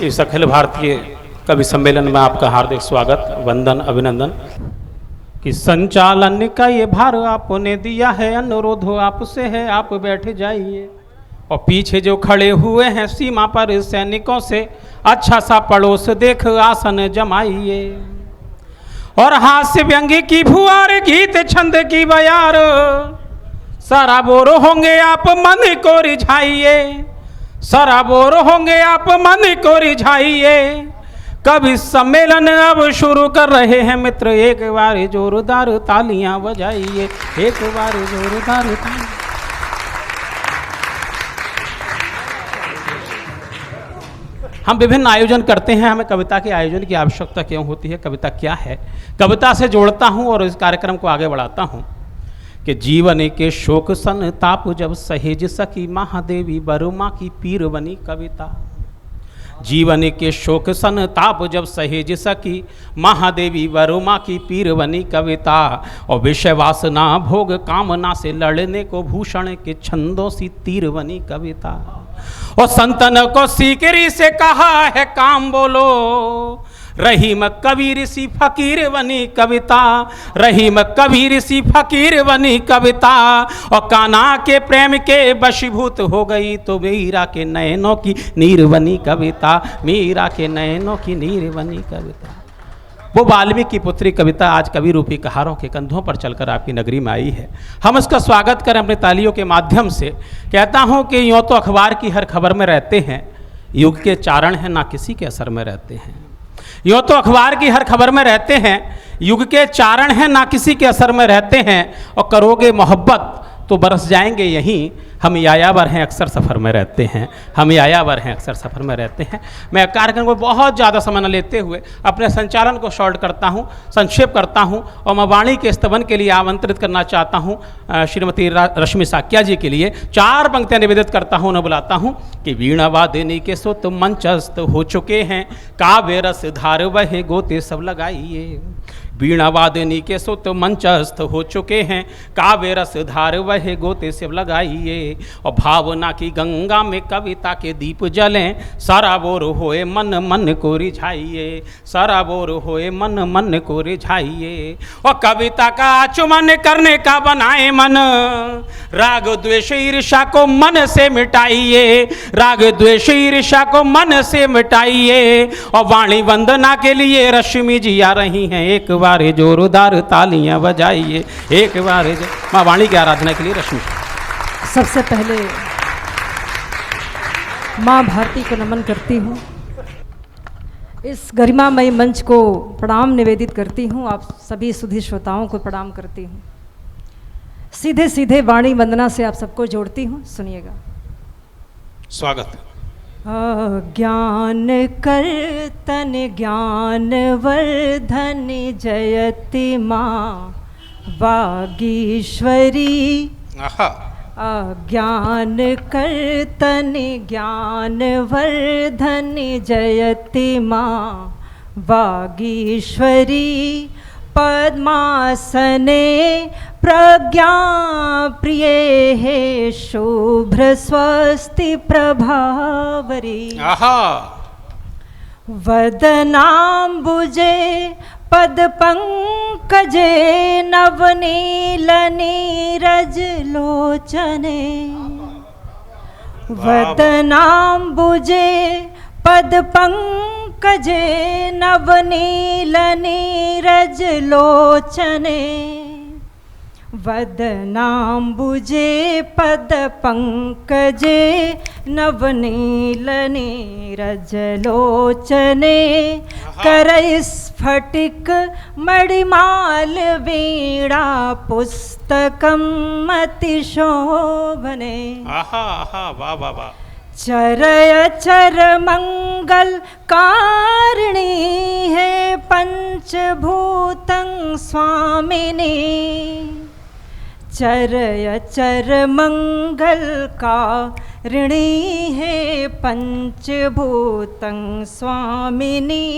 इस अखिल भारतीय कवि सम्मेलन में आपका हार्दिक स्वागत, वंदन, अभिनंदन। कि संचालन का ये भार आपने दिया है, अनुरोध आपसे है आप बैठ जाइए। और पीछे जो खड़े हुए हैं सीमा पर सैनिकों से अच्छा सा पड़ोस देख आसन जमाइए। और हास्य व्यंग्य की फुहार, गीत छंद की बयार, सराबोर होंगे आप मन को रिझाइए, सराबोर होंगे आप मन को रिझाइए। कवि सम्मेलन अब शुरू कर रहे हैं मित्र, एक बार जोरदार तालियां बजाइए, एक बार जोरदार तालियां। हम विभिन्न आयोजन करते हैं, हमें कविता के आयोजन की आवश्यकता क्यों होती है, कविता क्या है, कविता से जोड़ता हूं और इस कार्यक्रम को आगे बढ़ाता हूं। कि जीवन के शोक सन ताप जब सहेज सकी, महादेवी बरुमा की पीर बनी कविता। जीवन के शोक सन ताप जब सहेज सकी, महादेवी बरुमा की पीर बनी कविता। और विषय वासना भोग कामना से लड़ने को भूषण के छंदों सी तीर बनी कविता। और संतन को सीकरी से कहा है काम बोलो, रहीम कबीर सी फकीर बनी कविता, रहीम कबीर सी फकीर बनी कविता। और कान्हा के प्रेम के वशीभूत हो गई तो मीरा के नयनों की नीर बनी कविता, मीरा के नयनों की नीर बनी कविता। वो वाल्मीकि की पुत्री कविता आज कवि रूपी कहारों के कंधों पर चलकर आपकी नगरी में आई है। हम इसका स्वागत करें अपने तालियों के माध्यम से। कहता हूँ कि यूँ तो अखबार की हर खबर में रहते हैं, युग के चारण हैं ना किसी के असर में रहते हैं। यूँ तो अखबार की हर खबर में रहते हैं, युग के चारण हैं ना किसी के असर में रहते हैं। और करोगे मोहब्बत तो बरस जाएंगे यहीं, हम यायावर हैं अक्सर सफ़र में रहते हैं, हम यायावर हैं अक्सर सफ़र में रहते हैं। मैं कार्यक्रम को बहुत ज़्यादा समय न लेते हुए अपने संचालन को शॉर्ट करता हूँ, संक्षेप करता हूँ और मैं वाणी के स्तवन के लिए आमंत्रित करना चाहता हूँ श्रीमती रश्मि साक्या जी के लिए। 4 पंक्तियाँ निवेदित करता हूँ, उन्हें बुलाता हूँ। कि वीणा वादिनी के सुत मंचस्थ हो चुके हैं, काव्य रस धार वह गोते सब लगाइए। वीणा वादिनी के सुत मंचस्थ हो चुके हैं, काव्य रस धार वह गोते से लगाइए। और भावना की गंगा में कविता के दीप जलें, सराबोर होए मन मन को रिझाइए, सराबोर होए मन मन को रिझाइए। और कविता का चुमन करने का बनाए मन, राग द्वेष ईर्ष्या को मन से मिटाइए, राग द्वेष ईर्ष्या को मन से मिटाइए। और वाणी वंदना के लिए रश्मि जी आ रही हैं, एक बार जोरदार तालियां बजाइए, एक बार मां वाणी की आराधना के लिए रश्मि। सबसे पहले माँ भारती को नमन करती हूँ, इस गरिमामयी मंच को प्रणाम निवेदित करती हूँ, आप सभी सुधी श्रोताओं को प्रणाम करती हूँ। सीधे सीधे वाणी वंदना से आप सबको जोड़ती हूँ, सुनिएगा। स्वागत। ज्ञान कर्तन ज्ञान वर्धन जयति माँ वागीश्वरी। ज्ञान कर्तन ज्ञान वर्धन जयति माँ वागीश्वरी। पद्मासने प्रज्ञा प्रिय है शुभ्र स्वस्ति प्रभावरी। वदनाम्बुजे पद पंकजे नवनील नीरज लोचने। वदनाम्बुजे पद पंकजे नवनील नीरज लोचने। वदनाम्बुजे पद पंकजे नवनील नीरज लोचने। करय स्फटिक मणिमाल वीणा पुस्तकम् अतिशोभने। वाह वाह वाह। चरय चर मंगल कारिणी है पंचभूतं स्वामिनी। चरय चर मंगल कारिणी है पंचभूतं स्वामिनी।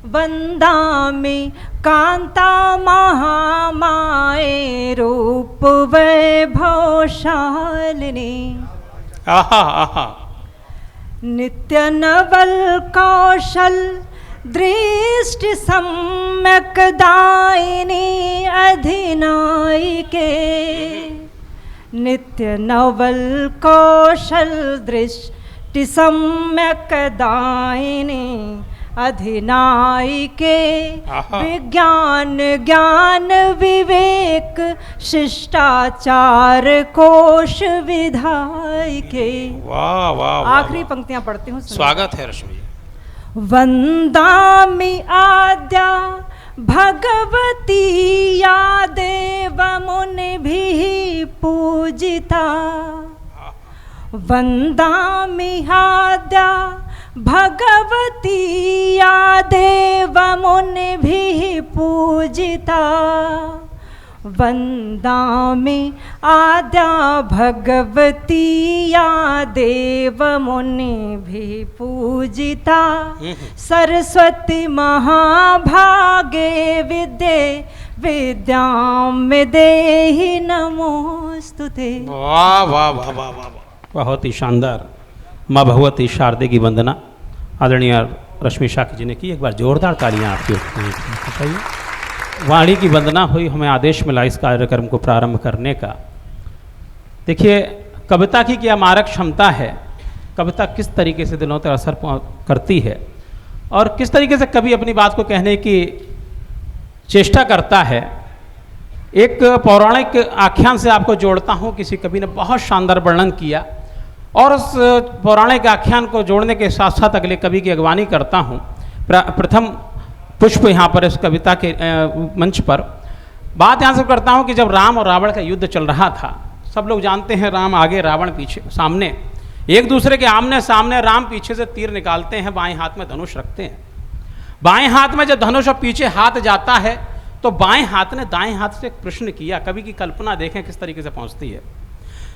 वंदामि कांता महामाये रूप वैभवशालिनी। आहा आहा। नित्य नवल कौशल दृष्टि सम्यक दायिनी अधिनायिके। नित्य नवल कौशल दृष्टि सम्यक दायिनी अधिनायिके। विज्ञान ज्ञान विवेक शिष्टाचार कोश विधायिके। वाह वाह, आखिरी पंक्तियां पढ़ती हूँ, स्वागत है रश्मि। वंदामि आद्या भगवती या देव मुनिभिः पूजिता। वंदामि आद्या भगवती या देव मुनिभिः पूजिता। वंदामि आद्या भगवती या देव मुनिभिः पूजिता। सरस्वती महाभागे विद्ये विद्यां देहि नमोस्तुते। वाह वाह वाह वाह वाह, बहुत ही शानदार। माँ भगवती शारदे की वंदना आदरणीय रश्मि शाक्य जी ने की। एक बार जोरदार तालियां आपकी बताइए। वाणी की वंदना हुई, हमें आदेश मिला इस कार्यक्रम को प्रारंभ करने का। देखिए, कविता की क्या मारक क्षमता है, कविता किस तरीके से दिलों पर असर करती है और किस तरीके से कवि अपनी बात को कहने की चेष्टा करता है। एक पौराणिक आख्यान से आपको जोड़ता हूँ। किसी कवि ने बहुत शानदार वर्णन किया और उस पौराणिक आख्यान को जोड़ने के साथ साथ अगले कवि की अगवानी करता हूँ। प्रथम पुष्प यहाँ पर इस कविता के मंच पर बात यहाँ से करता हूँ कि जब राम और रावण का युद्ध चल रहा था, सब लोग जानते हैं राम आगे रावण पीछे, सामने एक दूसरे के आमने सामने। राम पीछे से तीर निकालते हैं, बाएं हाथ में धनुष रखते हैं। बाएं हाथ में जब धनुष और पीछे हाथ जाता है तो बाएं हाथ ने दाएं हाथ से एक प्रश्न किया। कवि की कल्पना देखें किस तरीके से पहुंचती है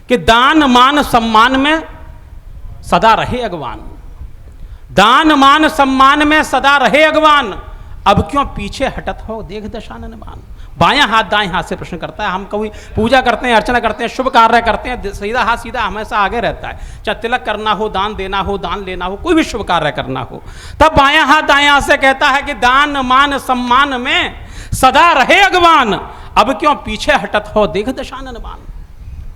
कि दान मान सम्मान में सदा रहे अगवान। दान मान सम्मान में सदा रहे अगवान, अब क्यों पीछे हटत हो देख दशानन बान। बायां हाथ दाएं हाथ से प्रश्न करता है। हम कभी पूजा करते हैं, अर्चना करते हैं, शुभ कार्य करते हैं, सीधा हाथ सीधा हमेशा आगे रहता है। चाहे तिलक करना हो, दान देना हो, दान लेना हो, कोई भी शुभ कार्य करना हो, तब बायां हाथ दाएं हाथ से कहता है कि दान मान सम्मान में सदा रहे अगवान, अब क्यों पीछे हटत हो देख दशानन बान।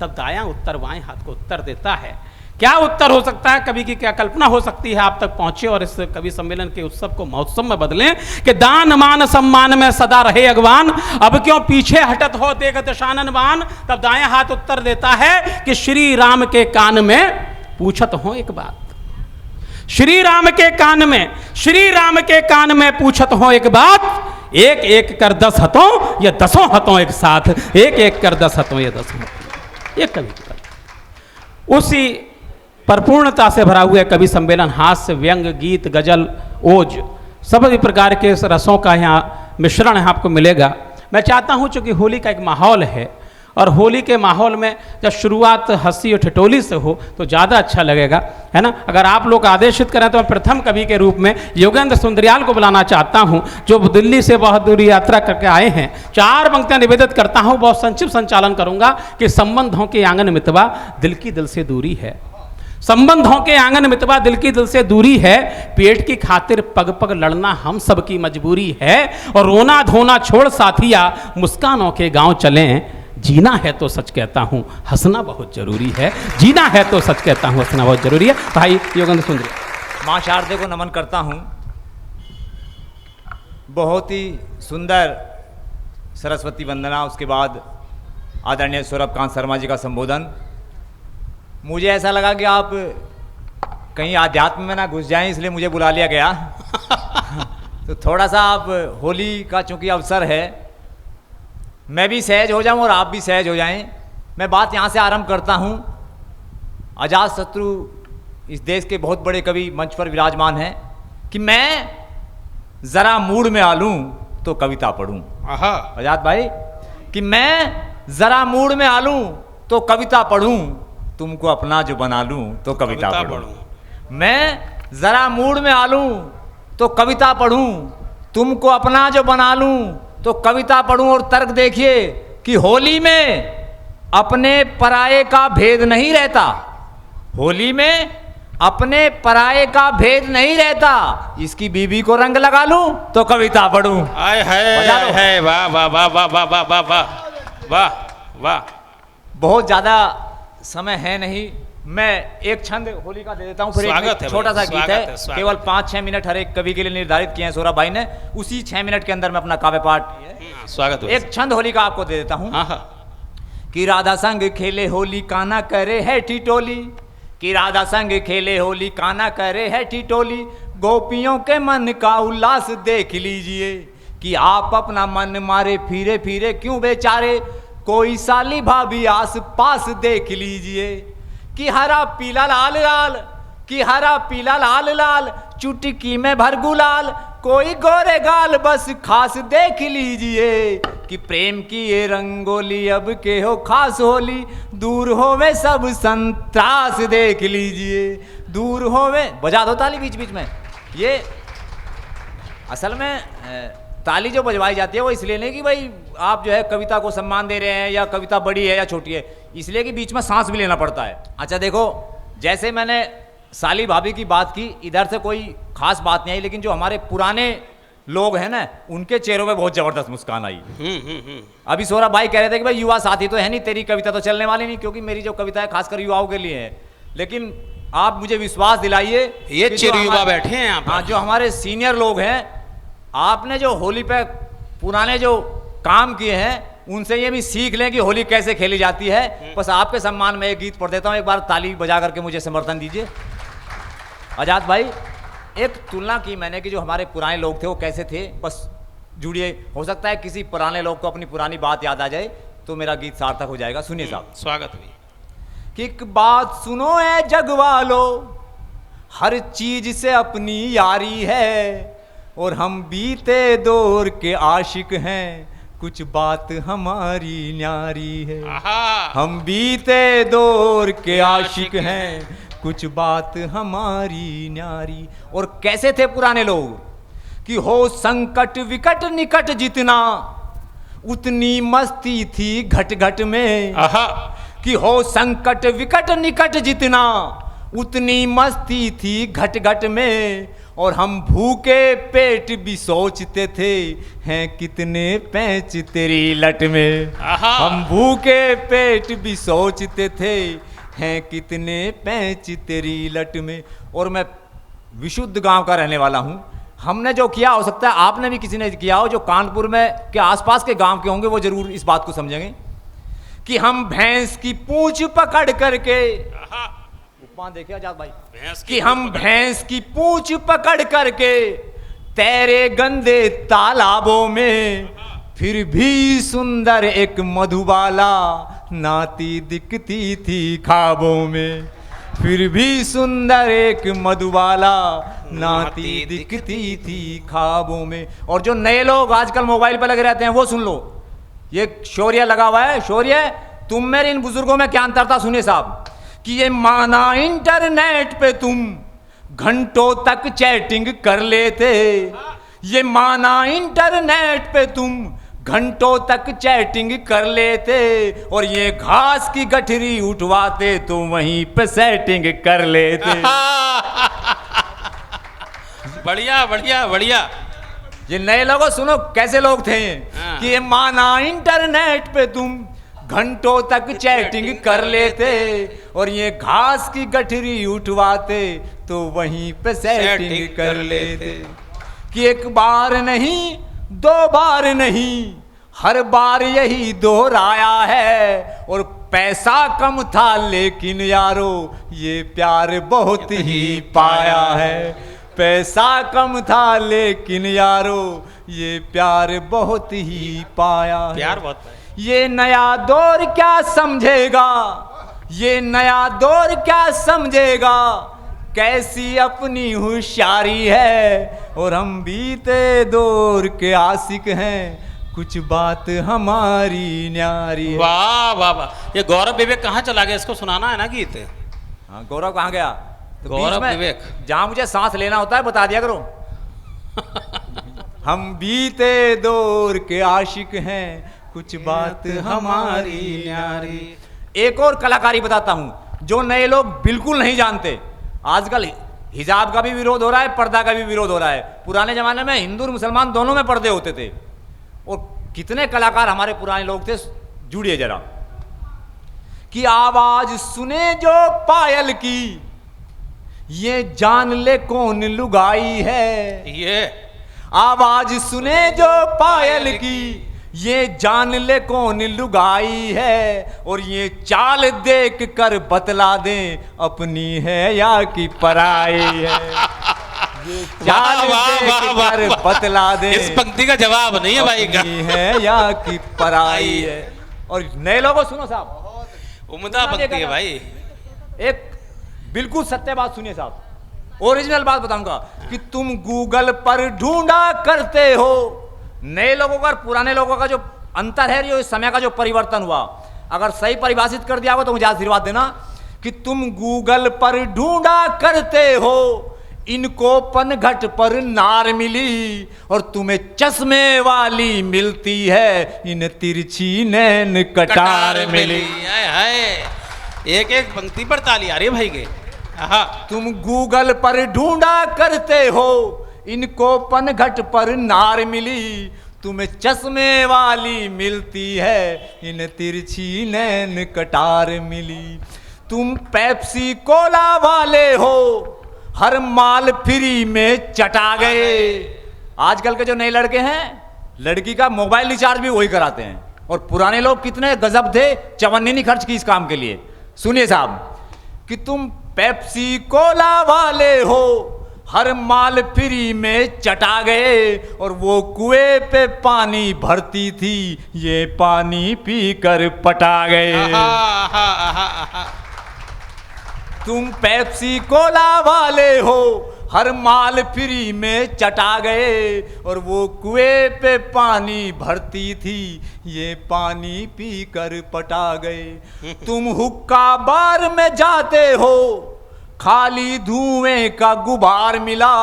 तब दायां उत्तर बाएं हाथ को उत्तर देता है। क्या उत्तर हो सकता है, कवि की क्या कल्पना हो सकती है, आप तक पहुंचे और इस कवि सम्मेलन के उत्सव को महोत्सव में बदलें कि दान मान सम्मान में सदा रहे अगवान, अब क्यों पीछे हटत हो देख दशानन बान। तब दायां हाथ उत्तर देता है कि श्री राम के कान में पूछत हो एक बात। श्री राम के कान में, श्री राम के कान में पूछत हो एक बात। एक एक कर 10 हतों या 10 हतों एक साथ, एक एक कर 10 हतों या 10 हतों। ये कवि की उसी परिपूर्णता से भरा हुआ कवि सम्मेलन, हास्य, व्यंग, गीत, गजल, ओज, सभी प्रकार के रसों का यहाँ मिश्रण आपको मिलेगा। मैं चाहता हूँ चूँकि होली का एक माहौल है और होली के माहौल में जब शुरुआत हंसी और ठिठोली से हो तो ज़्यादा अच्छा लगेगा, है ना। अगर आप लोग आदेशित करें तो मैं प्रथम कवि के रूप में योगेंद्र सुंदरियाल को बुलाना चाहता हूं, जो दिल्ली से बहुत दूरी यात्रा करके आए हैं। 4 पंक्तियां निवेदित करता हूं, बहुत संक्षिप्त संचालन करूंगा कि संबंधों के आंगन मितवा दिल की दिल से दूरी है। संबंधों के आंगन मितवा दिल की दिल से दूरी है, पेट की खातिर पग पग लड़ना हम सबकी मजबूरी है। और रोना धोना छोड़ साथिया मुस्कानों के गांव चलें, जीना है तो सच कहता हूं हंसना बहुत जरूरी है। जीना है तो सच कहता हूं हंसना बहुत जरूरी है। भाई योगेंद्र सुंदरी। माँ शारदे को नमन करता हूं। बहुत ही सुंदर सरस्वती वंदना, उसके बाद आदरणीय सौरभ कांत शर्मा जी का संबोधन। मुझे ऐसा लगा कि आप कहीं आध्यात्म में ना घुस जाएं, इसलिए मुझे बुला लिया गया। तो थोड़ा सा आप होली का चूंकि अवसर है, मैं भी सहज हो जाऊं और आप भी सहज हो जाएं। मैं बात यहाँ से आरंभ करता हूँ। अजातशत्रु इस देश के बहुत बड़े कवि मंच पर विराजमान हैं कि मैं ज़रा मूड में आ लूँ तो कविता पढ़ूँ। आजाद भाई, कि मैं ज़रा मूड में आ लूँ तो कविता पढ़ूँ, तुमको अपना जो बना लूँ तो कविता पढ़ूँ। मैं ज़रा मूड में आ लूँ तो कविता पढ़ूँ, तुमको अपना जो बना लूँ तो कविता पढ़ूँ। और तर्क देखिए कि होली में अपने पराये का भेद नहीं रहता। होली में अपने पराये का भेद नहीं रहता, इसकी बीबी को रंग लगा लूं तो कविता पढ़ूं। आय है, वाह वाह वाह वाह वाह वाह वाह वाह वाह वाह। बहुत ज्यादा समय है नहीं, मैं एक छंद होली का दे देता हूं, फिर एक छोटा सा गीत है, केवल 5-6 मिनट हर एक कवि के लिए निर्धारित किए हैं सौरभ भाई ने, उसी 6 मिनट के अंदर मैं अपना काव्य पाठ स्वागत। एक छंद होली का आपको दे देता हूं। कि राधा संग खेले होली काना करे है टिटोली, कि राधा संग खेले होली काना करे है टिटोली, गोपियों के मन का उल्लास देख लीजिए, कि आप अपना मन मारे फिरे फिरे क्यों बेचारे, कोई साली भाभी आस पास देख लीजिए, कि हरा पीला लाल लाल, कि हरा पीला लाल लाल, चुटकी में भर गुलाल, कोई गोरे गाल बस खास देख लीजिए, कि प्रेम की ये रंगोली अब के हो खास होली, दूर होवे सब संत्रास देख लीजिए, दूर होवे। बजा दो ताली बीच बीच में। ये असल में ताली जो बजवाई जाती है वो इसलिए नहीं कि भाई आप जो है कविता को सम्मान दे रहे हैं या कविता बड़ी है या छोटी है, इसलिए कि बीच में सांस भी लेना पड़ता है। अच्छा देखो, जैसे मैंने साली भाभी की बात की, इधर से कोई खास बात नहीं आई, लेकिन जो हमारे पुराने लोग हैं ना, उनके चेहरों पे बहुत जबरदस्त मुस्कान आई। अभी सौरभ भाई कह रहे थे कि भाई युवा साथी तो है नहीं, तेरी कविता तो चलने वाली नहीं, क्योंकि मेरी जो कविता है खासकर युवाओं के लिए है। लेकिन आप मुझे विश्वास दिलाइए, ये चिर युवा बैठे हैं यहाँ पर। हाँ, जो हमारे सीनियर लोग हैं, आपने जो होली पे पुराने जो काम किए हैं, उनसे ये भी सीख लें कि होली कैसे खेली जाती है। बस आपके सम्मान में एक गीत पढ़ देता हूँ, एक बार ताली बजा करके मुझे समर्थन दीजिए। आजाद भाई, एक तुलना की मैंने कि जो हमारे पुराने लोग थे वो कैसे थे, बस जुड़िए, हो सकता है किसी पुराने लोग को अपनी पुरानी बात याद आ जाए तो मेरा गीत सार्थक हो जाएगा। सुनिए साहब। स्वागत भी। कि एक बात सुनो ए जग वालो, हर चीज से अपनी यारी है, और हम बीते दौर के आशिक हैं, कुछ बात हमारी न्यारी है। हम बीते दौर के आशिक हैं, कुछ बात हमारी न्यारी। और कैसे थे पुराने लोग, कि हो संकट विकट निकट जितना, उतनी मस्ती थी घट घट में। कि हो संकट विकट निकट जितना, उतनी मस्ती थी घट घट में, और हम भूखे पेट भी सोचते थे, हैं कितने पैंच तेरी लट में। हम भूखे पेट भी सोचते थे, हैं कितने पैंच तेरी लट में। और मैं विशुद्ध गांव का रहने वाला हूं, हमने जो किया, हो सकता है आपने भी किसी ने किया हो, जो कानपुर में के आसपास के गांव के होंगे वो जरूर इस बात को समझेंगे, कि हम भैंस की पूंछ पकड़ करके, देखिए आजाद भाई, कि हम भैंस की पूंछ पकड़ करके तैरे गंदे तालाबों में, फिर भी सुंदर एक मधुबाला नाती दिखती थी ख्वाबों में। फिर भी सुंदर एक मधुबाला नाती दिखती थी ख्वाबों में। और जो नए लोग आजकल मोबाइल पर लगे रहते हैं वो सुन लो, ये शौर्य लगा हुआ है। शौर्य, तुम मेरे इन बुजुर्गों में क्या अंतर था, सुनिए साहब। कि ये माना इंटरनेट पे तुम घंटों तक चैटिंग कर लेते, ये माना इंटरनेट पे तुम घंटों तक चैटिंग कर लेते, और ये घास की गठरी उठवाते तो वहीं पे सेटिंग कर लेते। बढ़िया बढ़िया बढ़िया। ये नए लोगों सुनो कैसे लोग थे, कि ये माना इंटरनेट पे तुम घंटों तक चैटिंग कर लेते, और ये घास की गठरी उठवाते तो वहीं पे सेटिंग कर लेते। कि एक बार नहीं, दो बार नहीं, हर बार यही दोहराया है, और पैसा कम था लेकिन यारो ये प्यार बहुत ही पाया है। पैसा कम था लेकिन यारो ये प्यार बहुत ही पाया है। प्यार बहुत है। ये नया दौर क्या समझेगा, ये नया दौर क्या समझेगा, कैसी अपनी होशियारी है, और हम बीते दौर के आशिक हैं, कुछ बात हमारी न्यारी है। वाह वाह वाह। ये गौरव विवेक कहाँ चला गया, इसको सुनाना है ना गीत। हाँ, गौरव कहाँ गया? तो गौरव विवेक, जहाँ मुझे सांस लेना होता है बता दिया करो। हम बीते दौर के आशिक हैं, कुछ बात हमारी न्यारी। एक और कलाकारी बताता हूं जो नए लोग बिल्कुल नहीं जानते, आजकल हिजाब का भी विरोध हो रहा है, पर्दा का भी विरोध हो रहा है। पुराने जमाने में हिंदू और मुसलमान दोनों में पर्दे होते थे। और कितने कलाकार हमारे पुराने लोग थे, जुड़िए जरा। कि आवाज सुने जो पायल की, ये जान ले कौन लुगाई है। ये आवाज सुने जो पायल की, ये जान ले कौन लुगाई है। और ये चाल देख कर बतला दे, अपनी है या कि पराई है। ये चाल देख कर बतला दे, इस पंक्ति का जवाब नहीं है भाई का, अपनी है या कि पराई है। और नए लोगों सुनो साहब, उम्दा पंक्ति है भाई। एक बिल्कुल सत्य बात सुनिए साहब, ओरिजिनल बात बताऊंगा। कि तुम गूगल पर ढूंढा करते हो, नए लोगों का और पुराने लोगों का जो अंतर है, जो इस समय का जो परिवर्तन हुआ, अगर सही परिभाषित कर दिया हो तो मुझे आशीर्वाद देना। कि तुम गूगल पर ढूंढा करते हो, इनको पनघट पर नार मिली, और तुम्हें चश्मे वाली मिलती है, इन तिरछी नैन कटार मिली। हाय हाय, एक एक पंक्ति पर ताली आ रही है भाई के। तुम गूगल पर ढूंढा करते हो, इनको पनघट पर नार मिली, तुम्हें चश्मे वाली मिलती है, इन तिरछी नैन कटार मिली। तुम पेप्सी कोला वाले हो, हर माल फ्री में चटा गए। आजकल के जो नए लड़के हैं, लड़की का मोबाइल रिचार्ज भी वही कराते हैं। और पुराने लोग कितने गजब थे, चवन्नी नहीं खर्च की इस काम के लिए। सुनिए साहब, कि तुम पेप्सी कोला वाले हो, हर माल फ्री में चटा गए, और वो कुएं पे पानी भरती थी, ये पानी पीकर पटा गए। तुम पेप्सी कोला वाले हो, हर माल फ्री में चटा गए, और वो कुएं पे पानी भरती थी, ये पानी पीकर पटा गए। तुम हुक्का बार में जाते हो, खाली धुएं का गुबार मिला,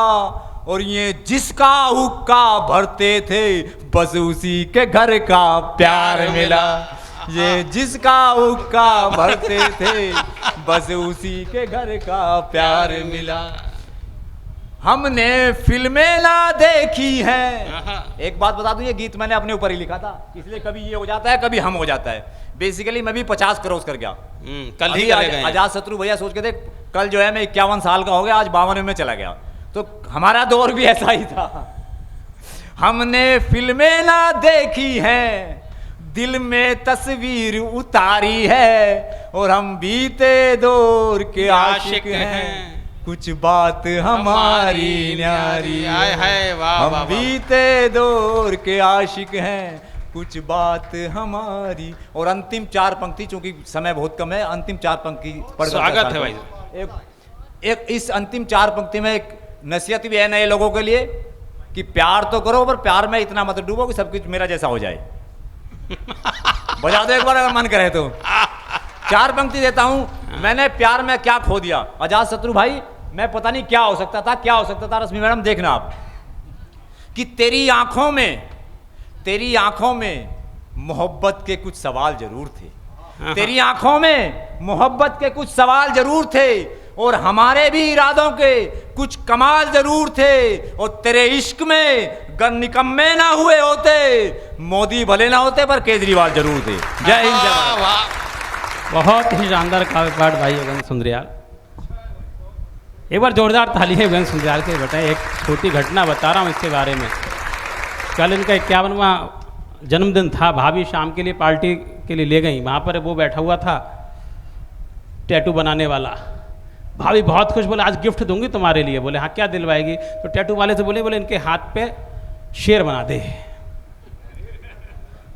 और ये जिसका हुक्का भरते थे, बस उसी के घर का प्यार मिला। ये जिसका हुक्का भरते थे, बस उसी के घर का प्यार मिला। हमने फिल्में ना देखी हैं। एक बात बता दूं, ये गीत मैंने अपने ऊपर ही लिखा था, इसलिए कभी ये हो जाता है, कभी हम हो जाता है। बेसिकली मैं भी 50 क्रॉस कर गया। कल ही अजात शत्रु भैया सोच के देख, कल जो है मैं 51 साल का हो गया, आज 52 में चला गया। तो हमारा दौर भी ऐसा ही था। हमने फिल्में ना देखी हैं, दिल में तस्वीर उतारी है, और हम बीते दौर के आशिक हैं, कुछ बात हमारी न्यारी है। हम बीते दौर के आशिक हैं, कुछ बात हमारी। और अंतिम 4 पंक्ति, चूंकि समय बहुत कम है, अंतिम 4 पंक्ति पढ़ स्वागत है भाई। एक इस अंतिम 4 पंक्ति में एक नसीहत भी है नए लोगों के लिए, कि प्यार तो करो, पर प्यार में इतना मत डूबो कि सब कुछ मेरा जैसा हो जाए। बजा दो एक बार अगर मन करे तो। 4 पंक्ति देता हूं। मैंने प्यार में क्या खो दिया। अजात शत्रु भाई, मैं पता नहीं क्या हो सकता था, क्या हो सकता था। रश्मि मैडम देखना आप, कि तेरी आंखों में मोहब्बत के कुछ सवाल जरूर थे। तेरी आंखों में मोहब्बत के कुछ सवाल जरूर थे, और हमारे भी इरादों के कुछ कमाल जरूर थे। और तेरे इश्क में गर निकम्मे ना हुए होते, मोदी भले ना होते, पर केजरीवाल जरूर थे। जय हिंद, जय भारत। बहुत ही शानदार काव्य पाठ भाई योगेंद्र सुंदरियाल। एक बार जोरदार ताली है योगेंद्र सुंदरियाल के। बेटा एक छोटी घटना बता रहा हूँ इसके बारे में। कल इनका 51वां जन्मदिन था। भाभी शाम के लिए पार्टी के लिए ले गई। वहाँ पर वो बैठा हुआ था टैटू बनाने वाला। भाभी बहुत खुश, बोले आज गिफ्ट दूंगी तुम्हारे लिए। बोले हाँ क्या दिलवाएगी? तो टैटू वाले से बोले इनके हाथ पे शेर बना दे।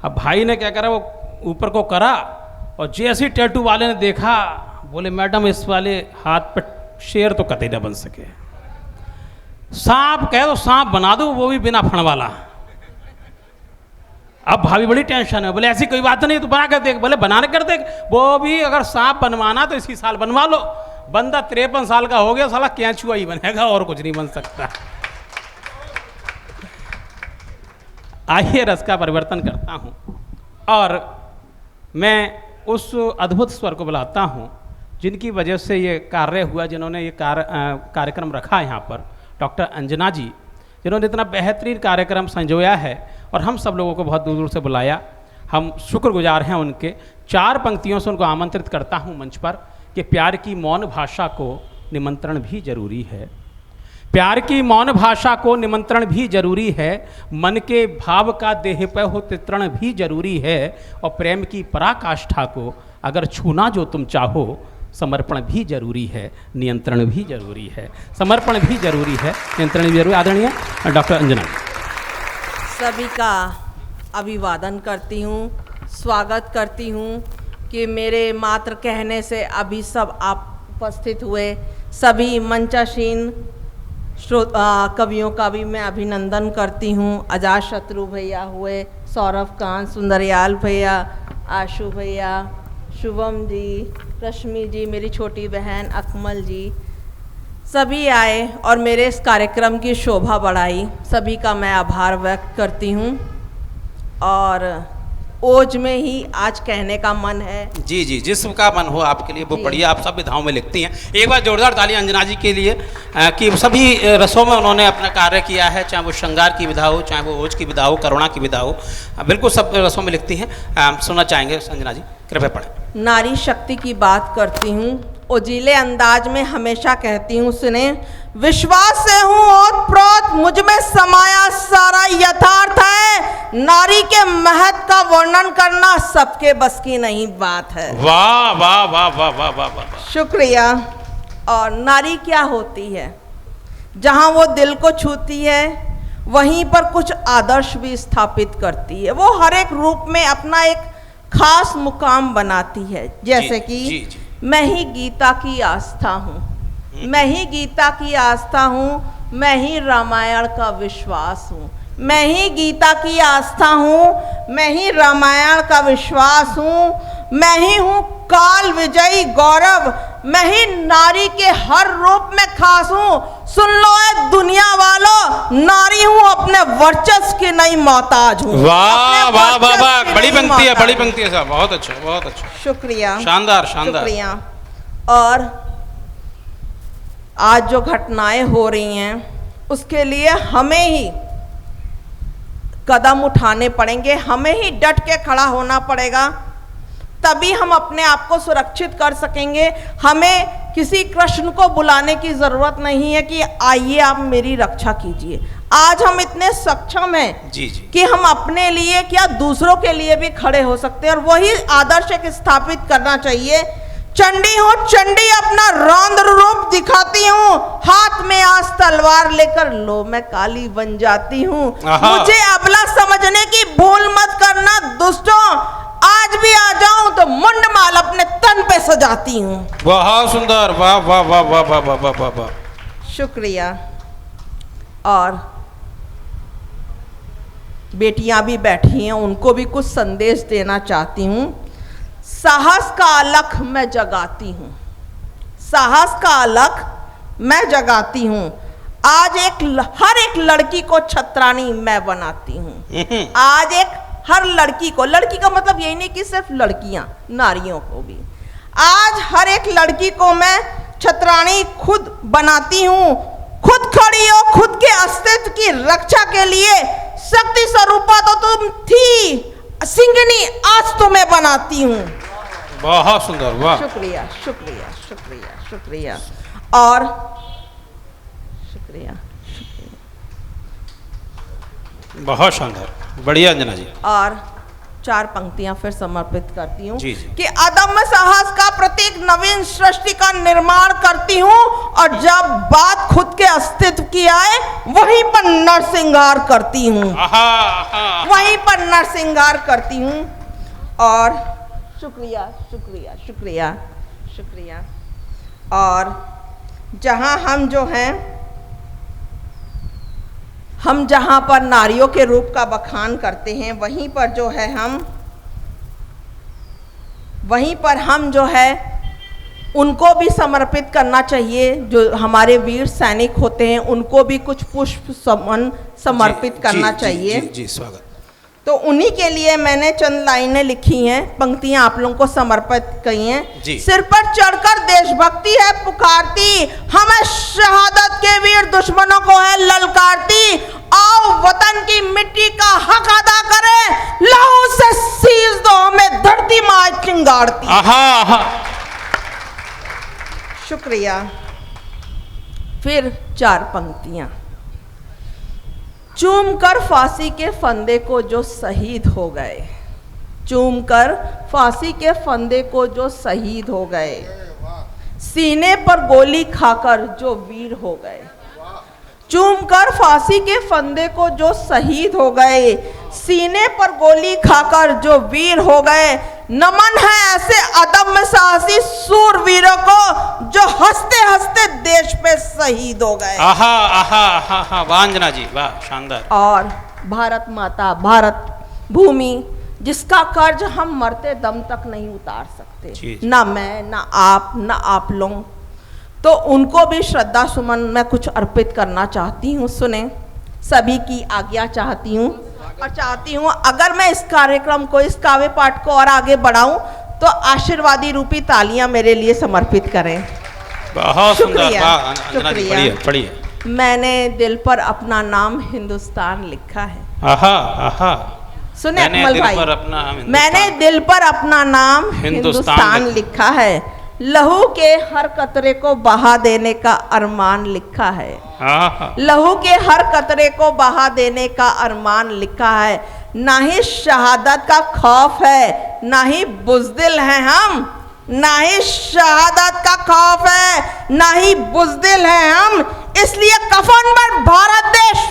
अब भाई ने क्या करा, वो ऊपर को करा, और जैसे ही टैटू वाले ने देखा, बोले मैडम इस वाले हाथ पे शेर तो कतई न बन सके। सांप कहे तो सांप बना दो, वो भी बिना फण वाला। अब भाभी बड़ी टेंशन है। बोले ऐसी कोई बात नहीं, तो बना कर देख। बोले बनाने कर देख, वो भी अगर सांप बनवाना तो इसी साल बनवा लो। बंदा 53 साल का हो गया, साला केंचुआ ही बनेगा, और कुछ नहीं बन सकता। आइए रस का परिवर्तन करता हूं, और मैं उस अद्भुत स्वर को बुलाता हूं जिनकी वजह से ये कार्य हुआ, जिन्होंने ये कार्यक्रम रखा यहाँ पर, डॉक्टर अंजना जी, जिन्होंने इतना बेहतरीन कार्यक्रम संजोया है और हम सब लोगों को बहुत दूर दूर से बुलाया। हम शुक्रगुजार हैं उनके। 4 पंक्तियों से उनको आमंत्रित करता हूँ मंच पर कि प्यार की मौन भाषा को निमंत्रण भी जरूरी है। प्यार की मौन भाषा को निमंत्रण भी जरूरी है, मन के भाव का देह पे हो चित्रण भी जरूरी है, और प्रेम की पराकाष्ठा को अगर छूना जो तुम चाहो, समर्पण भी जरूरी है, नियंत्रण भी जरूरी है। समर्पण भी जरूरी है, नियंत्रण भी जरूरी। आदरणीय डॉक्टर अंजना, सभी का अभिवादन करती हूँ, स्वागत करती हूँ कि मेरे मात्र कहने से अभी सब आप उपस्थित हुए। सभी मंचासीन कवियों का भी मैं अभिनंदन करती हूँ। अजात शत्रु भैया हुए, सौरभ कांत, सुंदरयाल भैया, आशु भैया, शुभम जी, रश्मि जी, मेरी छोटी बहन अकमल जी, सभी आए और मेरे इस कार्यक्रम की शोभा बढ़ाई। सभी का मैं आभार व्यक्त करती हूँ। और ओज में ही आज कहने का मन है। जी जी, जिसम का मन हो आपके लिए वो पढ़िए। आप सब विधाओं में लिखती हैं। एक बार जोरदार ताली अंजना जी के लिए कि सभी रसों में उन्होंने अपना कार्य किया है, चाहे वो श्रृंगार की विधा हो, चाहे वो ओज की विधा हो, करुणा की विधा हो, बिल्कुल सब रसों में लिखती हैं। सुनना चाहेंगे अंजना जी, कृपया पढ़ें। नारी शक्ति की बात करती हूँ, ओजीले अंदाज में हमेशा कहती हूँ, सुने। विश्वास से हूँ ओतप्रोत, मुझ में समाया सारा यथार्थ है। नारी के महत्व का वर्णन करना सबके बस की नहीं बात है। वाह वाह वाह वाह वाह वाह वाह, शुक्रिया। और नारी क्या होती है? जहाँ वो दिल को छूती है वहीं पर कुछ आदर्श भी स्थापित करती है। वो हर एक रूप में अपना एक खास मुकाम बनाती है। जैसे कि मैं ही गीता की आस्था हूँ, मैं ही गीता की आस्था हूँ, मैं ही रामायण का विश्वास हूँ, मैं ही गीता की आस्था हूँ, मैं ही रामायण का विश्वास हूँ, मैं ही हूँ काल विजयी गौरव, मैं ही नारी के हर रूप में खास हूँ। सुन लो ए दुनिया वालों, नारी हूँ, अपने वर्चस्व की नहीं मोहताज हूँ। वाह वाह वाह वाह, बड़ी पंक्ति है, बड़ी पंक्ति है साहब, बहुत अच्छा बहुत अच्छा, शुक्रिया, शानदार शानदार, शुक्रिया। और आज जो घटनाएं हो रही हैं उसके लिए हमें ही कदम उठाने पड़ेंगे, हमें ही डट के खड़ा होना पड़ेगा, तभी हम अपने आप को सुरक्षित कर सकेंगे। हमें किसी कृष्ण को बुलाने की ज़रूरत नहीं है कि आइए आप मेरी रक्षा कीजिए। आज हम इतने सक्षम हैं जी जी कि हम अपने लिए क्या दूसरों के लिए भी खड़े हो सकते हैं, और वही आदर्श एक स्थापित करना चाहिए। चंडी हूँ चंडी, अपना रौद्र रूप दिखाती हूँ, हाथ में आज तलवार लेकर लो मैं काली बन जाती हूँ। मुझे अबला समझने की भूल मत करना दुष्टों, आज भी आ जाऊं तो मुंडमाल अपने तन पे सजाती हूँ। बहुत सुंदर, वाह वाह वाह वाह वाह वाह वाह वाह वाह, शुक्रिया। और बेटियां भी बैठी हैं, उनको भी कुछ संदेश देना चाहती हूँ। साहस का अलख मैं जगाती हूँ, साहस का अलख मैं जगाती हूँ। आज हर एक लड़की को छत्रानी मैं बनाती हूँ। आज हर लड़की को, लड़की का मतलब यही नहीं कि सिर्फ लड़कियां, नारियों को भी, आज हर एक लड़की को मैं छत्रानी खुद बनाती हूँ। खुद खड़ी हो खुद के अस्तित्व की रक्षा के लिए, शक्ति स्वरूपा तो तुम थी, सिंगनी आज तो मैं बनाती हूँ। बहुत सुंदर, वाह, शुक्रिया शुक्रिया शुक्रिया शुक्रिया। और शुक्रिया, बहुत शानदार, बढ़िया अंजना जी। और 4 पंक्तियां फिर समर्पित करती हूँ कि अदम्य साहस का प्रतीक नवीन सृष्टि का निर्माण करती हूँ, और जब बात खुद के अस्तित्व की आए वहीं पर नरसिंगार करती हूँ, वहीं पर नरसिंगार करती हूँ। और शुक्रिया शुक्रिया शुक्रिया शुक्रिया। और जहाँ हम जो हैं, हम जहाँ पर नारियों के रूप का बखान करते हैं, वहीं पर जो है हम जो है उनको भी समर्पित करना चाहिए। जो हमारे वीर सैनिक होते हैं उनको भी कुछ पुष्प समर्पित करना चाहिए। जी, स्वागत। तो उन्हीं के लिए मैंने चंद लाइनें लिखी हैं, पंक्तियां आप लोगों को समर्पित की हैं। जी। सिर पर चढ़कर देशभक्ति है पुकारती, हमें शहादत के वीर दुश्मनों को है ललकारती। आओ वतन की मिट्टी का हक अदा करें, लहू से सींच दो हमें धरती माँ चिंगारती। आहा। शुक्रिया। फिर 4 पंक्तियां। चूम कर फांसी के फंदे को जो शहीद हो गए, चूम कर फांसी के फंदे को जो शहीद हो गए, सीने पर गोली खाकर जो वीर हो गए। चूम कर फांसी के फंदे को जो शहीद हो गए, सीने पर गोली खाकर जो वीर हो गए। नमन है ऐसे अदम्य साहसी सूरवीरों को जो हंसते हंसते देश पे शहीद हो गए। आहा आहा आहा, वाह अंजना जी, वाह, शानदार। और भारत माता, भारत भूमि, जिसका कर्ज हम मरते दम तक नहीं उतार सकते, ना मैं, ना आप लोग, तो उनको भी श्रद्धा सुमन मैं कुछ अर्पित करना चाहती हूँ। सुने, सभी की आज्ञा चाहती हूँ और चाहती हूँ अगर मैं इस कार्यक्रम को, इस काव्य पाठ को और आगे बढ़ाऊं तो आशीर्वादी रूपी तालियां मेरे लिए समर्पित करें। बहुत सुंदर, शुक्रिया, वाह अंजना जी, पढ़िए। मैंने दिल पर अपना नाम हिंदुस्तान लिखा है। आहा आहा। सुने अकमल भाई, मैंने दिल पर अपना नाम हिंदुस्तान लिखा है। लहू के हर कतरे को बहा देने का अरमान लिखा है। लहू के हर कतरे को बहा देने का अरमान लिखा है। ना ही शहादत का खौफ है, ना ही बुज़दिल हैं हम, ना ही शहादत का खौफ है, ना ही बुज़दिल हैं हम, इसलिए कफन पर भारत देश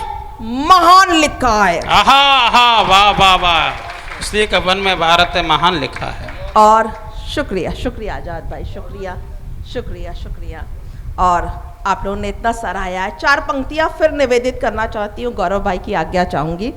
महान लिखा है। आहा आहा, वाह वाह वाह, इसलिए कफन में भारत महान लिखा है। और शुक्रिया, शुक्रिया आजाद भाई, शुक्रिया शुक्रिया शुक्रिया। और आप लोगों ने इतना सराहाया है। 4 पंक्तियां फिर निवेदित करना चाहती हूँ, गौरव भाई की आज्ञा चाहूंगी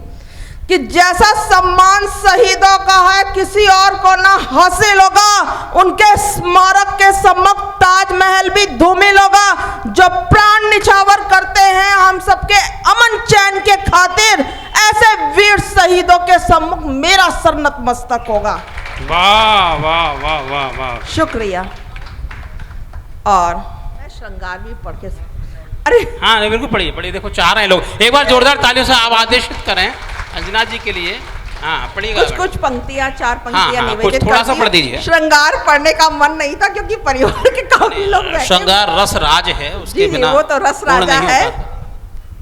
कि जैसा सम्मान शहीदों का है किसी और को ना हासिल होगा, उनके स्मारक के सम्मुख ताजमहल भी धूमिल होगा। जो प्राण निछावर करते हैं हम सबके अमन चैन के खातिर, ऐसे वीर शहीदों के सम्मुख मेरा सर नतमस्तक होगा। वाह वाह वाह वाह वाह, शुक्रिया। और मैं श्रृंगार भी पढ़ के, अरे हाँ बिल्कुल, पढ़िए। देखो चाह रहे हैं लोग, एक बार जोरदार तालियों से आप आदेशित करें अंजना जी के लिए। हाँ पढ़िएगा। कुछ पंक्तियां, 4 पंक्तियां निवेदित थोड़ा सा पढ़ दीजिए। श्रृंगार पढ़ने का मन नहीं था क्योंकि परिवार के काफी लोग बैठे। श्रृंगार रस राज है, उसके बिना वो तो रस राजा है।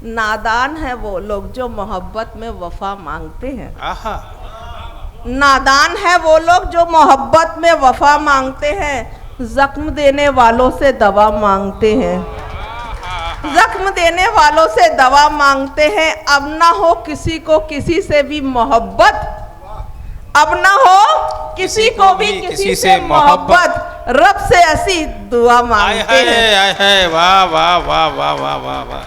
नादान है वो लोग जो मोहब्बत में वफा मांगते हैं। आहा। नादान है वो लोग जो मोहब्बत में वफा मांगते हैं, जख्म देने वालों से दवा मांगते हैं, जख्म देने वालों से दवा मांगते हैं। अब ना हो किसी को किसी से भी मोहब्बत, अब ना हो किसी को भी किसी से मोहब्बत, रब से ऐसी दुआ मांगते हैं। वाह वाह वाह वाह वाह वाह वाह,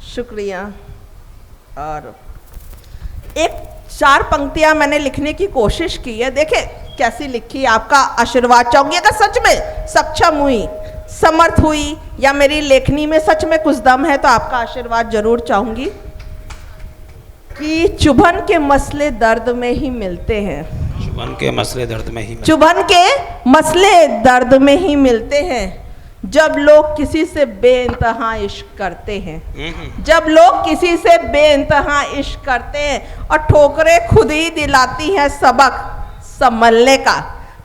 शुक्रिया। और एक 4 पंक्तियां मैंने लिखने की कोशिश की है, देखे कैसी लिखी, आपका आशीर्वाद चाहूंगी। अगर सच में सक्षम हुई, समर्थ हुई, या मेरी लेखनी में सच में कुछ दम है तो आपका आशीर्वाद जरूर चाहूंगी। कि चुभन के मसले दर्द में ही मिलते हैं, चुभन के मसले दर्द में ही, चुभन के मसले दर्द में ही मिलते हैं। जब लोग किसी से बेइंतहा इश्क करते हैं, जब लोग किसी से बेइंतहा इश्क करते हैं, और ठोकरें खुद ही दिलाती हैं सबक संभलने का,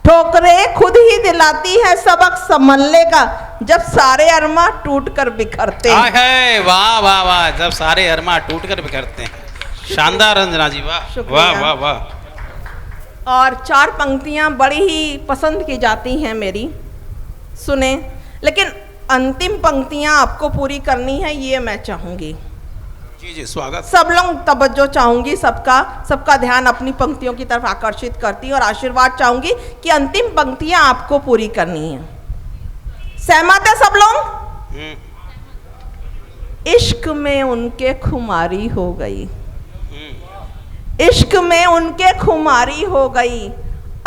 ठोकरें खुद ही दिलाती हैं सबक संभलने का, जब सारे अरमा टूट कर बिखरते हैं। वाह वाह वाह, जब सारे अरमा टूट कर बिखरते हैं। शानदार अंजना जी, वाह वाह वाह वाह। और 4 पंक्तियां बड़ी ही पसंद की जाती हैं मेरी, सुने, लेकिन अंतिम पंक्तियां आपको पूरी करनी है, ये मैं चाहूंगी। जी स्वागत। सब लोग तवज्जो चाहूंगी, सबका ध्यान अपनी पंक्तियों की तरफ आकर्षित करती और आशीर्वाद चाहूंगी कि अंतिम पंक्तियां आपको पूरी करनी है। सहमत है सब लोग? इश्क में उनके खुमारी हो गई, इश्क में उनके खुमारी हो गई,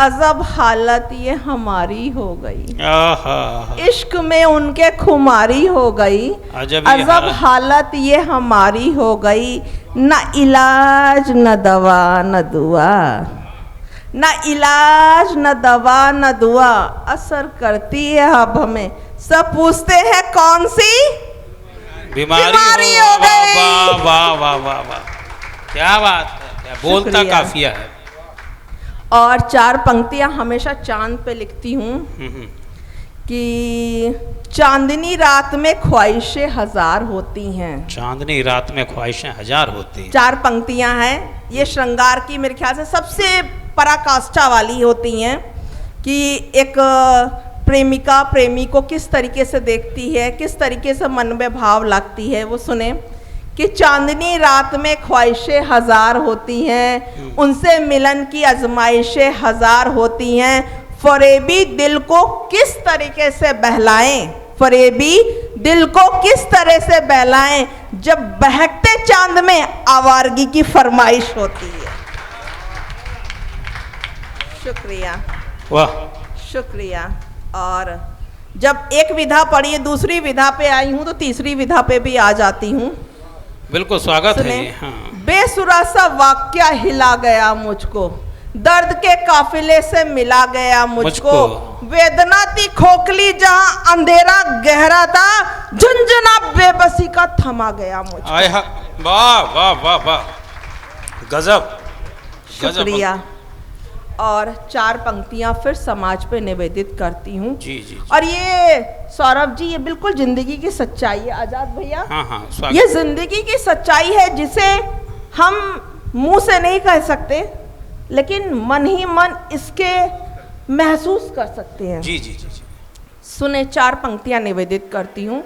अजब हालत ये हमारी हो गई। इश्क में उनके खुमारी हो गई, अजब हालत ये हमारी हो गई। न इलाज न दवा न दुआ, न इलाज न दवा न दुआ असर करती है अब हमें। सब पूछते हैं कौन सी बीमारी हो गई। वाह वाह वाह वाह वाह, क्या बात है, क्या बोलता शुक्रिया। काफिया है। और 4 पंक्तियां हमेशा चांद पे लिखती हूँ कि चांदनी रात में ख्वाहिशें हजार होती हैं। चांदनी रात में ख्वाहिशें हजार होती हैं। 4 पंक्तियां हैं, ये श्रृंगार की मेरे ख्याल से सबसे पराकाष्ठा वाली होती हैं कि एक प्रेमिका प्रेमी को किस तरीके से देखती है, किस तरीके से मन में भाव लगती है। वो सुने कि चांदनी रात में ख्वाहिशें हजार होती हैं, उनसे मिलन की आजमाइशें हजार होती हैं। फरेबी दिल को किस तरीके से बहलाएं, फरेबी दिल को किस तरह से बहलाएं, जब बहकते चांद में आवारगी की फरमाइश होती है। शुक्रिया, वाह, शुक्रिया। और जब एक विधा पढ़ी है, दूसरी विधा पे आई हूँ तो तीसरी विधा पे भी आ जाती हूँ। बिल्कुल स्वागत है सुने, ये। हाँ। बेसुरा सा वाक्या हिला गया मुझको, दर्द के काफिले से मिला गया मुझको। वेदना थी खोखली जहां अंधेरा गहरा था, झुंझुना बेबसी का थमा गया मुझको। आय हा, वाह वाह वाह वाह, गजब। शुक्रिया। और 4 पंक्तियां फिर समाज पे निवेदित करती हूँ। जी, जी, जी। और ये सौरभ जी, ये बिल्कुल जिंदगी की सच्चाई है आजाद भैया। हाँ हाँ, स्वागत। ये जिंदगी की सच्चाई है जिसे हम मुंह से नहीं कह सकते, लेकिन मन ही मन इसके महसूस कर सकते हैं। जी जी जी जी। सुने, 4 पंक्तियां निवेदित करती हूँ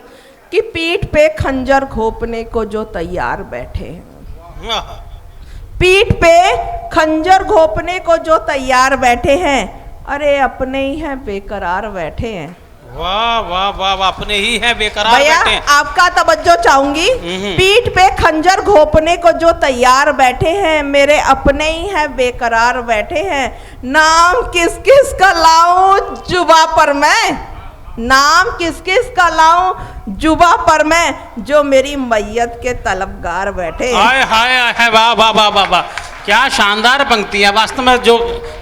कि पीठ पे खंजर घोंपने को जो तैयार बैठे हैं, पीठ पे खंजर घोंपने को जो तैयार बैठे हैं, अरे अपने ही हैं बेकरार बैठे हैं। वाह वाह वाह वाह, अपने ही है बेकरार भैया बैठे हैं। आपका तवज्जो चाहूंगी। पीठ पे खंजर घोंपने को जो तैयार बैठे हैं, मेरे अपने ही हैं बेकरार बैठे हैं। नाम किस किस का लाऊं जुबा पर मैं, नाम किस किस का लाऊं जुबा पर मैं, जो मेरी मैयत के तलबगार बैठे हैं। हाय हाय हाय, वाह वाह वाह वाह वाह, क्या शानदार पंक्तियां। वास्तव में जो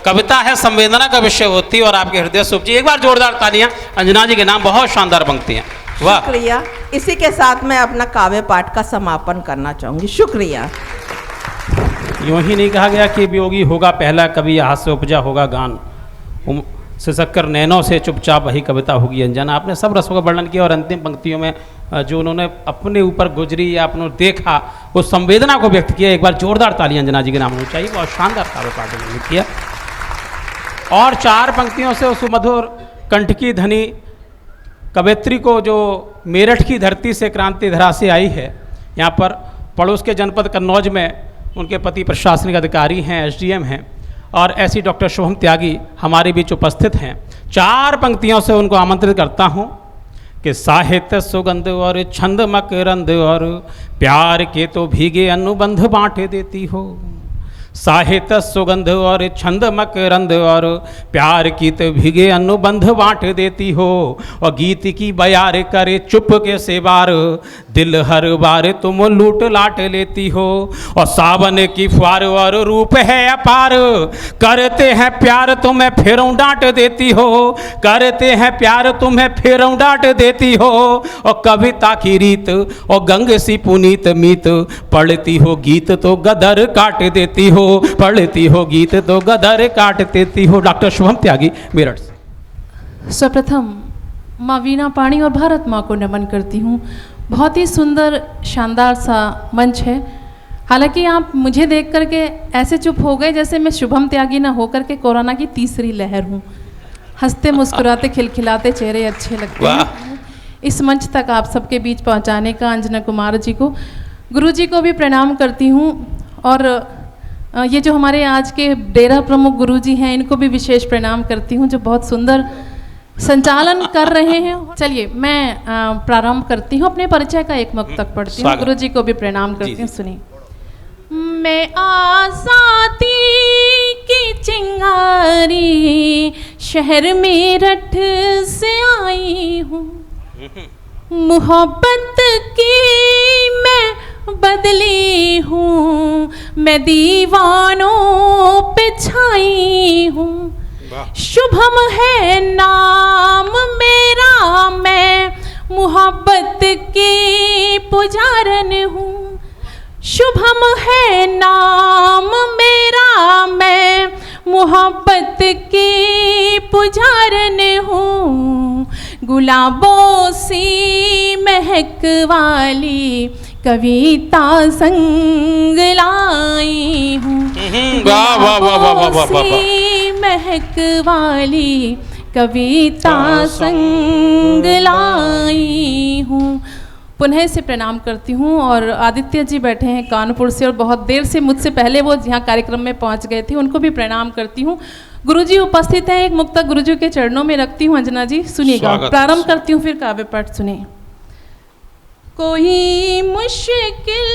कविता है संवेदना का विषय होती है और आपके हृदय से उपजी। एक बार जोरदार तालियां अंजना जी के नाम, बहुत शानदार पंक्तियां। वाह, शुक्रिया। इसी के साथ मैं अपना काव्य पाठ का समापन करना चाहूंगी। शुक्रिया। यूं ही नहीं कहा गया कि वियोगी होगा पहला कवि, हाथ से उपजा होगा गान, सिसक्कर नैनों से चुपचाप वही कविता होगी अंजना। आपने सब रसों का वर्णन किया और अंतिम पंक्तियों में जो उन्होंने अपने ऊपर गुजरी या अपने देखा उस संवेदना को व्यक्त किया। एक बार जोरदार ताली अंजना जी के नाम होनी चाहिए। बहुत शानदार काव्य पाठ उन्होंने किया और 4 पंक्तियों से उस मधुर कंठ की धनी कवयित्री को जो मेरठ की धरती से क्रांति धरा से आई है, यहाँ पर पड़ोस के जनपद कन्नौज में उनके पति प्रशासनिक अधिकारी हैं, SDM हैं और ऐसी डॉक्टर शुभम त्यागी हमारे बीच उपस्थित हैं। 4 पंक्तियों से उनको आमंत्रित करता हूँ कि साहित्य सुगंध और छंद मकरंद और प्यार के तो भीगे अनुबंध बांट देती हो। साहित्य सुगंध और छंद मकरंद और प्यार की तो भीगे अनुबंध बांट देती हो। और गीत की बयार करे चुप के से बार, दिल हर बार तुम लूट लाट लेती हो। और सावन की फुहार और रूप है अपार, करते हैं प्यार तुम्हें फिर डांट देती हो। करते हैं प्यार तुम्हें फिर डांट देती हो। और कविता की रीत और गंग सी पुनीत मीत, पढ़ती हो गीत तो गदर काट देती हो। पढ़ती हो गीत तो गदर काट देती हो। डॉक्टर शुभम त्यागी, मेरठ से। सर्वप्रथम माँ वीणा पाणी और भारत माँ को नमन करती हूँ। बहुत ही सुंदर शानदार सा मंच है। हालांकि आप मुझे देख करके ऐसे चुप हो गए जैसे मैं शुभम त्यागी ना होकर के कोरोना की तीसरी लहर हूँ। हंसते मुस्कुराते खिलखिलाते चेहरे अच्छे लगते हैं। इस मंच तक आप सबके बीच पहुँचाने का अंजना कुमार जी को, गुरु जी को भी प्रणाम करती हूँ। और ये जो हमारे आज के डेरा प्रमुख गुरुजी हैं, इनको भी विशेष प्रणाम करती हूँ, जो बहुत सुंदर संचालन कर रहे हैं। चलिए मैं प्रारंभ करती हूँ, अपने परिचय का एक मुक्तक पढ़ती हूँ। गुरुजी को भी प्रणाम करती हूँ। सुनिए। मैं आज़ादी की चिंगारी शहर मेरठ से आई हूँ, मोहब्बत की मैं बदली हूँ, मैं दीवानों पे छाई हूँ। शुभम है नाम मेरा, मैं मोहब्बत की पुजारन हूँ। शुभम है नाम मेरा, मैं मोहब्बत की पुजारन हूँ। गुलाबों सी महक वाली कविता संग लाई हूँ। वाह वाह वाह वाह वाह वाह सी महक वाली कविता संग लाई हूँ। पुनः से प्रणाम करती हूँ। और आदित्य जी बैठे हैं कानपुर से और बहुत देर से मुझसे पहले वो यहाँ कार्यक्रम में पहुँच गए थे, उनको भी प्रणाम करती हूँ। गुरुजी उपस्थित हैं, एक मुक्तक गुरुजी के चरणों में रखती हूँ। अंजना जी सुनिएगा, प्रारंभ करती हूँ, फिर काव्य पाठ सुनिए। कोई मुश्किल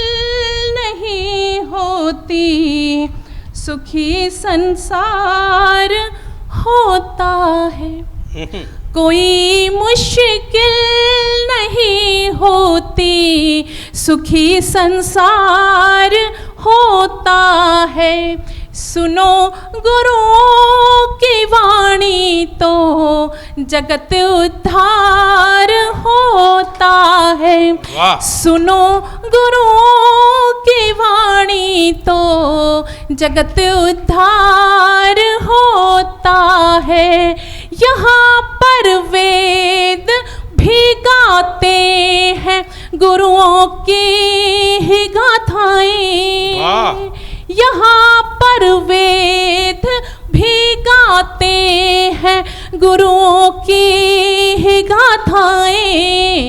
नहीं होती, सुखी संसार होता है। कोई मुश्किल नहीं होती, सुखी संसार होता है। सुनो गुरुओं की वाणी तो जगत उद्धार होता है। सुनो गुरुओं की वाणी तो जगत उद्धार होता है। यहाँ पर वेद भी गाते हैं गुरुओं की ही गाथाएं। यहाँ पर वेद भी गाते हैं गुरुओं की ही गाथाएं।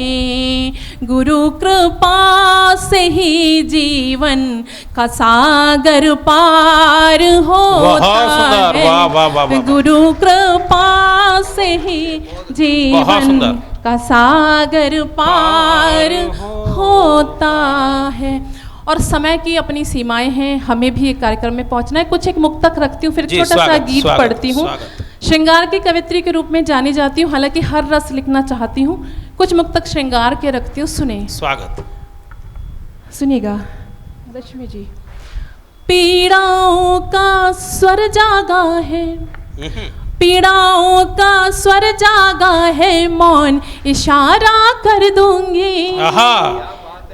गुरु कृपा से ही जीवन का सागर पार होता है। गुरु कृपा से ही जीवन का सागर पार होता है। और समय की अपनी सीमाएं हैं, हमें भी एक कार्यक्रम में पहुंचना है। कुछ एक मुक्तक रखती हूँ, फिर छोटा सा गीत पढ़ती हूँ। श्रृंगार की कवित्री के रूप में जानी जाती हूँ, हालांकि हर रस लिखना चाहती हूँ। कुछ मुक्तक श्रृंगार के रखती हूँ, सुने। स्वागत। सुनिएगा रश्मि जी। पीड़ाओं का स्वर जागा है, पीड़ाओं का स्वर जागा है, मौन इशारा कर दूंगी।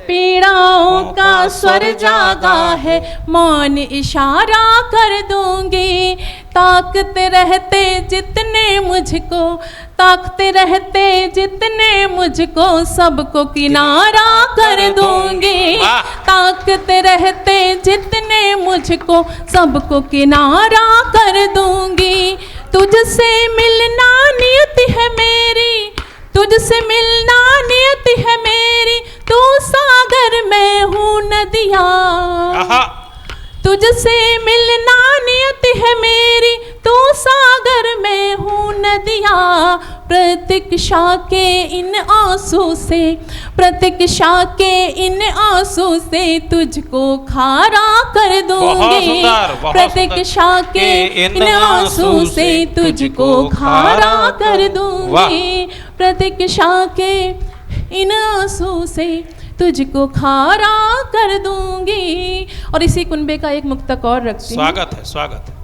पीड़ाओं का स्वर जागा है, मौन इशारा कर दूंगी। ताकते रहते जितने मुझको, ताकते रहते जितने मुझको, सबको किनारा कर दूंगी। ताकते रहते जितने मुझको, सबको किनारा कर दूंगी। तुझसे मिलना नियति है मेरी, तुझसे मिलना नियति है मेरी, तू सागर मैं हूँ नदिया। तुझसे मिलना नियति है मेरी, तू सागर मैं हूँ नदिया। प्रतीक्षा के इन आंसू से, प्रतीक्षा के इन आंसू से तुझको खारा कर दूंगी। प्रतीक्षा के इन आंसू से तुझको खारा कर दूंगी। प्रतीक्षा के इन आंसू से तुझको खारा कर दूंगी। और इसी कुनबे का एक मुक्तक और रखती हूँ। स्वागत है, स्वागत है।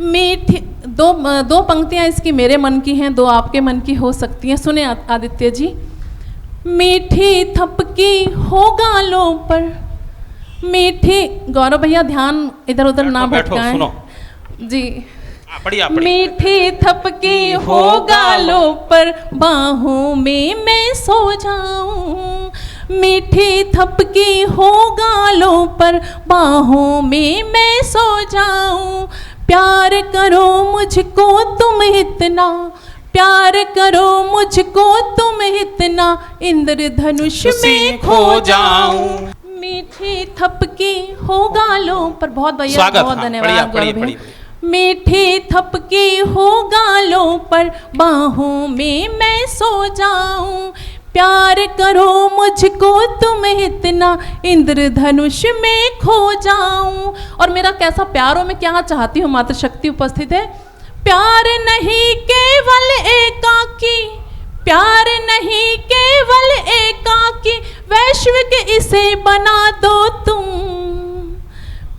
मीठी दो पंक्तियां इसकी मेरे मन की हैं, दो आपके मन की हो सकती हैं। सुने आदित्य जी। मीठी थपकी हो गालों पर, मीठी, गौरव भैया ध्यान इधर उधर ना भटकाएं जी। बढ़िया, मीठी थपकी हो गालों पर, बाहों में मैं सो जाऊं। मीठी थपकी हो गालों पर, बाहों में मैं सो जाऊं। प्यार करो मुझको तुम इतना, प्यार करो मुझको तुम इतना, इंद्रधनुष में खो जाऊं। मीठी थपकी हो गालों पर, बहुत भैया बहुत धन्यवाद। मीठी थपकी हो गालों पर, बाहों में मैं सो जाऊं। प्यार करो मुझको तुम इतना, इंद्रधनुष में खो जाऊं। और मेरा कैसा प्यार हो, मैं क्या चाहती हूँ, मातृशक्ति उपस्थित है। प्यार नहीं केवल एकाकी, प्यार नहीं केवल एकाकी, वैश्विक इसे बना दो तुम।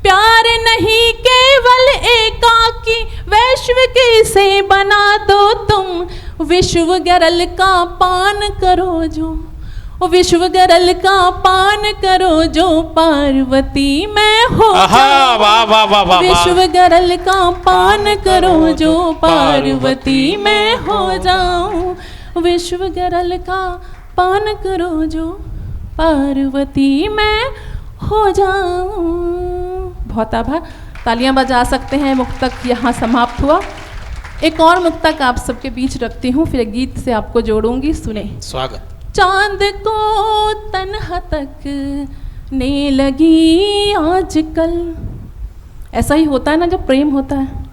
प्यार नहीं केवल एकाकी, वैश्विक इसे बना दो तुम। विश्व गरल का पान करो जो, विश्व गरल का पान करो जो, पार्वती मैं हो जाऊं। वाह वाह वाह वाह। विश्व गरल का पान करो जो, पार्वती मैं हो जाऊं। विश्व गरल का पान करो जो, पार्वती मैं हो जाऊं। बहुत आभार, तालियां बजा सकते हैं। मुक्तक यहाँ समाप्त हुआ। एक और मुक्तक आप सबके बीच रखती हूँ, फिर गीत से आपको जोड़ूंगी, सुने। स्वागत। चांद को तन्हा तक ने लगी आजकल, ऐसा ही होता है ना जब प्रेम होता है।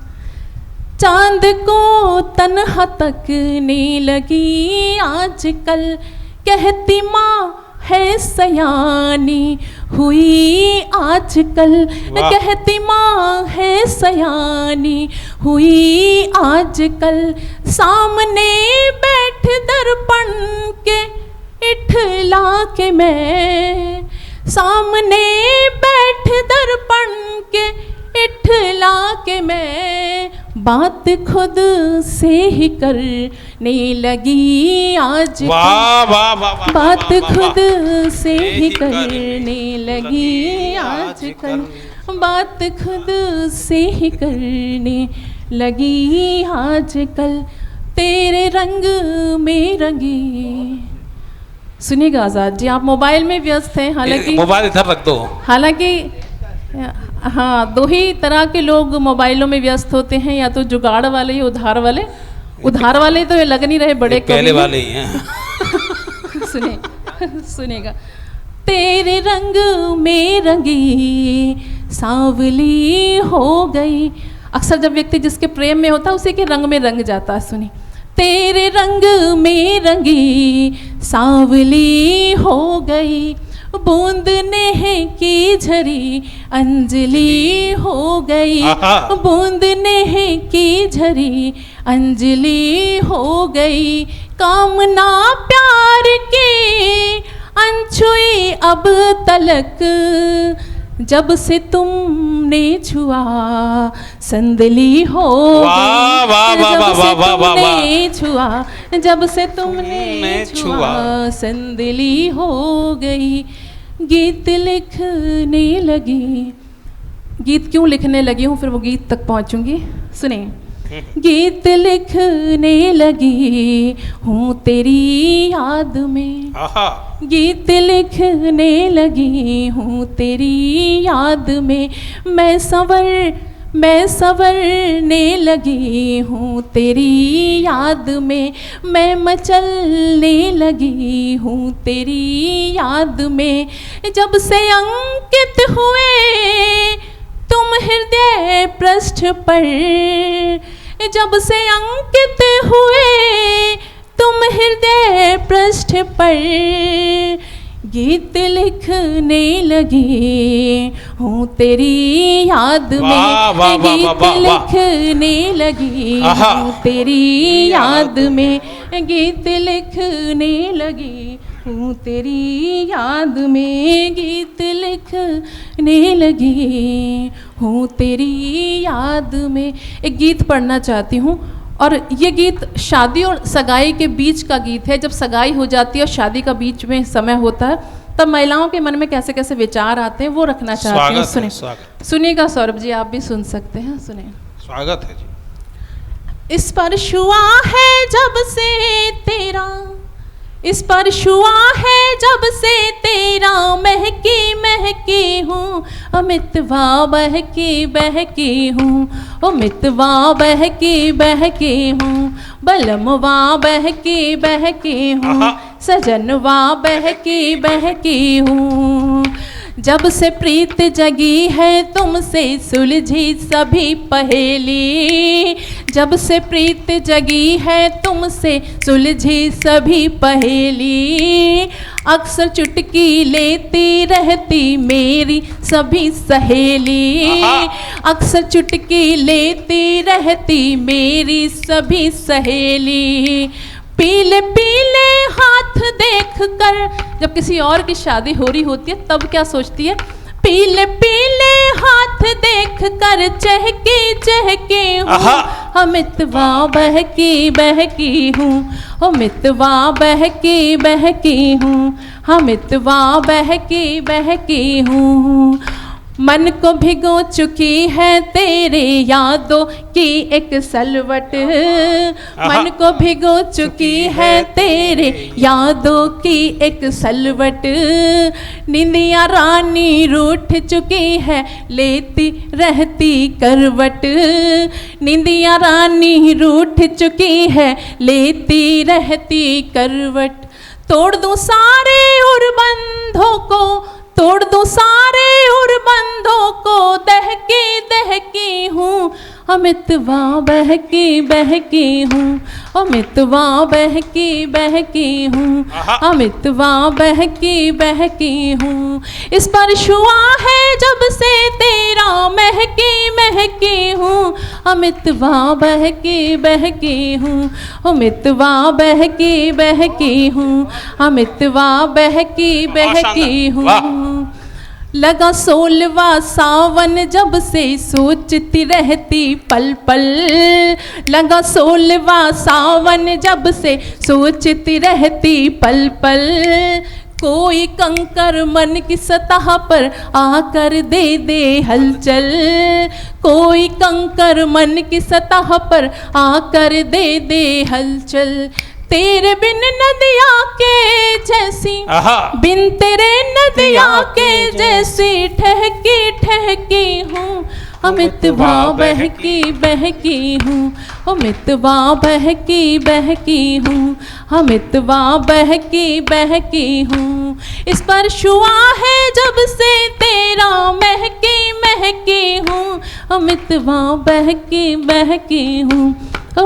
चांद को तन्हा तक ने लगी आजकल, कहती माँ है सयानी हुई आजकल। कहती माँ है सयानी हुई आजकल। सामने बैठ दर्पण के इठला के मैं, सामने बैठ दर्पण के इठला के मैं, बात खुद से ही करने लगी आज। वाह वाह वाह। बात खुद से ही करने लगी आजकल, बात खुद से ही करने लगी आजकल। तेरे रंग में रंगी। सुनिएगा आज़ाद जी, आप मोबाइल में व्यस्त हैं, हालांकि मोबाइल इधर रख दो। हालांकि हाँ, दो ही तरह के लोग मोबाइलों में व्यस्त होते हैं, या तो जुगाड़ वाले या उधार वाले। उधार वाले तो लग नहीं रहे बड़े पहले वाले ही हैं। सुनेगा। तेरे रंग में रंगी सांवली हो गई। अक्सर जब व्यक्ति जिसके प्रेम में होता है उसी के रंग में रंग जाता है। सुनी। तेरे रंग में रंगी सांवली हो गई, बूंद नेह की झरी अंजलि हो गई। बूंद नेह की झरी अंजलि हो गई। कामना प्यार की अनछुई अब तलक, जब से तुमने छुआ संदली हो गई। जब से तुमने छुआ, जब से तुमने छुआ संदली हो गई। गीत लिखने लगी। गीत क्यों लिखने लगी हूँ, फिर वो गीत तक पहुँचूंगी, सुने। गीत लिखने लगी हूँ तेरी याद में। गीत लिखने लगी हूँ तेरी याद में। मैं संवरने लगी हूँ तेरी याद में। मैं मचलने लगी हूँ तेरी याद में। जब से अंकित हुए तुम हृदय पृष्ठ पर, जब से अंकित हुए तुम हृदय पृष्ठ पर, गीत लिखने लगी हूँ तेरी याद में। गीत लिखने लगी हूँ तेरी याद में। गीत लिखने लगी हूँ तेरी याद में। गीत लिखने लगी हूँ तेरी याद में। एक गीत पढ़ना चाहती हूँ, और ये गीत शादी और सगाई के बीच का गीत है। जब सगाई हो जाती है और शादी का बीच में समय होता है, तब महिलाओं के मन में कैसे कैसे विचार आते हैं, वो रखना चाहती हूँ। सुने, सुनिएगा सौरभ जी, आप भी सुन सकते हैं। सुने। स्वागत है जी। इस पर छुआ है जब से तेरा, इस पर छुआ है जब से तेरा, महकी महकी हूँ अमितवा बहकी बहकी हूँ। अमितवा बहकी बहकी हूँ, बलमवा बहकी बहकी हूँ, सजनवा बहकी बहकी हूँ। जब से प्रीत जगी है तुमसे सुलझी सभी पहेली। जब से प्रीत जगी है तुमसे सुलझी सभी पहेली। अक्सर चुटकी लेती रहती मेरी सभी सहेली। अक्सर चुटकी लेती रहती मेरी सभी सहेली। पीले पीले हाथ देख कर, जब किसी और की शादी हो रही होती है तब क्या सोचती है, पीले पीले हाथ देख कर चहके चहके हूँ, मितवा बहकी बहकी हूँ, ओ मितवा बहकी बहकी हूँ, मितवा बहकी बहकी हूँ। मन को भिगो चुकी है तेरे यादों की एक सलवट, मन को भिगो चुकी है तेरे यादों की एक सलवट, निंदिया रानी रूठ चुकी है लेती रहती करवट, निंदिया रानी रूठ चुकी है लेती रहती करवट। तोड़ दूं सारे उर बंधों को, तोड़ दो सारे उर बंधों को, दहकी दहकी हूँ, मितवा बहकी बहकी हूँ, मितवा बहकी बहकी हूँ, मितवा बहकी बहकी हूँ। इस पर छुआ है जब से तेरा महकी महकी हूँ, मितवा बहकी बहकी हूँ, मितवा बहकी बहकी हूँ, मितवा बहकी बहकी हूँ। लगा 16वां सावन जब से सोचती रहती पल पल, लगा 16वां सावन जब से सोचती रहती पल पल, कोई कंकर मन की सतह पर आकर दे दे हलचल, कोई कंकर मन की सतह पर आकर दे दे हलचल। तेरे बिन नदिया के जैसी, बिन तेरे नदिया के जैसी ठहकी ठहकी हूँ, मितवा बहकी बहकी हूँ, मितवा बहकी बहकी हूँ, मितवा बहकी बहकी हूँ। इस पर छुआ है जब से तेरा महकी महकी हूँ, मितवा बहकी बहकी हूँ,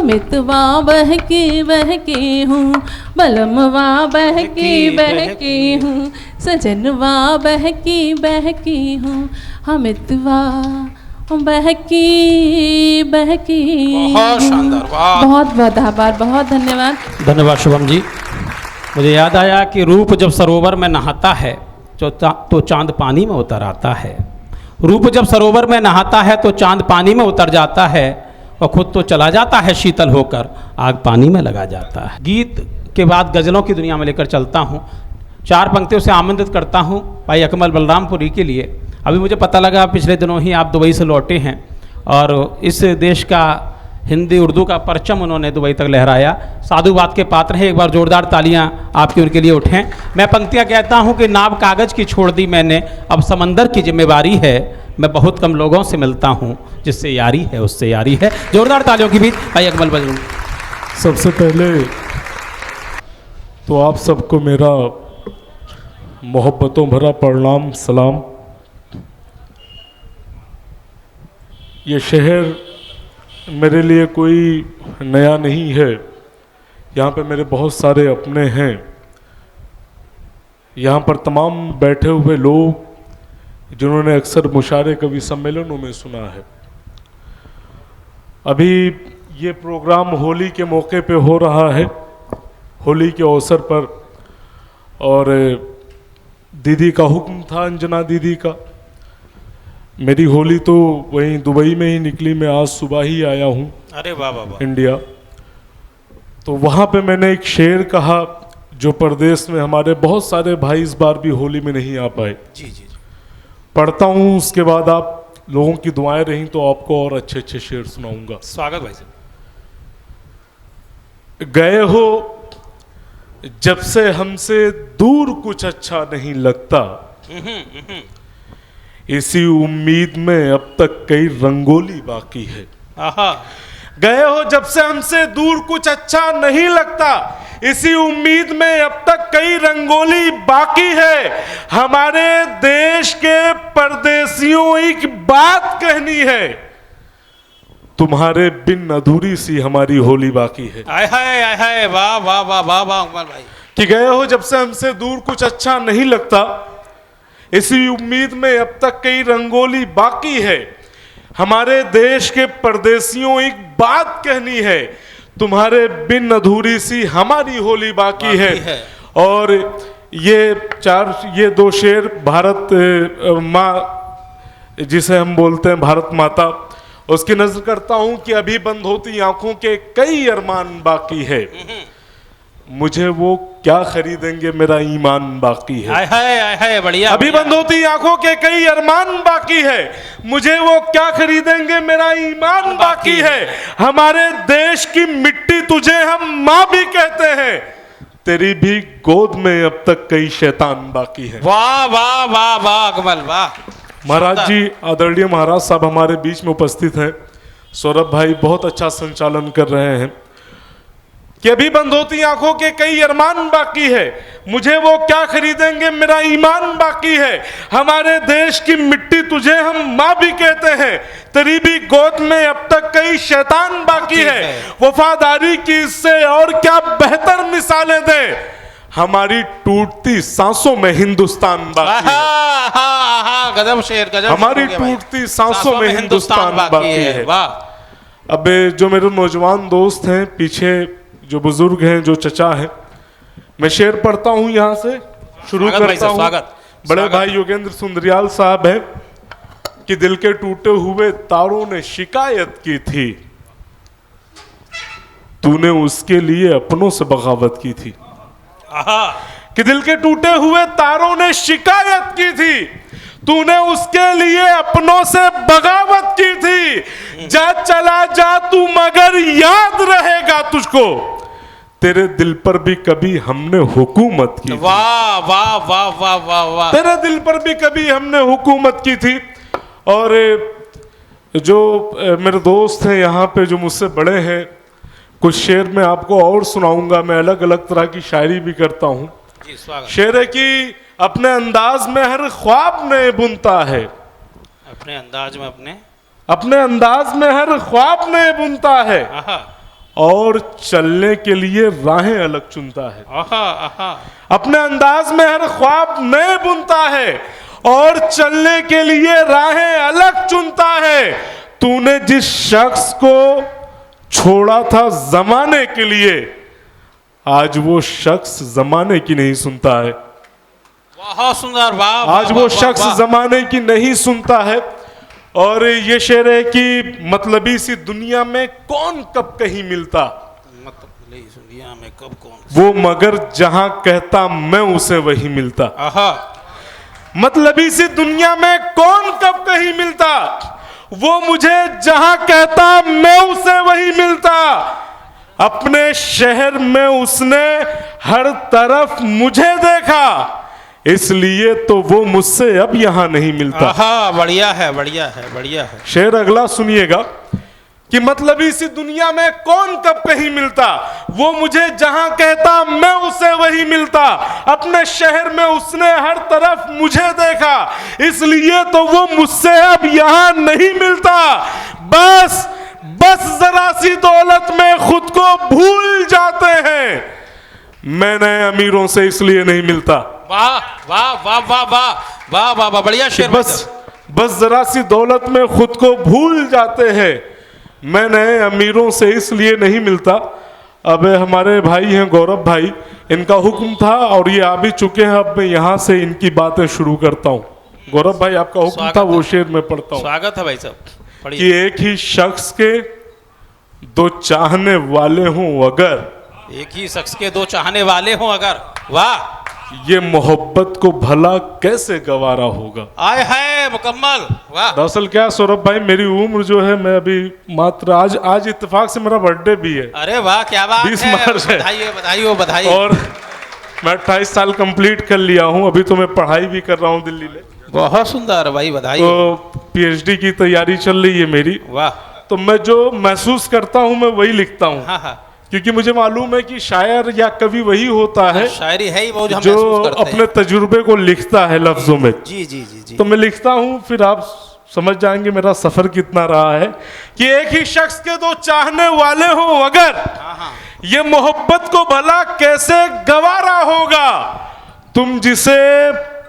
मितवा बहकी बहकी हूँ, बलमवा बहकी बहकी हूँ, सजनवा बहकी बहकी हूँ, मितवा बहकी बहकी। बहुत शानदार, वाह, बहुत बहुत आभार, बहुत धन्यवाद। धन्यवाद शुभम जी। मुझे याद आया कि रूप जब सरोवर में नहाता है तो चांद पानी में उतर आता है, रूप जब सरोवर में नहाता है तो चांद पानी में उतर जाता है, और खुद तो चला जाता है शीतल होकर, आग पानी में लगा जाता है। गीत के बाद गज़लों की दुनिया में लेकर चलता हूँ। 4 पंक्तियों से आमंत्रित करता हूँ भाई अकमल बलरामपुरी के लिए। अभी मुझे पता लगा पिछले दिनों ही आप दुबई से लौटे हैं और इस देश का हिंदी उर्दू का परचम उन्होंने दुबई तक लहराया। साधुवाद के पात्र हैं, एक बार जोरदार तालियां आपकी उनके लिए उठें। मैं पंक्तियां कहता हूं कि नाव कागज़ की छोड़ दी मैंने, अब समंदर की जिम्मेवारी है, मैं बहुत कम लोगों से मिलता हूं, जिससे यारी है उससे यारी है। जोरदार तालियों की बीच भाई अकमल बलूं। सबसे पहले तो आप सबको मेरा मोहब्बतों भरा प्रणाम सलाम। ये शहर मेरे लिए कोई नया नहीं है, यहाँ पे मेरे बहुत सारे अपने हैं। यहाँ पर तमाम बैठे हुए लोग जिन्होंने अक्सर मुशायरे कवि सम्मेलनों में सुना है। अभी ये प्रोग्राम होली के मौके पे हो रहा है, होली के अवसर पर, और दीदी का हुक्म था, अंजना दीदी का। मेरी होली तो वहीं दुबई में ही निकली, मैं आज सुबह ही आया हूँ। अरे वाह वाह वाह। इंडिया। तो वहाँ पे मैंने एक शेर कहा जो परदेश में हमारे बहुत सारे भाई इस बार भी होली में नहीं आ पाए। जी जी जी। पढ़ता हूँ, उसके बाद आप लोगों की दुआएं रहीं तो आपको और अच्छे अच्छे शेर सुनाऊंगा। स्वागत भाई साहब। गए हो जब से हमसे दूर कुछ अच्छा नहीं लगता, इसी उम्मीद में अब तक कई रंगोली बाकी है। गए हो जब से हमसे दूर कुछ अच्छा नहीं लगता, इसी उम्मीद में अब तक कई रंगोली बाकी है। हमारे देश के परदेशियों एक बात कहनी है, तुम्हारे बिन अधूरी सी हमारी होली बाकी है। आय हाय आय हाय, वाह वाह वाह वाह वाह उमर भाई। कि गए हो जब से हमसे दूर कुछ अच्छा नहीं लगता, इसी उम्मीद में अब तक कई रंगोली बाकी है। हमारे देश के परदेशियों एक बात कहनी है, तुम्हारे बिन अधूरी सी हमारी होली बाकी है। और ये दो शेर भारत माँ जिसे हम बोलते हैं भारत माता, उसकी नजर करता हूं कि अभी बंद होती आंखों के कई अरमान बाकी है, मुझे वो क्या खरीदेंगे मेरा ईमान बाकी है। है बढ़िया। अभी बंद होती आंखों के कई अरमान बाकी है, मुझे वो क्या खरीदेंगे मेरा ईमान बाकी है। हमारे देश की मिट्टी तुझे हम माँ भी कहते हैं, तेरी भी गोद में अब तक कई शैतान बाकी है। वाह वाह वाह वाह कमल वाह। महाराज जी, आदरणीय महाराज साहब हमारे बीच में उपस्थित हैं। सौरभ भाई बहुत अच्छा संचालन कर रहे हैं कि अभी बंद होती आंखों के कई अरमान बाकी है, मुझे वो क्या खरीदेंगे मेरा ईमान बाकी है। हमारे देश की मिट्टी तुझे हम माँ भी कहते हैं, तेरी भी गोद में अब तक कई शैतान बाकी है। वफादारी की इससे और क्या बेहतर मिसालें दें, हमारी टूटती सांसों में हिंदुस्तान बाकी है। गजब शेर गजब। हमारी टूटती सांसों में हिंदुस्तान बाकी है। वाह। अब जो मेरे नौजवान दोस्त हैं पीछे, जो बुजुर्ग हैं, जो चचा हैं, मैं शेर पढ़ता हूं, यहां से शुरू करता हूं। बड़े भाई योगेंद्र सुंदरियाल साहब हैं कि दिल के टूटे हुए तारों ने शिकायत की थी, तूने उसके लिए अपनों से बगावत की थी। कि दिल के टूटे हुए तारों ने शिकायत की थी, तूने उसके लिए अपनों से बगावत की थी। जा चला जा तू मगर याद रहेगा तुझको, तेरे दिल पर भी कभी हमने हुकूमत की। वाह वाह वाह वाह वाह वाह। तेरे दिल पर भी कभी हमने हुकूमत की थी। और जो मेरे दोस्त हैं यहाँ पे जो मुझसे बड़े हैं, कुछ शेर मैं आपको और सुनाऊंगा। मैं अलग अलग तरह की शायरी भी करता हूँ। शेर है कि अपने अंदाज में हर ख्वाब नए बुनता है, अपने अंदाज में अपने अंदाज में हर ख्वाब नए बुनता है, और चलने के लिए राहें अलग चुनता है। अपने अंदाज में हर ख्वाब नए बुनता है और चलने के लिए राहें अलग चुनता है। तूने जिस शख्स को छोड़ा था जमाने के लिए, आज वो शख्स जमाने की नहीं सुनता है। बहुत सुंदर। वाह। आज वो शख्स जमाने की नहीं सुनता है। और ये शेर है कि मतलबी सी दुनिया में कौन कब कहीं मिलता, मतलबी दुनिया में कब कौन, वो मगर जहां कहता मैं उसे वही मिलता। मतलबी सी दुनिया में कौन कब कहीं मिलता, वो मुझे जहां कहता मैं उसे वही मिलता। अपने शहर में उसने हर तरफ मुझे देखा, इसलिए तो वो मुझसे अब यहां नहीं मिलता। बढ़िया है बढ़िया है बढ़िया है। शेर अगला सुनिएगा कि मतलबी सी दुनिया में कौन कब कहीं मिलता, वो मुझे जहां कहता मैं उसे वही मिलता। अपने शहर में उसने हर तरफ मुझे देखा, इसलिए तो वो मुझसे अब यहां नहीं मिलता। बस जरा सी दौलत में खुद को भूल जाते हैं, मैं नए अमीरों से इसलिए नहीं मिलता। वाह वाह वाह वाह वाह वाह वाह वाह बढ़िया शेर। बस जरा सी दौलत में खुद को भूल जाते हैं, मैं नए अमीरों से इसलिए नहीं मिलता। अब हमारे भाई हैं गौरव भाई, इनका हुक्म था और ये आ भी चुके हैं। अब मैं यहाँ से इनकी बातें शुरू करता हूँ। गौरव भाई आपका हुक्म था, वो शेर मैं पढ़ता हूँ। स्वागत है भाई साहब। कि एक ही शख्स के दो चाहने वाले हों अगर, एक ही शख्स के दो चाहने वाले हों अगर, वाह, ये मोहब्बत को भला कैसे गवारा होगा। आए है मुकम्मल। वाह। दरअसल क्या सौरभ भाई, मेरी उम्र जो है, मैं अभी मात्र आज इत्तेफाक से मेरा बर्थडे भी है। अरे वाह क्या बात है, 20 मार्च है। बधाई बधाई बधाई। और मैं 28 साल कंप्लीट कर लिया हूँ। अभी तो मैं पढ़ाई भी कर रहा हूँ दिल्ली में। बहुत सुंदर भाई, बधाई। तो पीएचडी की तैयारी चल रही है मेरी। वाह। तो मैं जो महसूस करता हूँ मैं वही लिखता हूँ। हाँ। क्योंकि मुझे मालूम है कि शायर या कवि वही होता है, शायरी है ही वो जो अपने तजुर्बे को लिखता है लफ्जों में। जी जी जी जी। तो मैं लिखता हूँ, फिर आप समझ जाएंगे मेरा सफर कितना रहा है। कि एक ही शख्स के दो चाहने वाले हो अगर, ये मोहब्बत को भला कैसे गवारा होगा। तुम जिसे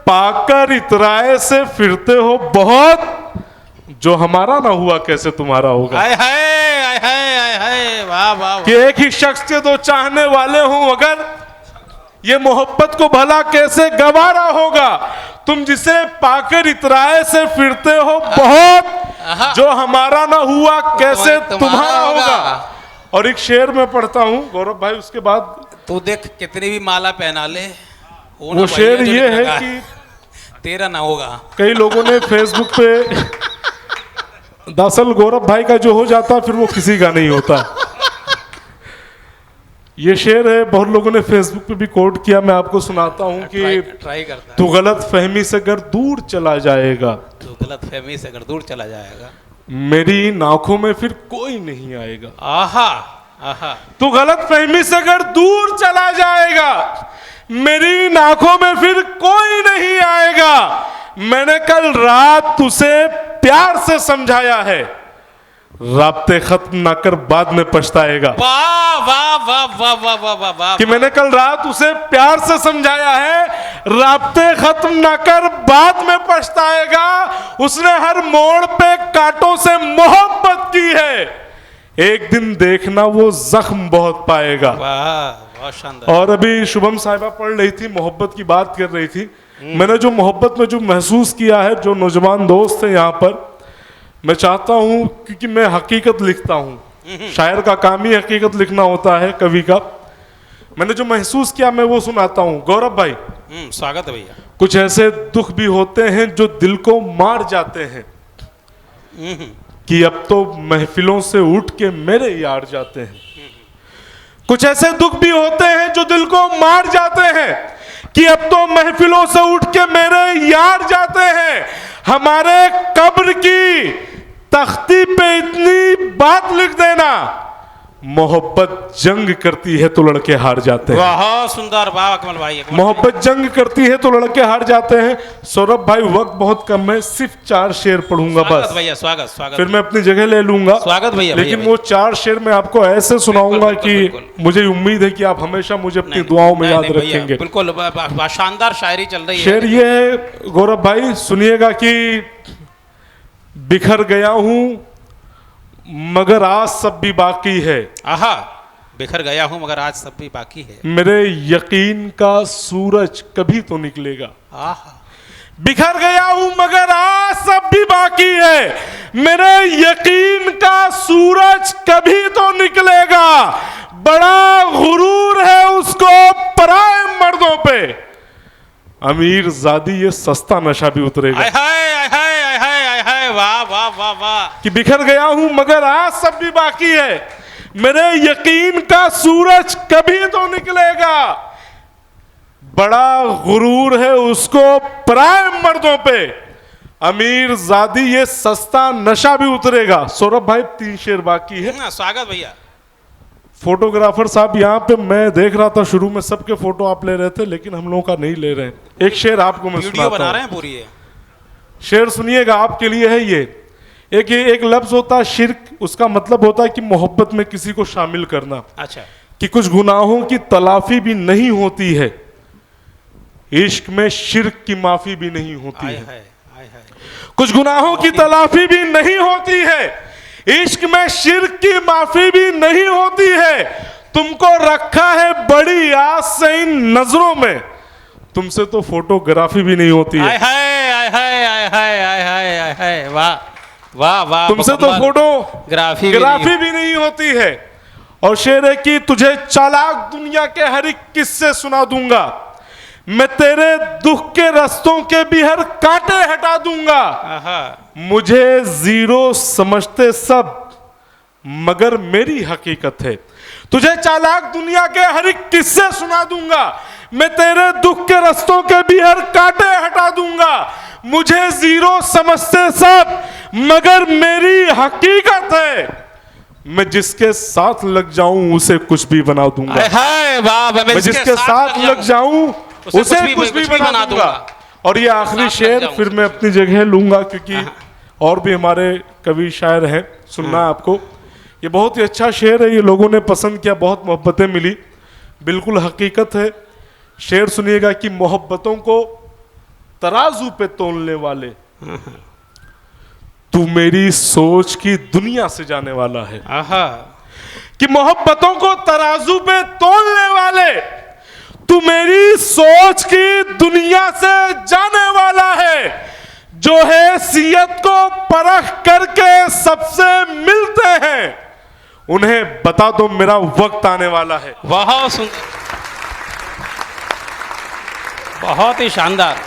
पाकर इतराए से फिरते हो बहुत, जो हमारा ना हुआ कैसे तुम्हारा होगा। आए वाह वाह कि एक ही शख्स के दो चाहने वाले हों, अगर ये मोहब्बत को भला कैसे गवारा होगा। तुम जिसे पाकर इतराए से फिरते हो बहुत, जो हमारा ना हुआ कैसे तुम्हारा होगा। और एक शेर में पढ़ता हूं गौरव भाई, उसके बाद तू देख कितनी भी माला पहना ले, वो शेर ये है कि तेरा ना होगा। कई लोगों ने फेसबुक पे दरअसल गौरव भाई का जो हो जाता फिर वो किसी का नहीं होता। ये शेर है, बहुत लोगों ने फेसबुक पे भी कोट किया, मैं आपको सुनाता हूँ कि ट्राई करता है। तू गलत फहमी से अगर दूर चला जाएगा, तू गलत फहमी से अगर दूर चला जाएगा, मेरी इन आंखों में फिर कोई नहीं आएगा। आहा आहा, तू गलत फहमी से अगर दूर चला जाएगा, मेरी इन आंखों में फिर कोई नहीं आएगा। मैंने कल रात तुझे प्यार से समझाया है, राब्ते खत्म ना कर बाद में पछताएगा। वाह वाह वाह वाह वाह वाह वाह वाह, कि मैंने कल रात उसे प्यार से समझाया है, राब्ते खत्म ना कर बाद में पछताएगा। उसने हर मोड़ पे कांटों से मोहब्बत की है, एक दिन देखना वो जख्म बहुत पाएगा। वाह बहुत शानदार। और अभी शुभम साहिबा पढ़ रही थी, मोहब्बत की बात कर रही थी। मैंने जो मोहब्बत में जो महसूस किया है, जो नौजवान दोस्त हैं यहाँ पर, मैं चाहता हूँ, क्योंकि मैं हकीकत लिखता हूँ, शायर का काम ही हकीकत लिखना होता है, कवि का। मैंने जो महसूस किया मैं वो सुनाता हूँ। गौरव भाई, स्वागत है भैया। कुछ ऐसे दुख भी होते हैं जो दिल को मार जाते हैं, कि अब तो महफिलों से उठ के मेरे यार जाते हैं। कुछ ऐसे दुख भी होते हैं जो दिल को मार जाते हैं, कि अब तो महफिलों से उठ के मेरे यार जाते हैं। हमारे कब्र की तख्ती पे इतनी बात लिख देना, मोहब्बत जंग करती है तो लड़के हार जाते हैं। वाह सुंदर, वाह अकमल भाई। मोहब्बत जंग करती है तो लड़के हार जाते हैं। सौरभ भाई, वक्त बहुत कम है, सिर्फ 4 शेर पढ़ूंगा बस भैया। स्वागत स्वागत। फिर मैं अपनी जगह ले लूंगा। स्वागत भैया। लेकिन वो 4 शेर मैं आपको ऐसे सुनाऊंगा कि मुझे उम्मीद है कि आप हमेशा मुझे अपनी दुआओं में याद रखेंगे। बिल्कुल शानदार शायरी चल रही है। शेर ये है गौरव भाई, सुनिएगा कि बिखर गया हूं मगर आज सब भी बाकी है। आहा, बिखर गया हूं मगर आज सब भी बाकी है। मेरे यकीन का सूरज कभी तो निकलेगा। आहा, बिखर गया हूं मगर आज सब भी बाकी है, मेरे यकीन का सूरज कभी तो निकलेगा। बड़ा गुरूर है उसको पराए मर्दों पे, अमीर जादी ये सस्ता नशा भी उतरेगा। वाह वाह वाह वाह। कि बिखर गया हूं मगर आज सब भी बाकी है, मेरे यकीन का सूरज कभी तो निकलेगा। बड़ा गुरूर है उसको पराए मर्दों पे, अमीर जादी ये सस्ता नशा भी उतरेगा। सौरभ भाई 3 शेर बाकी है। स्वागत भैया। फोटोग्राफर साहब यहाँ पे मैं देख रहा था, शुरू में सबके फोटो आप ले रहे थे, लेकिन हम लोगों का नहीं ले रहे हैं। एक शेर आपको मैं वीडियो बना रहे हैं पूरी है। शेर सुनिएगा, आपके लिए है ये। एक लफ्ज होता है शिर्क, उसका मतलब होता है कि मोहब्बत में किसी को शामिल करना। अच्छा। कि कुछ गुनाहों की तलाफी भी नहीं होती है, इश्क में शिर्क की माफी भी नहीं होती है। कुछ गुनाहों की तलाफी भी नहीं होती है, इश्क में शिर्क की माफी भी नहीं होती है। तुमको रखा है बड़ी आस से इन नजरों में, तुमसे तो फोटोग्राफी भी नहीं होती है। वाह वाह वाह। तुमसे तो फोटोग्राफी भी नहीं होती है। और शेर है कि तुझे चालाक दुनिया के हर एक किस्से सुना दूंगा, मैं तेरे दुख के रास्तों के भी हर कांटे हटा दूंगा। मुझे जीरो समझते सब मगर मेरी हकीकत है। तुझे चालाक दुनिया के हर एक किस्से सुना दूंगा, मैं तेरे दुख के रास्तों के भी हर कांटे हटा दूंगा। मुझे जीरो समझते सब मगर मेरी हकीकत है, मैं जिसके साथ लग जाऊं उसे कुछ भी बना दूंगा। मैं जिसके साथ लग जाऊं उसे कुछ भी बना दूंगा। और ये आखिरी शेर फिर मैं अपनी जगह लूंगा, क्योंकि और भी हमारे कवि शायर हैं, सुनना आपको। ये बहुत ही अच्छा शेर है, ये लोगों ने पसंद किया, बहुत मोहब्बतें मिली, बिल्कुल हकीकत है। शेर सुनिएगा कि मोहब्बतों को तराजू पे तोलने वाले तू मेरी सोच की दुनिया से जाने वाला है। आहा, कि मोहब्बतों को तराजू पे तोलने वाले, तू मेरी सोच की दुनिया से जाने वाला है। जो हैसियत को परख करके सबसे मिलते हैं, उन्हें बता दो मेरा वक्त आने वाला है। बहुत सुंदर, बहुत ही शानदार,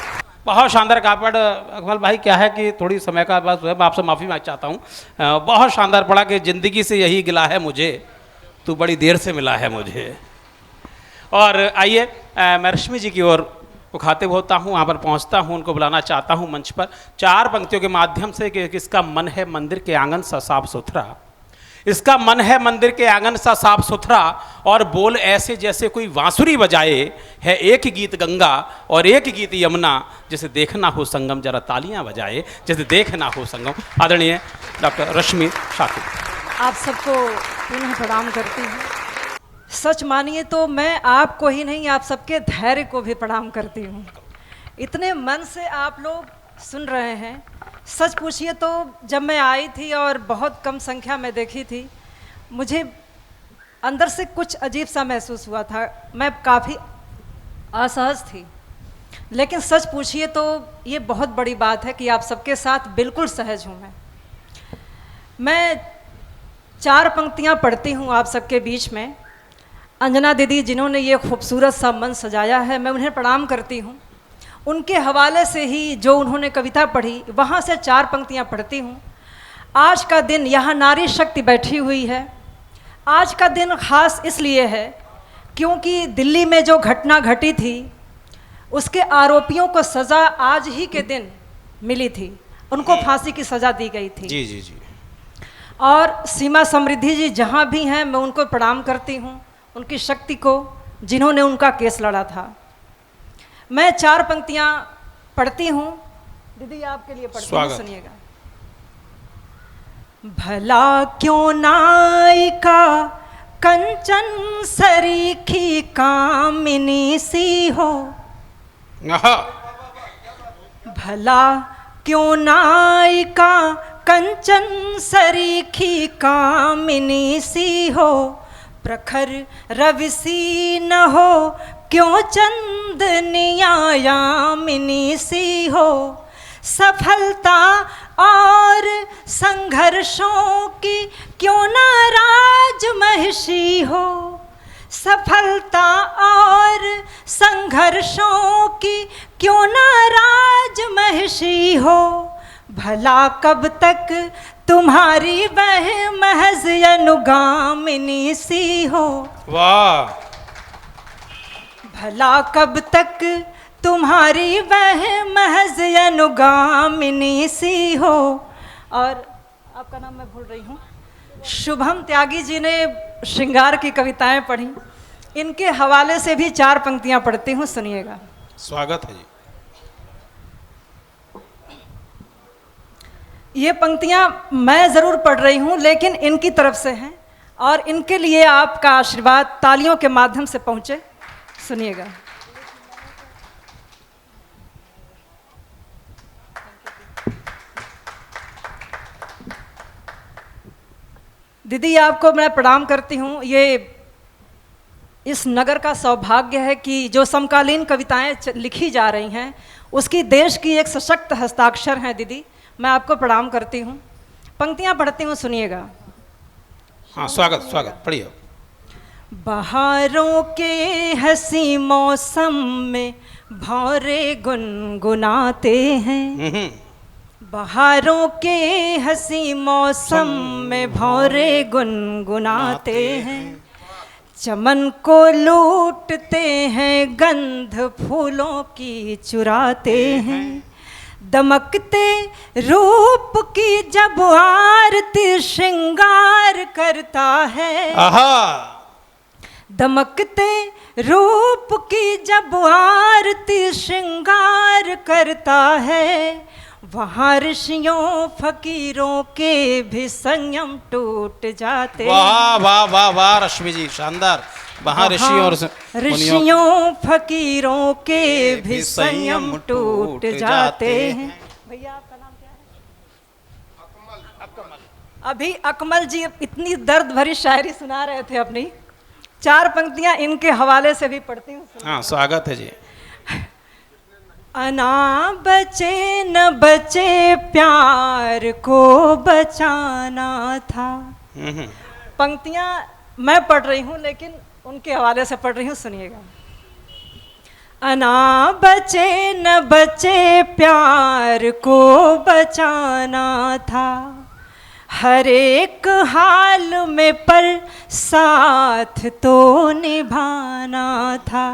बहुत शानदार कापड़। अकमल भाई क्या है कि थोड़ी समय का बस मैं आपसे माफ़ी मांग चाहता हूँ। बहुत शानदार पड़ा कि ज़िंदगी से यही गिला है मुझे, तू बड़ी देर से मिला है मुझे। और आइए मैं रश्मि जी की ओर उखाते होता हूँ, वहाँ पर पहुँचता हूँ, उनको बुलाना चाहता हूँ मंच पर 4 पंक्तियों के माध्यम से कि किसका मन है मंदिर के आंगन सा साफ सुथरा, इसका मन है मंदिर के आंगन सा साफ सुथरा, और बोल ऐसे जैसे कोई बांसुरी बजाए, है एक गीत गंगा और एक गीत यमुना, जैसे देखना हो संगम जरा तालियां बजाए, जैसे देखना हो संगम। आदरणीय डॉक्टर रश्मि शाकिर। आप सबको पुनः प्रणाम करती हूँ। सच मानिए तो मैं आपको ही नहीं, आप सबके धैर्य को भी प्रणाम करती हूँ। इतने मन से आप लोग सुन रहे हैं। सच पूछिए तो जब मैं आई थी और बहुत कम संख्या में देखी थी, मुझे अंदर से कुछ अजीब सा महसूस हुआ था। मैं काफ़ी असहज थी, लेकिन सच पूछिए तो ये बहुत बड़ी बात है कि आप सबके साथ बिल्कुल सहज हूँ। मैं 4 पंक्तियाँ पढ़ती हूँ आप सबके बीच में। अंजना दीदी जिन्होंने ये खूबसूरत सा मंच सजाया है, मैं उन्हें प्रणाम करती हूँ। उनके हवाले से ही जो उन्होंने कविता पढ़ी, वहाँ से 4 पंक्तियाँ पढ़ती हूँ। आज का दिन, यहाँ नारी शक्ति बैठी हुई है। आज का दिन ख़ास इसलिए है क्योंकि दिल्ली में जो घटना घटी थी, उसके आरोपियों को सज़ा आज ही के दिन मिली थी, उनको फांसी की सज़ा दी गई थी। जी जी जी। और सीमा समृद्धि जी जहाँ भी हैं, मैं उनको प्रणाम करती हूँ, उनकी शक्ति को, जिन्होंने उनका केस लड़ा था। मैं 4 पंक्तियाँ पढ़ती हूँ, दीदी आपके लिए पढ़ती हूँ, सुनिएगा। भला क्यों नायिका कंचन सरीखी कामिनी सी हो, भला क्यों नायिका कंचन सरीखी कामिनी सी हो, प्रखर रवि सी न हो, क्यों चंदनिया यामिनी सी हो, सफलता और संघर्षों की क्यों नाराज महिषी हो, सफलता और संघर्षों की क्यों नाराज महिषी हो, भला कब तक तुम्हारी वह महज अनुगामिनी सी हो। वाह। भला कब तक तुम्हारी वह महज अनुगामिनी सी हो। और आपका नाम मैं भूल रही हूँ। शुभम त्यागी जी ने श्रृंगार की कविताएं पढ़ी, इनके हवाले से भी 4 पंक्तियां पढ़ती हूँ, सुनिएगा। स्वागत है जी। ये पंक्तियां मैं ज़रूर पढ़ रही हूँ, लेकिन इनकी तरफ से हैं और इनके लिए आपका आशीर्वाद तालियों के माध्यम से पहुँचे, सुनिएगा। दीदी आपको मैं प्रणाम करती हूँ। ये इस नगर का सौभाग्य है कि जो समकालीन कविताएं लिखी जा रही हैं, उसकी देश की एक सशक्त हस्ताक्षर हैं। दीदी मैं आपको प्रणाम करती हूँ। पंक्तियाँ पढ़ती हूँ, सुनिएगा। हाँ, स्वागत स्वागत, पढ़िए। बहारों के हंसी मौसम में भौरे गुनगुनाते हैं, बहारों के हंसी मौसम में भौरे गुनगुनाते हैं, चमन को लूटते हैं, गंध फूलों की चुराते हैं, दमकते रूप की जब आरती श्रृंगार करता है, दमकते रूप की जब आरती श्रृंगार करता है, वहाँ ऋषियों फकीरों के भी संयम टूट जाते। वाह वाह वाह वाह रश्मि जी, शानदार। वहाँ ऋषियों फकीरों के भी संयम टूट जाते हैं। भैया आपका नाम क्या है? अभी अकमल जी इतनी दर्द भरी शायरी सुना रहे थे अपनी, 4 पंक्तियां इनके हवाले से भी पढ़ती हूँ। हाँ, स्वागत है जी। अना बचे न बचे प्यार को बचाना था। पंक्तियां मैं पढ़ रही हूँ लेकिन उनके हवाले से पढ़ रही हूँ, सुनिएगा। अना बचे न बचे प्यार को बचाना था, हर एक हाल में पर साथ तो निभाना था।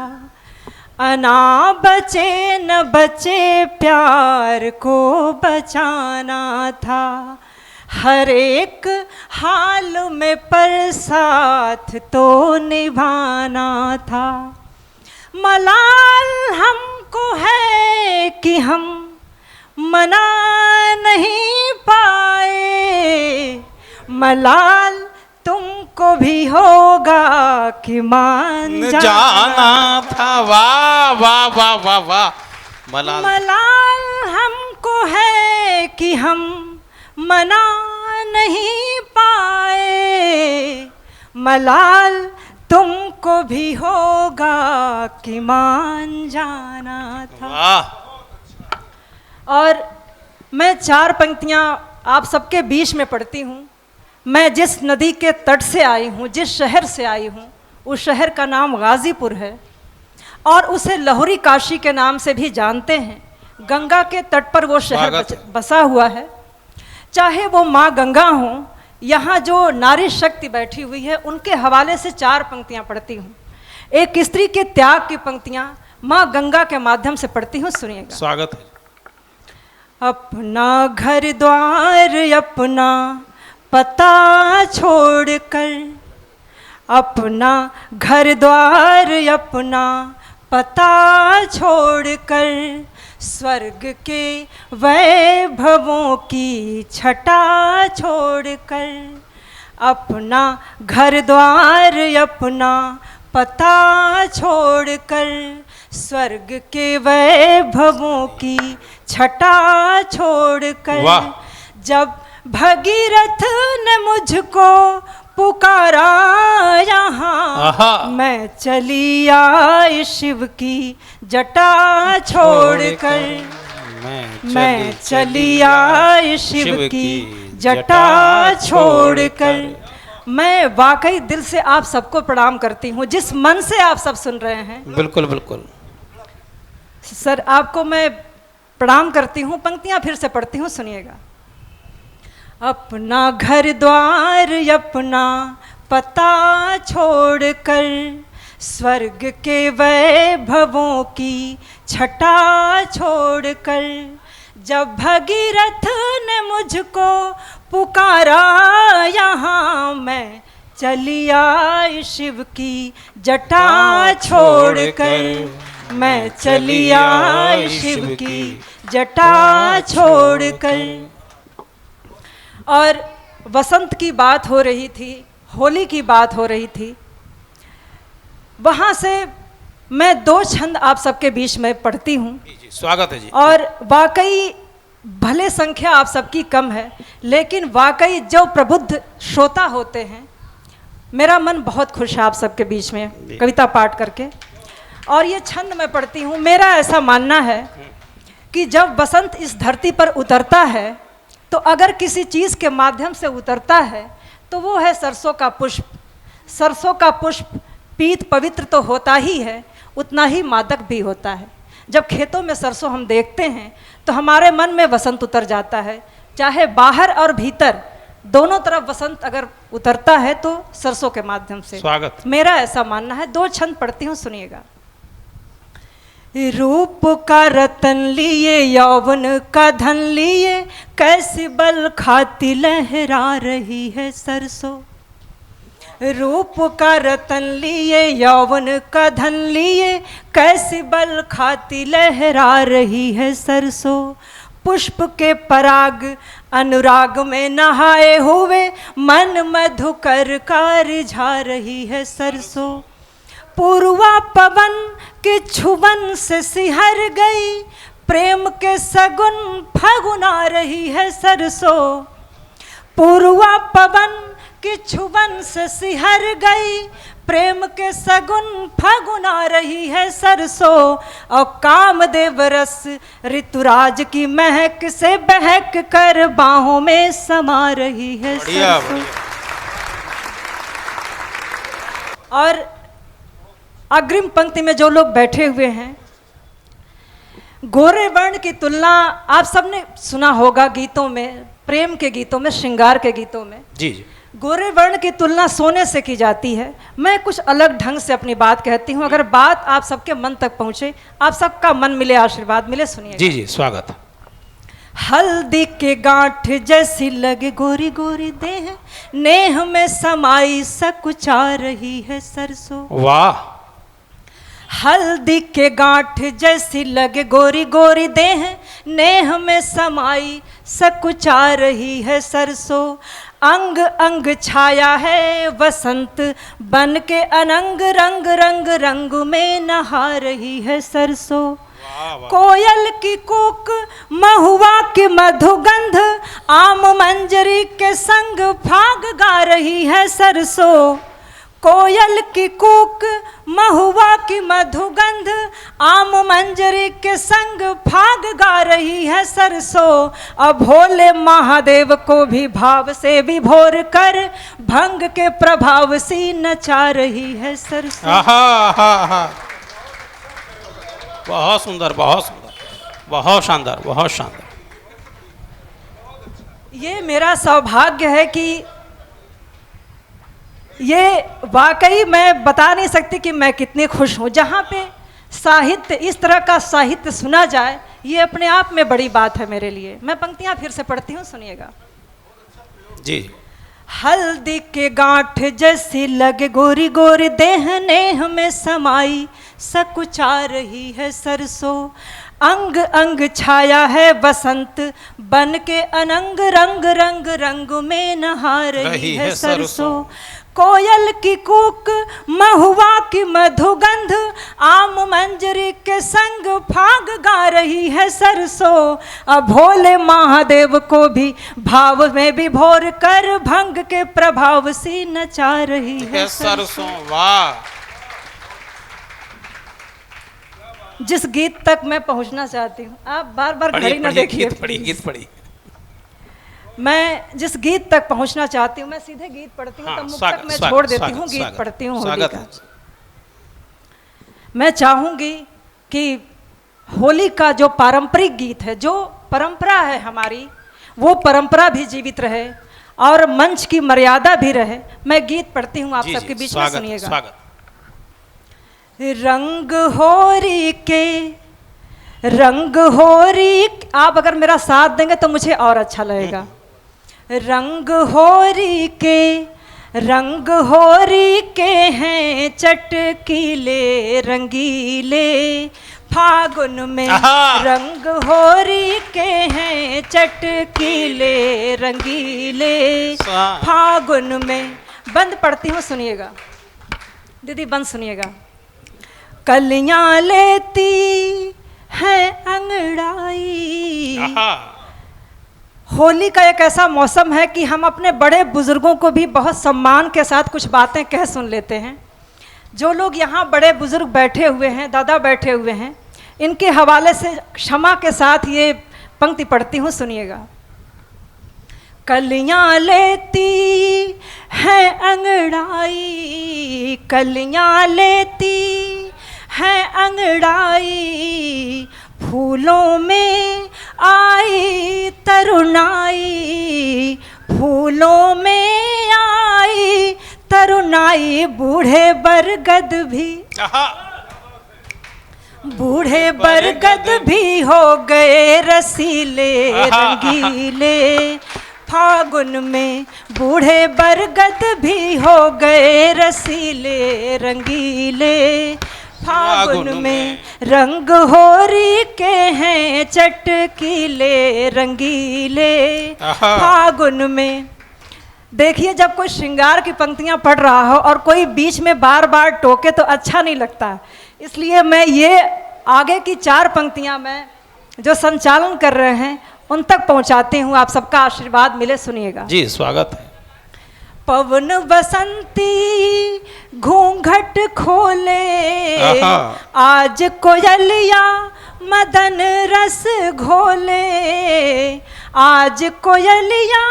अना बचे न बचे प्यार को बचाना था, हर एक हाल में पर साथ तो निभाना था। मलाल हमको है कि हम मना नहीं पाए, मलाल तुमको भी होगा कि मान जाना था। वाह वाह वाह वाह वाह। मलाल हमको है कि हम मना नहीं पाए, मलाल तुमको भी होगा कि मान जाना था। वाह। और मैं 4 पंक्तियां आप सबके बीच में पढ़ती हूँ। मैं जिस नदी के तट से आई हूँ, जिस शहर से आई हूँ, उस शहर का नाम गाजीपुर है और उसे लहुरी काशी के नाम से भी जानते हैं। गंगा के तट पर वो शहर बसा हुआ है। चाहे वो माँ गंगा हो, यहाँ जो नारी शक्ति बैठी हुई है, उनके हवाले से 4 पंक्तियाँ पढ़ती हूँ। एक स्त्री के त्याग की पंक्तियाँ माँ गंगा के माध्यम से पढ़ती हूँ, सुनिएगा। स्वागत है। अपना घर द्वार अपना पता छोड़कर, अपना घर द्वार अपना पता छोड़कर, स्वर्ग के वैभवों की छटा छोड़कर, अपना घर द्वार अपना पता छोड़कर, स्वर्ग के वैभवों की छटा छोड़कर, जब भगीरथ ने मुझको पुकारा यहाँ, मैं चली आई शिव की जटा छोड़कर, मैं चली आई शिव की जटा छोड़कर। मैं वाकई दिल से आप सबको प्रणाम करती हूँ, जिस मन से आप सब सुन रहे हैं। बिल्कुल बिल्कुल सर, आपको मैं प्रणाम करती हूँ। पंक्तियाँ फिर से पढ़ती हूँ, सुनिएगा। अपना घर द्वार अपना पता छोड़कर, स्वर्ग के वैभवों की छटा छोड़कर, जब भगीरथ ने मुझको पुकारा यहाँ, मैं चली आई शिव की जटा छोड़कर, मैं चली आई शिव की जटा छोड़कर। और वसंत की बात हो रही थी, होली की बात हो रही थी। वहाँ से मैं 2 छंद आप सबके बीच में पढ़ती हूँ। स्वागत है जी। और वाकई भले संख्या आप सबकी कम है, लेकिन वाकई जो प्रबुद्ध श्रोता होते हैं, मेरा मन बहुत खुश है आप सबके बीच में कविता पाठ करके। और ये छंद मैं पढ़ती हूँ। मेरा ऐसा मानना है कि जब बसंत इस धरती पर उतरता है, तो अगर किसी चीज़ के माध्यम से उतरता है तो वो है सरसों का पुष्प। सरसों का पुष्प पीत पवित्र तो होता ही है, उतना ही मादक भी होता है। जब खेतों में सरसों हम देखते हैं तो हमारे मन में वसंत उतर जाता है। चाहे बाहर और भीतर दोनों तरफ वसंत अगर उतरता है तो सरसों के माध्यम से। स्वागत। मेरा ऐसा मानना है। 2 छंद पढ़ती हूँ, सुनिएगा। रूप का रतन लिए, यौवन का धन लिए, कैसी बल खाती लहरा रही है सरसों। रूप का रतन लिए, यौवन का धन लिए, कैसी बल खाती लहरा रही है सरसों। पुष्प के पराग अनुराग में नहाए हुए, मन मधुकर का रिझा रही है सरसों। पूर्वा पवन के छुवन से सिहर गई, प्रेम के सगुन फगुना रही है सरसों। पूर्वा पवन की छुबन से सिहर गई, प्रेम के सगुन फागुन आ रही है सरसों, और कामदेव रस ऋतुराज की महक से बहक कर बाहों में समा रही है सरसों। और अग्रिम पंक्ति में जो लोग बैठे हुए हैं, गोरे वर्ण की तुलना आप सबने सुना होगा गीतों में, प्रेम के गीतों में, श्रृंगार के गीतों में। जी जी। गोरे वर्ण की तुलना सोने से की जाती है। मैं कुछ अलग ढंग से अपनी बात कहती हूँ, अगर बात आप सबके मन तक पहुँचे, आप सबका मन मिले, आशीर्वाद मिले, सुनिए। जी जी, स्वागत। हल्दी के गांठ जैसी लगे गोरी गोरी देह, नेह में समाई सकुचा रही है सरसों। वाह। हल्दी के गांठ जैसी लगे गोरी गोरी देह, नेह में समाई सकुचा रही है सरसों। अंग अंग छाया है वसंत बन के अनंग, रंग रंग रंग में नहा रही है सरसों। कोयल की कूक महुआ की मधुगंध, आम मंजरी के संग फाग गा रही है सरसों। कोयल की कूक महुआ की मधुगंध, आम मंजरी के संग फाग गा रही है सरसों। अब भोले महादेव को भी भाव से विभोर कर, भंग के प्रभाव सी नचा रही है सरसों। बहुत सुंदर, बहुत सुंदर, बहुत शानदार, बहुत शानदार। ये मेरा सौभाग्य है कि ये वाकई मैं बता नहीं सकती कि मैं कितनी खुश हूँ। जहाँ पे साहित्य, इस तरह का साहित्य सुना जाए, ये अपने आप में बड़ी बात है मेरे लिए। मैं पंक्तियाँ फिर से पढ़ती हूँ, सुनिएगा। जी। हल्दी के गांठ जैसी लगे गोरी गोरी देह, नेह में समाई सकुचा रही है सरसों। अंग अंग छाया है वसंत बन के अनंग, रंग रंग रंग में नहा रही है सरसों। कोयल की कूक महुआ की मधुगंध, आम मंजरी के संग फाग गा रही है सरसों। अब भोले महादेव को भी भाव में विभोर कर, भंग के प्रभाव सी नचा रही है सरसों। वाह। जिस गीत तक मैं पहुंचना चाहती हूँ, आप बार बार घड़ी न देखिए। गीत पढ़ी। मैं जिस गीत तक पहुंचना चाहती हूँ, मैं सीधे गीत पढ़ती हूँ, तब मुझ तक मैं छोड़ देती हूँ, गीत पढ़ती हूँ होली का। मैं चाहूंगी कि होली का जो पारंपरिक गीत है, जो परंपरा है हमारी, वो परंपरा भी जीवित रहे और मंच की मर्यादा भी रहे। मैं गीत पढ़ती हूँ, आप सबके बीच में सुनिएगा। रंग होरी के, रंग होरी, आप अगर मेरा साथ देंगे तो मुझे और अच्छा लगेगा। रंग होरी के, रंग होरी के हैं चटकीले रंगीले, फागुन में रंग होरी के हैं चटकीले रंगीले, फागुन में। बंद पढ़ती हूँ, सुनिएगा दीदी, बंद सुनिएगा। कलियां लेती है अंगड़ाई। होली का एक ऐसा मौसम है कि हम अपने बड़े बुजुर्गों को भी बहुत सम्मान के साथ कुछ बातें कह सुन लेते हैं। जो लोग यहाँ बड़े बुजुर्ग बैठे हुए हैं, दादा बैठे हुए हैं, इनके हवाले से क्षमा के साथ ये पंक्ति पढ़ती हूँ, सुनिएगा। कलियां लेती है अंगड़ाई, कलियां लेती है अंगड़ाई, फूलों में आई तरुणाई, फूलों में आई तरुणाई, बूढ़े बरगद भी, बूढ़े बरगद भी हो गए रसीले रंगीले, फागुन में बूढ़े बरगद भी हो गए रसीले रंगीले, फागुन में रंग होरी के हैं चटकीले रंगीले, फागुन में। देखिए, जब कोई श्रृंगार की पंक्तियां पढ़ रहा हो और कोई बीच में बार बार टोके तो अच्छा नहीं लगता, इसलिए मैं ये आगे की 4 पंक्तियां मैं जो संचालन कर रहे हैं उन तक पहुंचाती हूँ। आप सबका आशीर्वाद मिले, सुनिएगा। जी, स्वागत है। पवन बसंती घूंघट खोले, आहा। आज कोयलिया मदन रस घोले, आज कोयलिया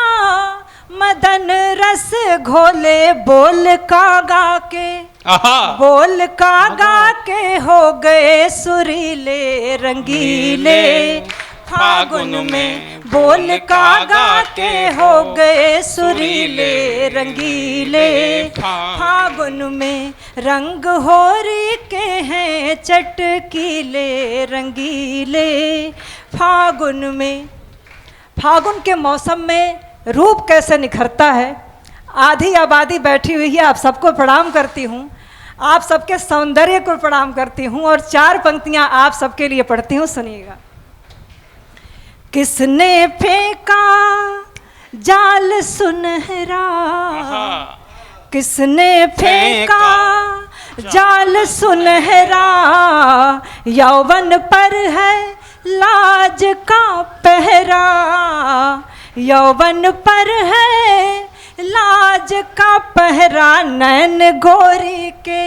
मदन रस घोले, बोल का गा के, आहा। बोल का गा के हो गए सुरीले रंगीले फागुन में, बोल का गा के हो गए सुरीले रंगीले फागुन में, रंग होरी के हैं चटकीले रंगीले फागुन में। फागुन के मौसम में रूप कैसे निखरता है। आधी आबादी बैठी हुई है, आप सबको प्रणाम करती हूँ, आप सबके सौंदर्य को प्रणाम करती हूँ और 4 पंक्तियाँ आप सबके लिए पढ़ती हूँ, सुनिएगा। किसने फेंका जाल सुनहरा, किसने फेंका जाल सुनहरा, यौवन पर है लाज का पहरा, यौवन पर है लाज का पहरा, नैन गोरी के,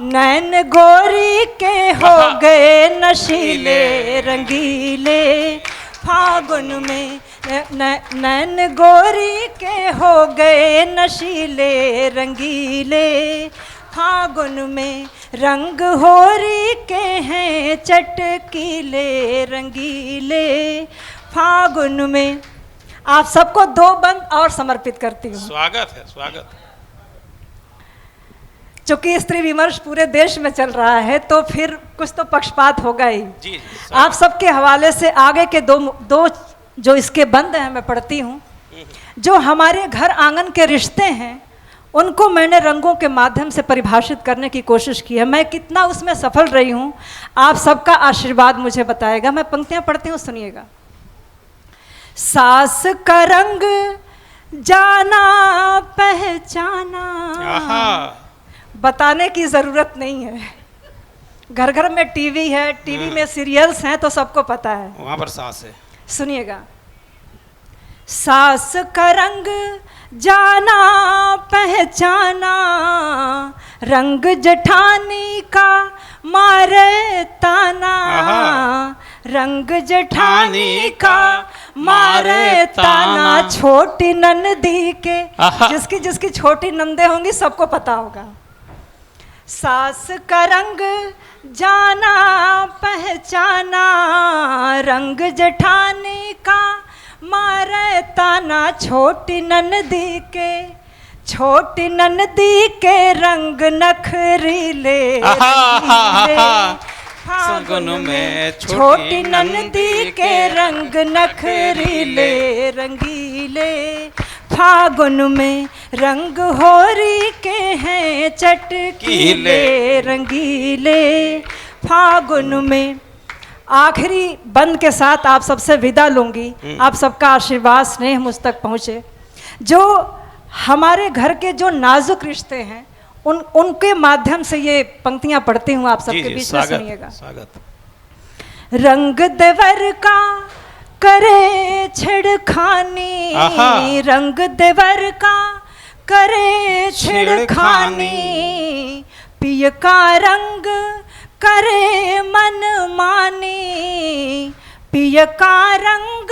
नैन गोरी के हो गए नशीले रंगीले फागुन में, नैन गोरी के हो गए नशीले रंगीले फागुन में, रंग होरी के हैं चटकीले रंगीले फागुन में। आप सबको 2 बंद और समर्पित करती हूँ। स्वागत है, स्वागत है। चूंकि स्त्री विमर्श पूरे देश में चल रहा है तो फिर कुछ तो पक्षपात होगा ही। जी, आप सबके हवाले से आगे के दो जो इसके बंद हैं मैं पढ़ती हूँ। जो हमारे घर आंगन के रिश्ते हैं उनको मैंने रंगों के माध्यम से परिभाषित करने की कोशिश की है। मैं कितना उसमें सफल रही हूँ आप सबका आशीर्वाद मुझे बताएगा। मैं पंक्तियाँ पढ़ती हूँ, सुनिएगा। सास का रंग जाना पहचाना, बताने की ज़रूरत नहीं है, घर घर में टीवी है, टीवी में सीरियल्स हैं तो सबको पता है। वहाँ पर सास है, सुनिएगा। सास का रंग जाना पहचाना, रंग जठानी का मारे ताना, रंग जठानी का मारे ताना, छोटी ननदी के, जिसकी जिसकी छोटी नंदे होंगी सबको पता होगा। सास का रंग जाना पहचाना, रंग जठानी का मारे ताना, छोटी ननदी के, छोटी ननदी के रंग नखरीले फागुन में, छोटी ननदी के रंग नखरीले रंगीले फागुन में, रंग होरी के हैं चटकीले रंगीले फागुन में। आखिरी बंद के साथ आप सबसे विदा लूंगी। आप सबका आशीर्वाद स्नेह मुझ तक पहुँचे। जो हमारे घर के जो नाजुक रिश्ते हैं उनके माध्यम से ये पंक्तियां पढ़ती हूँ, आप सबके बीच में सुनिएगा। रंग देवर का करे छेड़खानी, रंग देवर का करे छेड़खानी, पिय का रंग करे मन मानी, पिय का रंग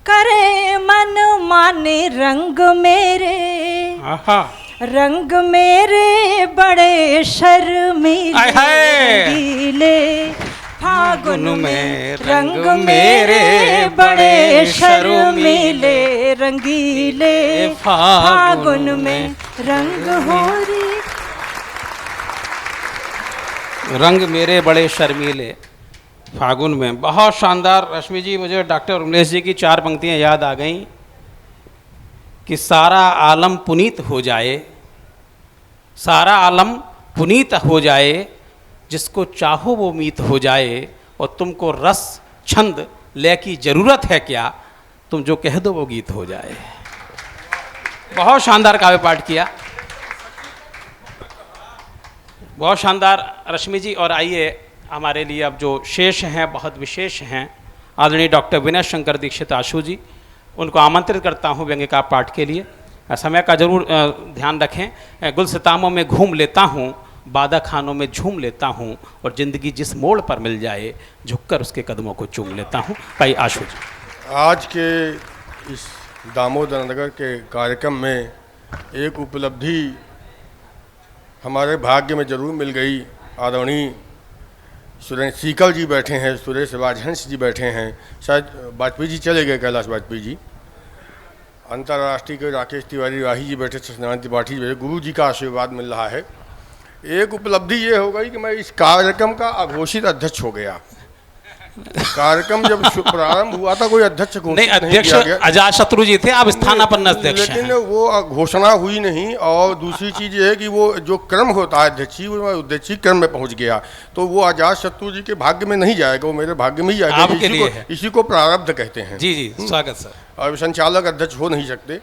करे मन माने, रंग मेरे, रंग मेरे बड़े शर्मीले रंगीले फागुन में, रंग मेरे बड़े शर्मीले रंगीले फागुन में, रंग होरी, रंग मेरे बड़े शर्मीले फागुन में। बहुत शानदार रश्मि जी, मुझे डॉक्टर उमेश जी की 4 पंक्तियां याद आ गईं कि सारा आलम पुनीत हो जाए, सारा आलम पुनीत हो जाए, जिसको चाहो वो मीत हो जाए, और तुमको रस छंद लय की ज़रूरत है क्या, तुम जो कह दो वो गीत हो जाए। बहुत शानदार काव्य पाठ किया, बहुत शानदार रश्मि जी। और आइए, हमारे लिए अब जो शेष हैं बहुत विशेष हैं, आदरणीय डॉक्टर विनय शंकर दीक्षित आशु जी, उनको आमंत्रित करता हूँ व्यंग्य का पाठ के लिए। समय का जरूर ध्यान रखें। गुलसितामों में घूम लेता हूँ, बादा खानों में झूम लेता हूँ, और ज़िंदगी जिस मोड़ पर मिल जाए झुककर उसके कदमों को चूम लेता हूँ। भाई आशु जी। आज के इस दामोदर नगर के कार्यक्रम में एक उपलब्धि हमारे भाग्य में जरूर मिल गई। आदरणीय सुरेश सीकल जी बैठे हैं, सुरेश राजहंस जी बैठे हैं, शायद वाजपेयी जी चले गए, कैलाश वाजपेयी जी, अंतर्राष्ट्रीय के राकेश तिवारी राही जी बैठे, सत्यनारायण त्रिपाठी जी बैठे, गुरु जी का आशीर्वाद मिल रहा है। एक उपलब्धि ये हो गई कि मैं इस कार्यक्रम का अघोषित अध्यक्ष हो गया। कार्यक्रम जब प्रारंभ हुआ था कोई अध्यक्ष नहीं, अध्यक्ष अजातशत्रु जी थे, आप स्थानापन्न अध्यक्ष हैं। लेकिन वो घोषणा हुई नहीं। और दूसरी चीज ये है कि वो जो क्रम होता है अध्यक्षी, वो अध्यक्षी क्रम में पहुंच गया, तो वो अजातशत्रु जी के भाग्य में नहीं जाएगा, वो मेरे भाग्य में ही जाएगा। इसी को प्रारब्ध कहते हैं। जी जी, स्वागत सर। और संचालक अध्यक्ष हो नहीं सकते।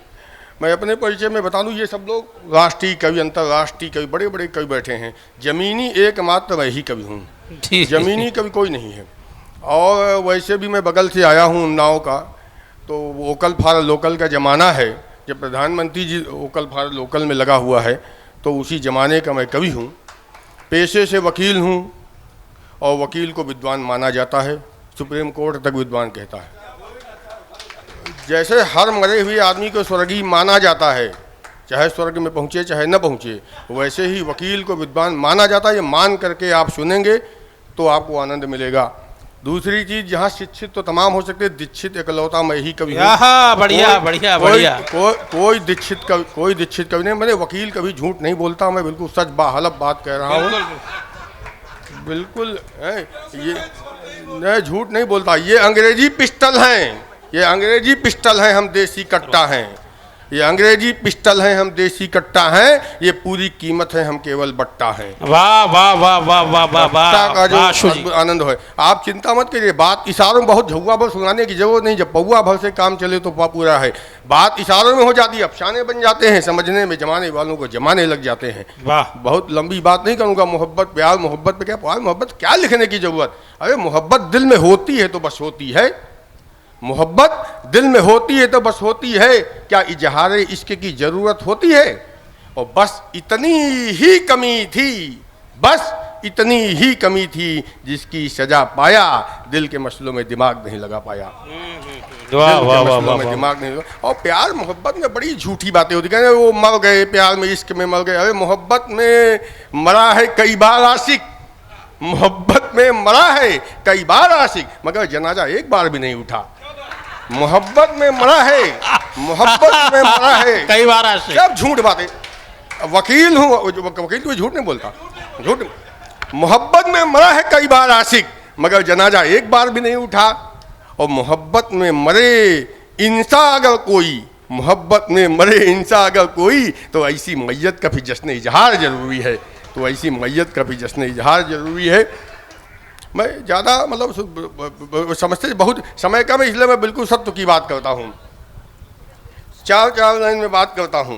मैं अपने परिचय में बता दूं, ये सब लोग राष्ट्रीय कवि, अंतर्राष्ट्रीय कवि, बड़े बड़े कवि बैठे हैं। जमीनी एकमात्र मैं ही कवि हूँ, जमीनी कवि कोई नहीं है। और वैसे भी मैं बगल से आया हूँ उन्नाव का, तो वोकल फॉर लोकल का ज़माना है। जब प्रधानमंत्री जी वोकल फॉर लोकल में लगा हुआ है, तो उसी ज़माने का मैं कवि हूँ। पेशे से वकील हूँ, और वकील को विद्वान माना जाता है, सुप्रीम कोर्ट तक विद्वान कहता है। जैसे हर मरे हुए आदमी को स्वर्गीय माना जाता है, चाहे स्वर्ग में पहुँचे चाहे न पहुँचे, वैसे ही वकील को विद्वान माना जाता है। ये मान करके आप सुनेंगे तो आपको आनंद मिलेगा। दूसरी चीज, जहाँ शिक्षित तो तमाम हो सकते, दीक्षित एकलौता मैं ही कवि हूँ। बढ़िया बढ़िया बढ़िया। कोई दीक्षित कवि नहीं। मैंने वकील कभी झूठ नहीं बोलता, मैं बिल्कुल सच बाहलब बात कह रहा हूँ, बिल्कुल। ये मैं झूठ नहीं बोलता। ये अंग्रेजी पिस्टल हैं, ये अंग्रेजी पिस्टल हैं, हम देसी कट्टा हैं। ये अंग्रेजी पिस्टल हैं, हम देसी कट्टा हैं। ये पूरी कीमत है, हम केवल बट्टा हैं। वाह वाह वाह वाह वाह वाह वाह का जो आनंद है। आप चिंता मत करिए, बात इशारों में, बहुत झुआ भर सुनाने की जरूरत नहीं। जब पौआ भर से काम चले तो पूरा है। बात इशारों में हो जाती है, अफसाने बन जाते हैं, समझने में जमाने वालों को जमाने लग जाते हैं। बहुत लंबी बात नहीं करूँगा। मोहब्बत प्यार, मोहब्बत पे क्या प्यार मोहब्बत क्या लिखने की जरूरत। अरे मोहब्बत दिल में होती है तो बस होती है, मोहब्बत दिल में होती है तो बस होती है। क्या इजहार इश्क की जरूरत होती है। और बस इतनी ही कमी थी, बस इतनी ही कमी थी, जिसकी सजा पाया, दिल के मसलों में दिमाग नहीं लगा पाया। वाह वाह वाह। दिमाग नहीं लगा। और प्यार मोहब्बत में बड़ी झूठी बातें होती, कहते वो मर गए प्यार में, इश्क में मर गए। अरे मोहब्बत में मरा है कई बार आशिक, मोहब्बत में मरा है कई बार आशिक, मगर जनाजा एक बार भी नहीं उठा। मोहब्बत में मरा है, मोहब्बत में मरा है कई बार आशिक। सब झूठ बातें। वकील हूँ, वकील कोई झूठ नहीं बोलता, झूठ। मोहब्बत में मरा है कई बार आशिक, मगर जनाजा एक बार भी नहीं उठा। और मोहब्बत में मरे इंसा अगर कोई, मोहब्बत में मरे इंसा अगर कोई, तो ऐसी मैयत का भी जश्न इजहार जरूरी है, तो ऐसी मैयत का भी जश्न इजहार जरूरी है। मैं ज़्यादा मतलब समझते बहुत समय कम है, इसलिए मैं बिल्कुल सत्य की बात करता हूँ। चार लाइन में बात करता हूँ।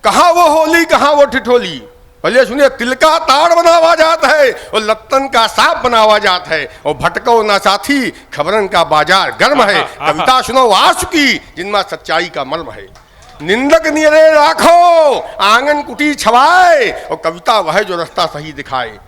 कहाँ वो होली, कहाँ वो ठिठोली। पहले सुनिए, तिल का ताड़ बनावा जाता है और लत्तन का सांप बनावा जाता है, और भटको ना साथी, खबरन का बाजार गर्म है। कविता सुनो आशुकी, जिनमें सच्चाई का मर्म है। निंदक नियरे राखो, आंगन कुटी छवाए, और कविता वह जो रास्ता सही दिखाए।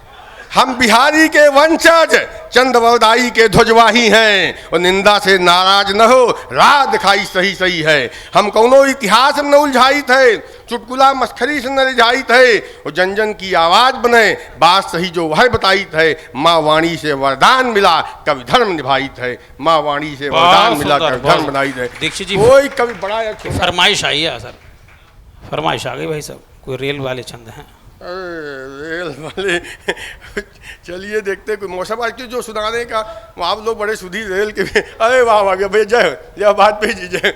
हम बिहारी के वंशज, चंद्रवरदाई के ध्वजवाही हैं, और निंदा से नाराज न हो, राह दिखाई सही सही है। हम कौनो इतिहास में न उलझाई थे, चुटकुला मस्खरी से न रिझाई थे, और जन जन की आवाज बने, बात सही जो वह बताई थे। माँ वाणी से वरदान मिला, कवि धर्म निभाई थे। माँ वाणी से वरदान मिला, कवि धर्म बनाई थे। दीक्षित जी, कोई कवि बड़ा फरमाइश आई है सर, फरमाइश आ गई भाई साहब, कोई रेल वाले छंद हैं। रेल वाले चलिए देखते, कोई मौसम आज की जो सुनाने का, आप लोग बड़े सुधी रेल के। अरे वाह वाह भैया, जय जय वाजपेयी जी, जय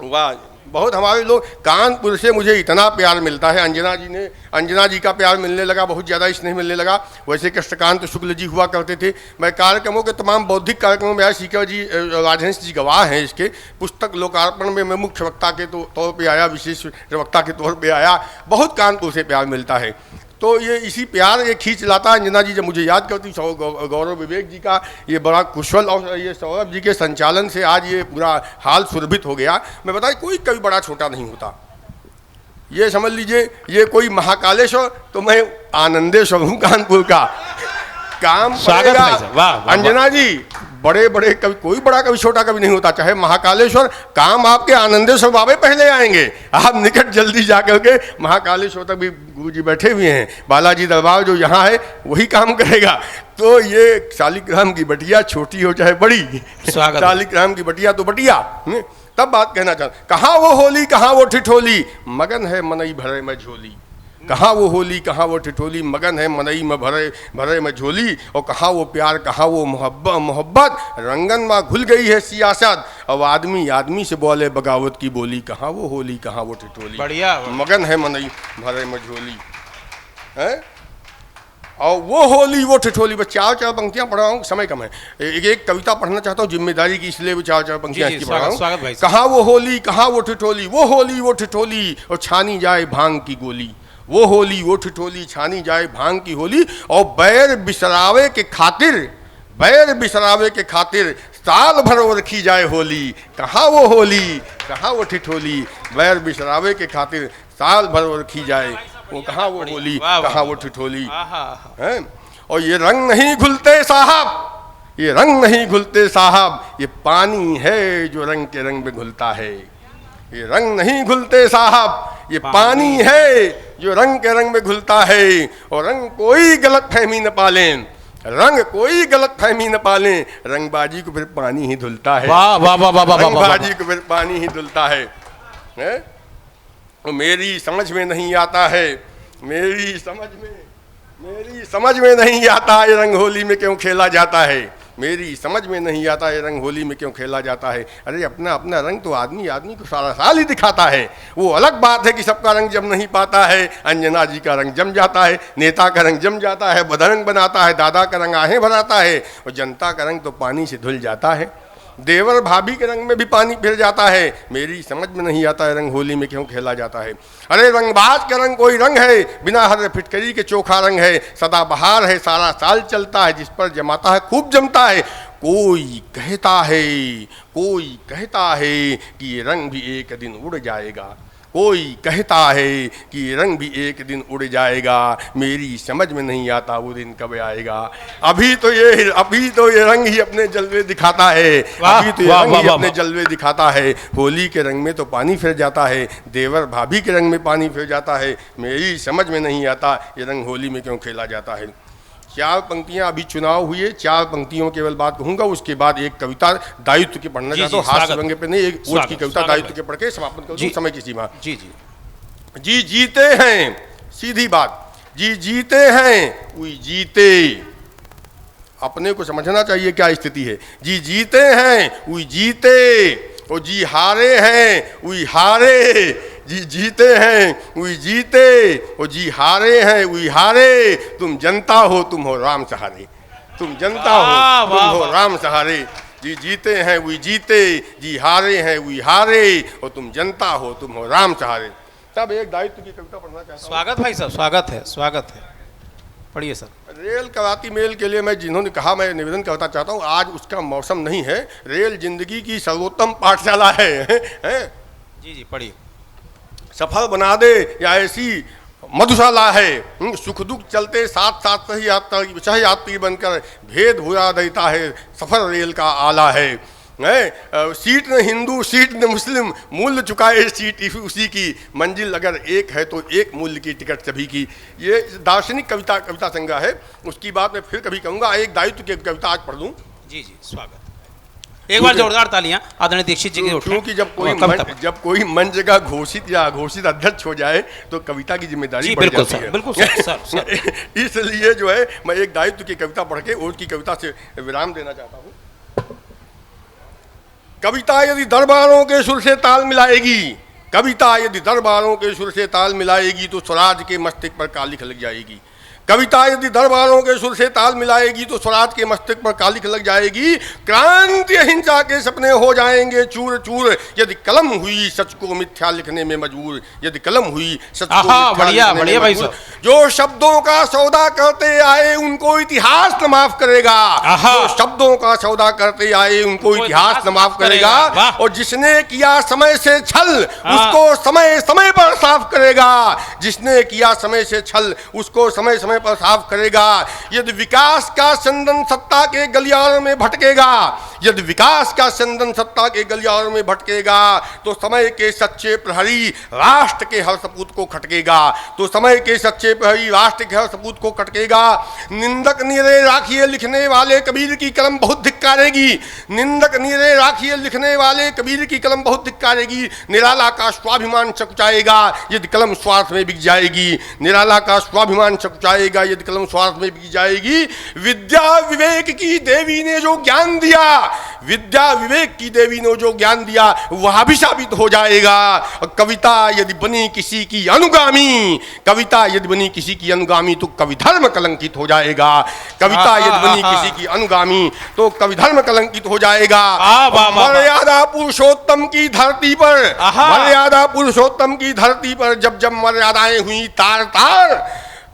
वाह। बहुत हमारे लोग, कानपुर से मुझे इतना प्यार मिलता है। अंजना जी का प्यार मिलने लगा, बहुत ज़्यादा स्नेह मिलने लगा। वैसे कृष्णकांत शुक्ल जी हुआ करते थे। मैं कार्यक्रमों के तमाम बौद्धिक कार्यक्रमों में आया, सीकर जी, राजहंस जी गवाह हैं इसके। पुस्तक लोकार्पण में मैं मुख्य वक्ता के तौर पर आया, विशेष वक्ता के तौर पर आया। बहुत कानपुर से प्यार मिलता है। तो ये इसी प्यार ये खींच लाता है। अंजना जी जब मुझे याद करती, गौरव विवेक जी का ये बड़ा कुशल और ये सौरभ जी के संचालन से आज ये पूरा हाल सुरभित हो गया। मैं बताया कोई कभी बड़ा छोटा नहीं होता। ये समझ लीजिए ये कोई महाकालेश्वर, तो मैं आनंदेश्वर हूँ कानपुर का। काम पड़ेगा। अंजना जी बड़े बड़े कभी कोई बड़ा कभी छोटा कभी नहीं होता, चाहे महाकालेश्वर, काम आपके आनंदेश्वर बाबे पहले आएंगे। आप निकट जल्दी जाकर के महाकालेश्वर तक भी गुरु जी बैठे हुए हैं। बालाजी दरबार जो यहाँ है वही काम करेगा। तो ये शालिग्राम की बटिया छोटी हो चाहे बड़ी, शालिग्राम की बटिया तो बटिया। तब बात कहना चाहता, कहाँ वो होली कहाँ वो ठिठोली, मगन है मनई भरे में झोली। कहाँ वो होली कहाँ वो ठिठोली, मगन है मनई में भरे भरे में झोली। और कहाँ वो प्यार कहाँ वो मोहब्बत, रंगन में घुल गई है सियासत। अब आदमी आदमी से बोले बगावत की बोली, कहाँ वो होली कहाँ वो ठिठोली, बढ़िया मगन है मनई भरे में झोली है। और वो होली वो ठिठोली। बस चार चार पंक्तियां पढ़ रहा हूँ, समय कम है। एक कविता पढ़ना चाहता हूँ जिम्मेदारी की, इसलिए वो चार चार पंक्तियां पढ़ रहा हूँ। कहाँ वो होली कहाँ वो ठिठोली, वो होली वो ठिठोली और छानी जाए भांग की गोली। वो होली वो ठिठोली छानी जाए भांग की होली। और बैर बिसरावे के खातिर, बैर बिसरावे के खातिर साल भर वो रखी जाए होली। कहाँ वो होली कहाँ वो ठिठोली, बैर बिसरावे के खातिर साल भर वो रखी जाए, वो कहाँ वो होली कहाँ वो ठिठोली है। और ये रंग नहीं घुलते साहब, ये रंग नहीं घुलते साहब, ये पानी है जो रंग के रंग में घुलता है। ये रंग नहीं घुलते साहब, ये पानी है जो रंग के रंग में घुलता है। और रंग कोई गलत फहमी न पालें, रंग कोई गलत फहमी न पालें, रंगबाजी को फिर पानी ही धुलता है। वाह वाह वाह वाह, रंगबाजी को फिर पानी ही धुलता है। मेरी समझ में नहीं आता है, मेरी समझ में नहीं आता ये रंग होली में क्यों खेला जाता है। मेरी समझ में नहीं आता ये रंग होली में क्यों खेला जाता है। अरे अपना अपना रंग तो आदमी आदमी को सारा साल ही दिखाता है। वो अलग बात है कि सबका रंग जम नहीं पाता है। अंजना जी का रंग जम जाता है, नेता का रंग जम जाता है, बदरंग बनाता है, दादा का रंग आहें भराता है, और जनता का रंग तो पानी से धुल जाता है। देवर भाभी के रंग में भी पानी फिर जाता है। मेरी समझ में नहीं आता है रंग होली में क्यों खेला जाता है। अरे रंगबाज का रंग कोई रंग है, बिना हर फिटकरी के चोखा रंग है। सदा बहार है सारा साल चलता है, जिस पर जमाता है खूब जमता है। कोई कहता है कि ये रंग भी एक दिन उड़ जाएगा, कोई कहता है कि ये रंग भी एक दिन उड़ जाएगा। मेरी समझ में नहीं आता वो दिन कब आएगा। अभी तो ये रंग ही अपने जलवे दिखाता है, अभी तो ये रंग ही अपने जलवे दिखाता है। होली के रंग में तो पानी फिर जाता है, देवर भाभी के रंग में पानी फिर जाता है। मेरी समझ में नहीं आता ये रंग होली में क्यों खेला जाता है। चार पंक्तियां, अभी चुनाव हुए, चार पंक्तियों केवल बात कहूंगा, उसके बाद एक कविता दायित्व की पढ़ना चाहता हूँ। हास्य व्यंग्य पे नहीं, एक ओज की कविता दायित्व के पढ़ के समापन कर दूं, समय की सीमा। जी जीते हैं, सीधी बात, जी जीते हैं वही जीते। अपने को समझना चाहिए क्या स्थिति है। जी जीते हैं वही जीते, और जी हारे हैं वही हारे। जी जीते हैं वही जीते, और जी हारे हैं वही हारे। तुम जनता हो तुम हो राम सहारे, तुम जनता हो तुम हो राम सहारे। जी जीते हैं वही जीते, जी हारे हैं वही हारे, और तुम जनता हो तुम हो राम सहारे। तब एक दायित्व की कविता पढ़ना चाहता हूँ। स्वागत भाई साहब, स्वागत है, पढ़िए सर। रेल कराती मेल के लिए मैं जिन्होंने कहा, मैं निवेदन करना चाहता हूँ, आज उसका मौसम नहीं है। रेल जिंदगी की सर्वोत्तम पाठशाला है? जी पढ़िए। सफल बना दे या ऐसी मधुशाला है, सुख दुख चलते साथ साथ सह यात्री बनकर भेद भुला देता है, सफर रेल का आला है। सीट न हिंदू सीट न मुस्लिम, मूल्य चुकाए सीट उसी की, मंजिल अगर एक है तो एक मूल्य की टिकट सभी की। ये दार्शनिक कविता संग्रह है, उसकी बात मैं फिर कभी कहूँगा। एक दायित्व की कविता आज पढ़ लूँ। जी स्वागत। एक बार जोरदार तालियां आदरणीय दीक्षित जी की। क्योंकि जब कोई मंच का घोषित अध्यक्ष हो जाए तो कविता की जिम्मेदारी बढ़ जाती है। बिल्कुल सर। इसलिए जो है मैं एक दायित्व की कविता पढ़ के ओज की कविता से विराम देना चाहता हूँ। कविता यदि दरबारों के सुर से ताल मिलाएगी, कविता यदि दरबारों के सुर से ताल मिलाएगी तो स्वराज के मस्तिष्क पर कालिख लग जाएगी। कविता यदि दरबारों के सुर से ताल मिलाएगी तो स्वराज के मस्तिष्क पर कालिख लग जाएगी। क्रांति अहिंसा के सपने हो जाएंगे चूर चूर, यदि कलम हुई सच को मिथ्या लिखने में मजबूर, यदि कलम हुई सच को मिथ्या लिखने में मजबूर। जो शब्दों का सौदा करते आए उनको इतिहास न माफ करेगा, जो शब्दों का सौदा करते आए उनको इतिहास न माफ करेगा, और जिसने किया समय से छल उसको समय समय पर साफ करेगा, जिसने किया समय से छल उसको समय समय पर साफ करेगा। यदि विकास का चंदन सत्ता के गलियारों में भटकेगा, यदि विकास का चंदन सत्ता के गलियारों में भटकेगा, तो समय के सच्चे प्रहरी राष्ट्र के हर सपूत को खटकेगा, तो समय के सच्चे प्रहरी राष्ट्र के हर सपूत को खटकेगा। निंदक नीरे राखिए लिखने वाले कबीर की कलम बहुत धिक्कारेगी, निंदक नीरे राखिए लिखने वाले कबीर की कलम बहुत धिक्कारेगी। निराला का स्वाभिमान चकुचाएगा यदि कलम स्वार्थ में बिक जाएगी, निराला का स्वाभिमान चकुचाएगा यदि कलम स्वार्थ में बिक जाएगी। विद्या विवेक की देवी ने जो ज्ञान दिया, विद्या विवेक की देवी ने जो ज्ञान दिया वह भी साबित हो जाएगा। और कविता यदि बनी किसी की अनुगामी, कविता यदि बनी किसी की अनुगामी तो कवि धर्म कलंकित हो जाएगा, कविता यदि बनी किसी की अनुगामी तो कवि धर्म कलंकित हो जाएगा। मर्यादा पुरुषोत्तम की धरती पर, मर्यादा पुरुषोत्तम की धरती पर जब जब मर्यादाएं हुई तार तार,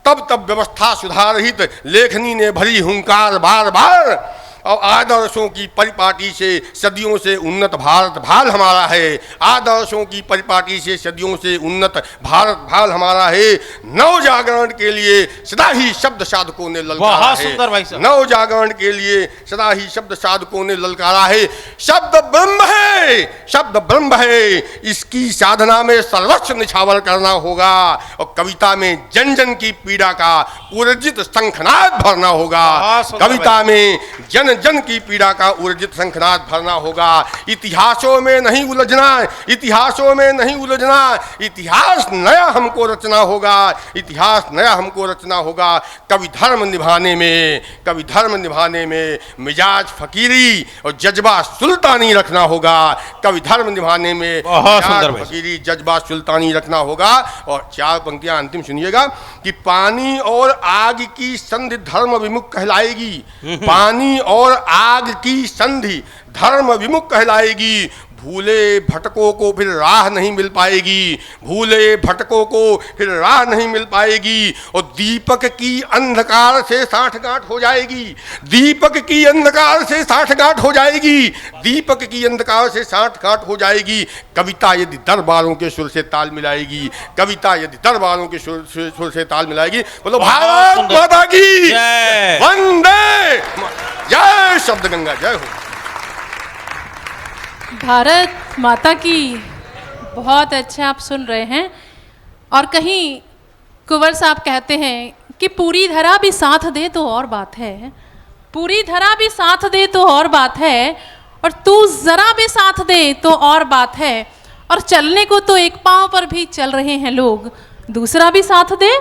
तब तब व्यवस्था सुधारहित लेखनी ने भरी हुंकार बार बार। और आदर्शों की परिपाटी से सदियों से उन्नत भारत भाल हमारा है, आदर्शों की परिपाटी से सदियों से उन्नत भारत भाल हमारा है। नव जागरण के लिए सदा ही शब्द साधकों ने ललकारा है, नव जागरण के लिए सदा ही शब्द साधकों ने ललकारा है। शब्द ब्रह्म है, शब्द ब्रह्म है, इसकी साधना में सर्वस्व निछावर करना होगा, और कविता में जन जन की पीड़ा का ऊर्जित शंखनाद भरना होगा, कविता में जन जन की पीड़ा का ऊर्जित शंखनाद भरना होगा। इतिहासों में नहीं उलझना, इतिहासों में नहीं उलझना, इतिहास नया हमको रचना होगा, इतिहास नया हमको रचना होगा। कवि धर्म निभाने में, कवि धर्म निभाने में मिजाज फकीरी और जज्बा सुल्तानी रखना होगा, कवि धर्म निभाने में मिजाज फकीरी जज्बा सुल्तानी रखना होगा। और चार पंक्तियां अंतिम सुनिएगा कि पानी और आग की संधि धर्म विमुख कहलाएगी, पानी और आग की संधि धर्म विमुख कहलाएगी। भूले भटकों को फिर राह नहीं मिल पाएगी, भूले भटकों को फिर राह नहीं मिल पाएगी। और दीपक की अंधकार से साठगांठ हो जाएगी, दीपक की अंधकार से साठगांठ हो जाएगी, दीपक की अंधकार से साठगांठ हो जाएगी। कविता यदि दरबारों के सुर से ताल मिलाएगी, कविता यदि दरबारों के सुर से ताल मिलाएगी। बोलो भारत माता की वंदे, जय शब्द गंगा, जय हो भारत माता की। बहुत अच्छे आप सुन रहे हैं। और कहीं कुंवर साहब कहते हैं कि पूरी धरा भी साथ दे तो और बात है, पूरी धरा भी साथ दे तो और बात है, और तू जरा भी साथ दे तो और बात है। और चलने को तो एक पांव पर भी चल रहे हैं लोग, दूसरा भी साथ दे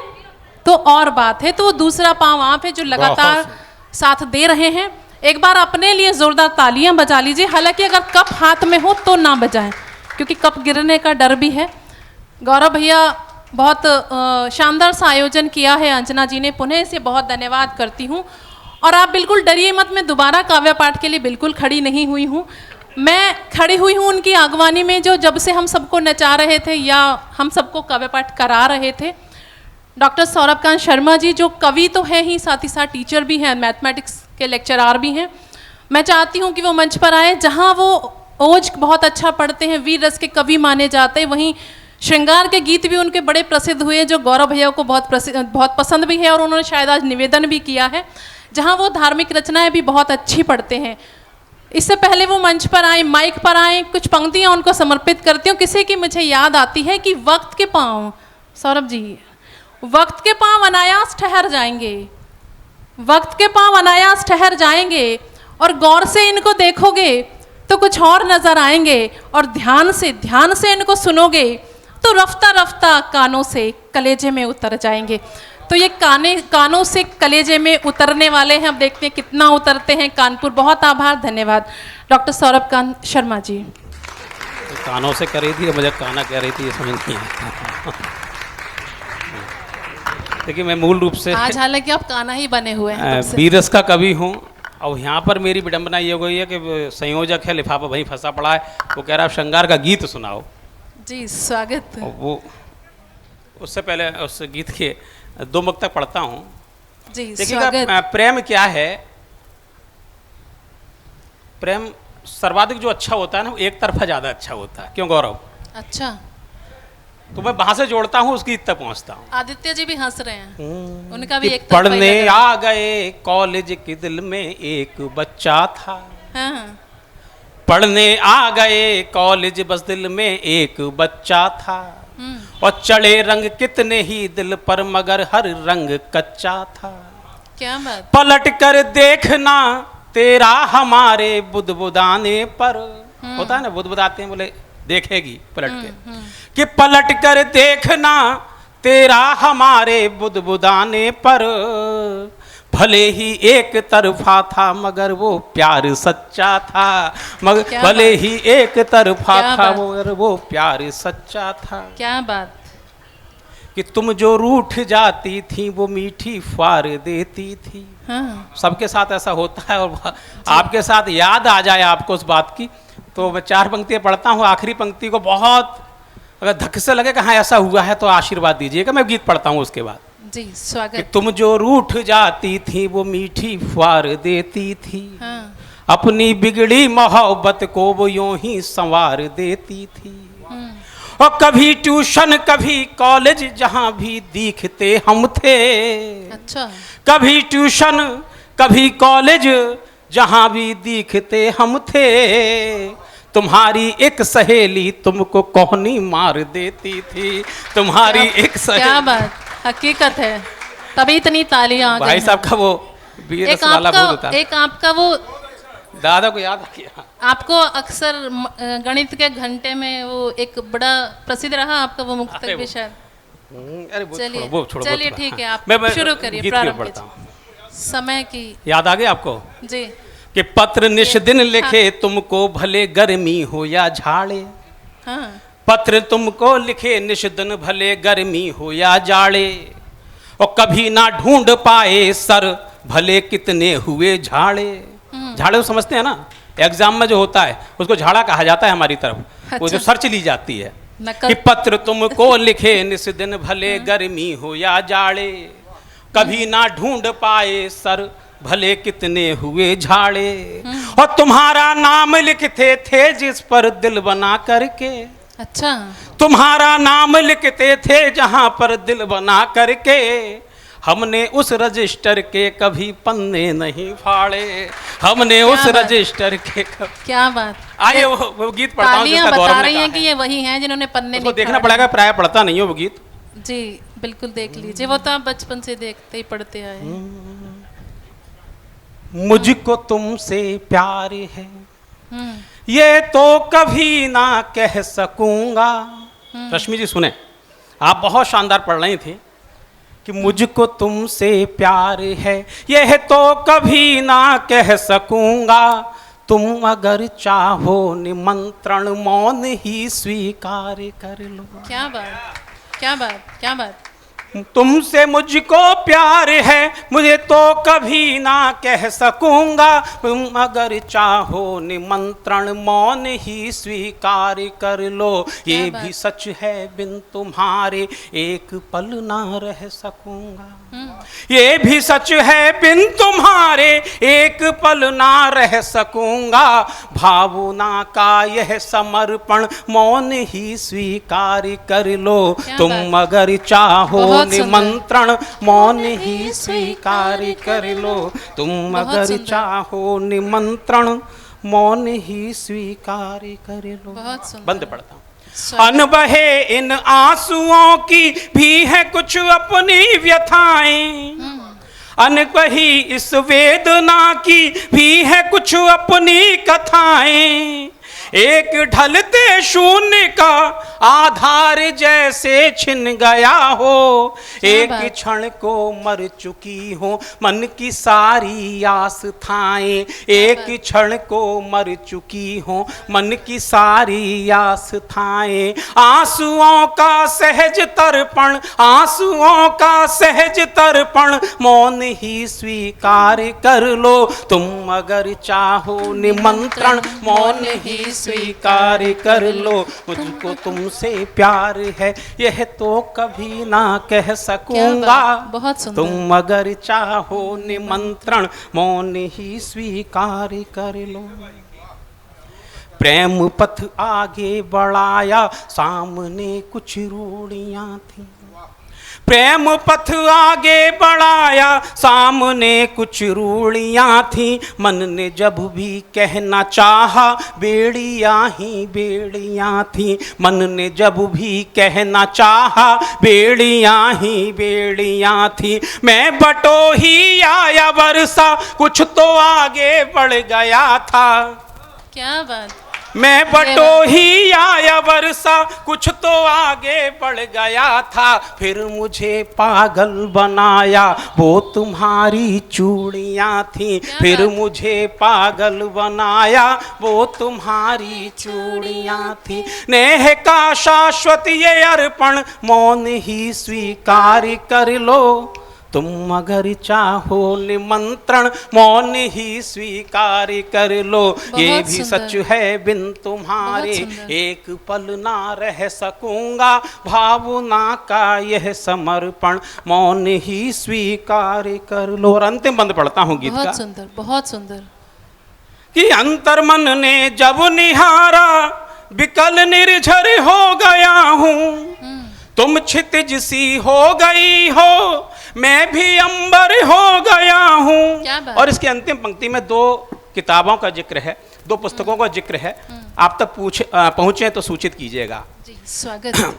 तो और बात है। तो दूसरा पांव आप है जो लगातार साथ दे रहे हैं। एक बार अपने लिए जोरदार तालियां बजा लीजिए। हालांकि अगर कप हाथ में हो तो ना बजाएं, क्योंकि कप गिरने का डर भी है। गौरव भैया बहुत शानदार सा आयोजन किया है अंजना जी ने, पुनः इसे बहुत धन्यवाद करती हूँ। और आप बिल्कुल डरिए मत, मैं दोबारा काव्य पाठ के लिए बिल्कुल खड़ी नहीं हुई हूँ। मैं खड़ी हुई हूँ उनकी आगवानी में, जो जब से हम सबको नचा रहे थे या हम सबको काव्य पाठ करा रहे थे। डॉक्टर सौरभ कांत शर्मा जी जो कवि तो हैं ही, साथ ही साथ टीचर भी हैं, मैथमेटिक्स के लेक्चरार भी हैं। मैं चाहती हूँ कि वो मंच पर आए। जहाँ वो ओज बहुत अच्छा पढ़ते हैं, वीर रस के कवि माने जाते हैं, वहीं श्रृंगार के गीत भी उनके बड़े प्रसिद्ध हुए, जो गौरव भैया को बहुत पसंद भी है, और उन्होंने शायद आज निवेदन भी किया है। जहाँ वो धार्मिक रचनाएं भी बहुत अच्छी पढ़ते हैं। इससे पहले वो मंच पर आए, माइक पर आए, कुछ पंक्तियाँ उनको समर्पित करती हूँ। किसी की मुझे याद आती है कि वक्त के पाँव, सौरभ जी, वक्त के पाँव अनायास ठहर जाएंगे, वक्त के पाँव अनायास ठहर जाएंगे, और गौर से इनको देखोगे तो कुछ और नजर आएंगे, और ध्यान से इनको सुनोगे तो रफ्ता रफ्ता कानों से कलेजे में उतर जाएंगे। तो ये कानों से कलेजे में उतरने वाले हैं। अब देखते हैं कितना उतरते हैं। कानपुर, बहुत आभार, धन्यवाद। डॉक्टर सौरभ कांत शर्मा जी। कानों से कर रही थी, मुझे काना कह रही थी, ये समझ नहीं आता। देखिए मैं मूल रूप से आज हालांकि आप काना ही बने हुए हैं, बीरस का कवि हूँ। और यहाँ पर मेरी विडंबना ये हो गई है कि संयोजक है, लिफाफा वहीं फंसा पड़ा है, वो कह रहा है श्रृंगार का गीत सुनाओ। जी स्वागत। वो उससे पहले उस गीत के 2 मुक्तक पढ़ता हूँ। जी देखिएगा, स्वागत। प्रेम क्या है। प्रेम सर्वाधिक जो अच्छा होता है ना, वो एक तरफा ज़्यादा अच्छा होता है। क्यों गौरव? अच्छा, तो मैं वहां से जोड़ता हूँ, उसकी तक पहुंचता हूँ। आदित्य जी भी हंस रहे हैं, उनका भी कि एक तरफा ही पढ़ने लग रहा आ गए कॉलेज के दिल में एक बच्चा था। है। हाँ, पढ़ने आ गए कॉलेज बस दिल में एक बच्चा था। और चढ़े रंग कितने ही दिल पर मगर हर रंग कच्चा था। क्या बात। पलट कर देखना तेरा हमारे बुदबुदाने पर। होता है ना, बुदबुदाते हैं, बोले देखेगी पलट के। कि पलट कर देखना तेरा हमारे बुदबुदाने पर। भले ही एक तरफा था मगर वो प्यार सच्चा था। मगर क्या भले बात। ही एक तरफा क्या था बात। मगर वो प्यार सच्चा था। क्या बात। कि तुम जो रूठ जाती थी वो मीठी फार देती थी। हाँ, सबके साथ ऐसा होता है, और आपके साथ याद आ जाए आपको उस बात की, तो मैं 4 पंक्तियाँ पढ़ता हूँ। आखिरी पंक्ति को बहुत अगर धक्के से लगे कि हाँ ऐसा हुआ है तो आशीर्वाद दीजिएगा। मैं गीत पढ़ता हूँ उसके बाद। जी कि स्वागत। तुम जो रूठ जाती थी वो मीठी फार देती थी। हाँ, अपनी बिगड़ी मोहब्बत को वो यूं ही संवार देती थी। और कभी ट्यूशन कभी कॉलेज जहाँ भी दिखते हम थे। अच्छा, कभी ट्यूशन कभी कॉलेज जहाँ भी दिखते हम थे। तुम्हारी एक सहेली तुमको कोहनी मार देती थी। तुम्हारी एक क्या सहेली। बात, हकीकत है, तभी इतनी तालियां आ गई भाई हैं। साहब का वो बीएस वाला बहुत होता है। एक आपका वो दादा को याद आ गया। आपको अक्सर गणित के घंटे में वो एक बड़ा प्रसिद्ध रहा आपका वो मुक्तक अरे भी वो- शायद। अरे वो चलिए, छोड़ो, वो छोड़ो, वो चलिए छोड़ो। ठीक है, आप मैं शुरू करिए, गीत प्रारंभ पढ़ता कीजिए। हूँ। समय की। याद आ गया आपको जी। कि पत्र निश दिन लिखे तुमको भले गर्मी हो या झाड़े। हाँ, पत्र तुमको लिखे निश दिन भले गर्मी हो या जाड़े। और कभी ना ढूंढ पाए सर भले कितने हुए झाड़े। झाड़े को समझते हैं ना, एग्जाम में जो होता है उसको झाड़ा कहा जाता है हमारी तरफ। वो जो अच्छा। सर्च ली जाती है नकल। कि पत्र तुमको लिखे निस दिन भले गर्मी हो या जाड़े। कभी ना ढूंढ पाए सर भले कितने हुए झाड़े। और तुम्हारा नाम लिखते थे जिस पर दिल बना करके। अच्छा, तुम्हारा नाम लिखते थे जहां पर दिल बना करके। हमने उस रजिस्टर के कभी पन्ने नहीं फाड़े। हमने उस क्या बात। रजिस्टर के क्या बात। आइए वो गीत पढ़ता हूँ तालियां जिसका बता गौरव ने रही हैं कहा कि है। ये वही हैं जिन्होंने पन्ने उसको नहीं देखना फाड़े। पड़ेगा, प्राय पढ़ता नहीं हो वो गीत। जी बिल्कुल देख लीजिए, वो तो आप बचपन से देखते ही पढ़ते आए हैं। मुझको तुमसे प्यार है हम्म, ये तो कभी ना कह सकूंगा। रश्मि जी सुने, आप बहुत शानदार पढ़ रही थी कि मुझको तुमसे प्यार है यह तो कभी ना कह सकूंगा। तुम अगर चाहो निमंत्रण मौन ही स्वीकार कर लो। क्या बात, क्या बात, क्या बात। तुमसे मुझको प्यार है मुझे तो कभी ना कह सकूंगा। तुम अगर चाहो निमंत्रण मौन ही स्वीकार कर लो। ये क्या भी बात। सच है बिन तुम्हारे एक पल ना रह सकूंगा। ये भी सच है बिन तुम्हारे एक पल ना रह सकूंगा। भावना का यह समर्पण मौन ही स्वीकार कर लो। क्या तुम बात। अगर चाहो बहुत सुंदर। निमंत्रण मौन ही स्वीकार कर लो। तुम बहुत अगर सुंदर। चाहो निमंत्रण मौन ही स्वीकार कर लो। बहुत सुंदर। बंद पढ़ता हूँ। स्वागत। अन बहे इन आंसुओं की भी है कुछ अपनी व्यथाएं। अन बही इस वेदना की भी है कुछ अपनी कथाएं। एक ढलते शून्य का आधार जैसे छिन गया हो। क्या एक बात। क्षण को मर चुकी हो मन की सारी आस्थाएं। एक क्षण को मर चुकी हो मन की सारी आस्थाएं। आंसुओं का सहज तर्पण, आंसुओं का सहज तर्पण मौन ही स्वीकार कर लो। तुम अगर चाहो निमंत्रण मौन ही स्वीकार कर लो, मुझको तुमसे प्यार है यह तो कभी ना कह सकूंगा। बहुत सुंदर। तुम अगर चाहो निमंत्रण मौन ही स्वीकार कर लो। प्रेम पथ आगे बढ़ाया सामने कुछ रूढ़ियां थी। प्रेम पथ आगे बढ़ाया सामने कुछ रूढ़ियां थी। मन ने जब भी कहना चाहा बेड़ियां ही बेड़ियां थी। मन ने जब भी कहना चाहा बेड़ियां ही बेड़ियां थी। मैं बटोही आया वर्षा कुछ तो आगे बढ़ गया था। क्या बात। मैं बटोही आया वर्षा कुछ तो आगे बढ़ गया था। फिर मुझे पागल बनाया वो तुम्हारी चूड़ियां थी। फिर मुझे पागल बनाया वो तुम्हारी चूड़ियां थी। नेह का शाश्वत ये अर्पण मौन ही स्वीकार कर लो। तुम अगर चाहो निमंत्रण मौन ही स्वीकार कर लो। ये भी सच है बिन तुम्हारे एक पल ना रह सकूंगा। भावना का यह समर्पण मौन ही स्वीकार कर लो। और अंतिम बंद पढ़ता हूँ गीत का। बहुत सुंदर, बहुत सुंदर। कि अंतर मन ने जब निहारा विकल निर्झर हो गया हूँ। तुम क्षितिज सी हो गई हो मैं भी अंबर हो गया हूँ। और इसकी अंतिम पंक्ति में 2 किताबों का जिक्र है, 2 पुस्तकों का जिक्र है। आप तक पहुँचे तो सूचित कीजिएगा। जी स्वागत।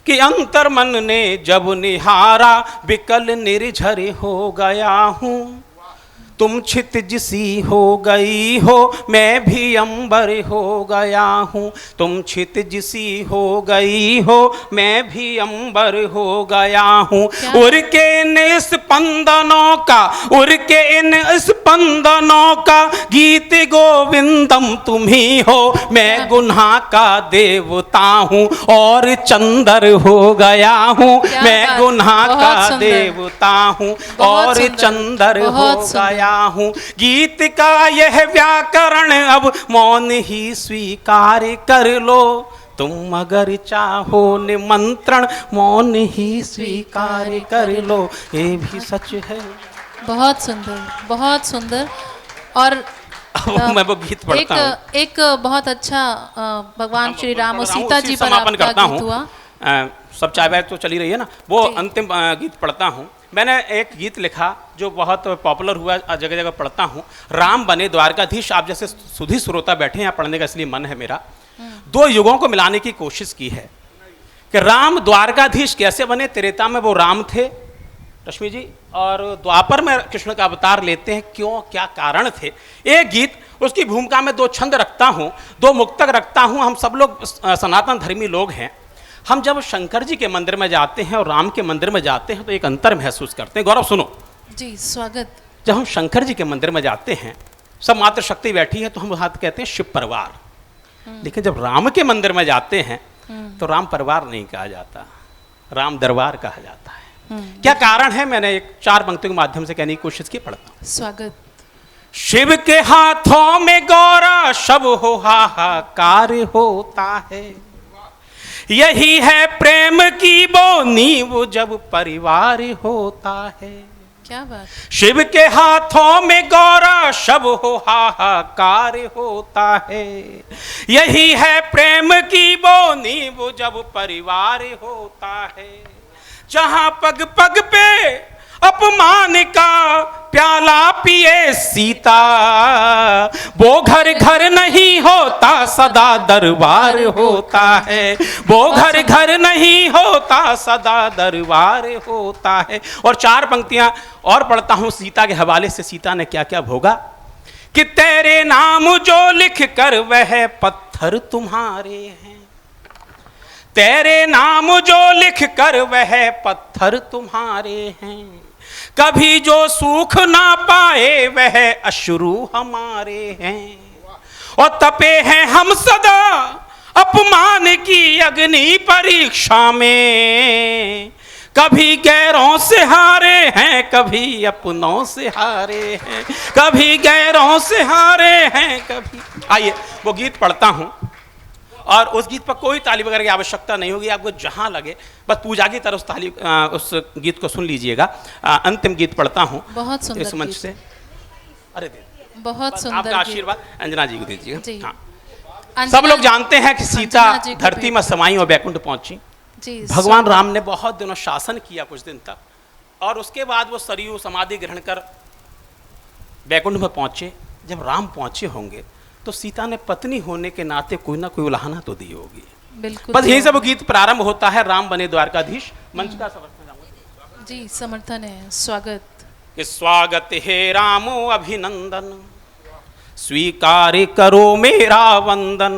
कि अंतर मन ने जब निहारा विकल निर्झर हो गया हूँ। तुम क्षितिज सी हो गई हो मैं भी अंबर हो गया हूँ। तुम क्षितिज सी हो गई हो मैं भी अंबर हो गया हूँ। उड़ के इन स्पंदनों का उड़ के इन स्पंदनों का गीत गोविंदम तुम ही हो। मैं गुनाह का देवता हूँ और चंदर हो गया हूँ। मैं गुनाह का देवता हूँ और चंदर हो गया हूँ। गीत का यह व्याकरण अब मौन ही स्वीकार कर लो। तुम अगर चाहो निमंत्रण मौन ही स्वीकार कर लो। ये भी सच है। बहुत सुंदर, बहुत सुंदर। और मैं वो गीत पढ़ता हूँ। एक बहुत अच्छा भगवान श्री राम और सीता जी पर समापन आपका करता गीत हुआ। सब चाय बैग तो चली रही है ना, वो अंतिम गीत पढ़ता हूँ। मैंने एक गीत लिखा जो बहुत पॉपुलर हुआ, जगह जगह पढ़ता हूँ। राम बने द्वारकाधीश। आप जैसे सुधी श्रोता बैठे हैं, यहाँ पढ़ने का इसलिए मन है मेरा। 2 युगों को मिलाने की कोशिश की है कि राम द्वारकाधीश कैसे बने। त्रेता में वो राम थे रश्मि जी, और द्वापर में कृष्ण का अवतार लेते हैं। क्यों, क्या कारण थे। एक गीत, उसकी भूमिका में 2 छंद रखता हूँ, 2 मुक्तक रखता हूँ। हम सब लोग सनातन धर्मी लोग हैं। हम जब शंकर जी के मंदिर में जाते हैं और राम के मंदिर में जाते हैं तो एक अंतर महसूस करते हैं। गौरव सुनो जी, स्वागत। जब हम शंकर जी के मंदिर में जाते हैं, सब मात्र शक्ति बैठी है तो हम हाथ कहते हैं शिव परिवार। लेकिन जब राम के मंदिर में जाते हैं तो राम परिवार नहीं कहा जाता, राम दरबार कहा जाता है। क्या कारण है, मैंने एक 4 पंक्तियों के माध्यम से कहने की कोशिश की, पढ़ता हूं। स्वागत। शिव के हाथों में गौरा शब हो हाहाकार होता है। यही है प्रेम की वो नींव जब परिवार होता है। क्या बात। शिव के हाथों में गौरा शब हो हाहाकार होता है। यही है प्रेम की वो नींव जब परिवार होता है। जहां पग पग पे अपमान का प्याला पिए सीता, वो घर घर नहीं होता सदा दरबार होता है। वो घर घर नहीं होता सदा दरबार होता है। और 4 पंक्तियां और पढ़ता हूं सीता के हवाले से। सीता ने क्या क्या भोगा कि तेरे नाम जो लिख कर वह पत्थर तुम्हारे हैं। तेरे नाम जो लिख कर वह पत्थर तुम्हारे हैं। कभी जो सूख ना पाए वह अश्रु हमारे हैं। और तपे हैं हम सदा अपमान की अग्नि परीक्षा में। कभी गैरों से हारे हैं, कभी अपनों से हारे हैं, कभी गैरों से हारे हैं कभी। आइए वो गीत पढ़ता हूँ और उस गीत पर कोई ताली वगैरह की आवश्यकता नहीं होगी, आपको जहाँ लगे बस पूजा की तरह उस गीत को सुन लीजिएगा। अंतिम गीत पढ़ता हूँ बहुत सुंदर इस मंच गीत। से। अरे बहुत सुंदर आपका गीत। आशीर्वाद अंजना जी को दीजिएगा। जी। हाँ। अंजना- सब लोग जानते हैं कि सीता अंजना जी को धरती में समाई और बैकुंठ पहुंची। जी, भगवान राम ने बहुत दिनों शासन किया कुछ दिन तक, और उसके बाद वो सरयू समाधि ग्रहण कर बैकुंठ में पहुंचे। जब राम पहुंचे होंगे तो सीता ने पत्नी होने के नाते कोई ना कोई उलाहना तो दी होगी। बिल्कुल। बस यही सब गीत प्रारंभ होता है, राम बने द्वारकाधीश। मंच का समर्थन चाहूंगा। जी, समर्थन है, स्वागत। कि स्वागत है रामो अभिनंदन, स्वीकार करो मेरा वंदन,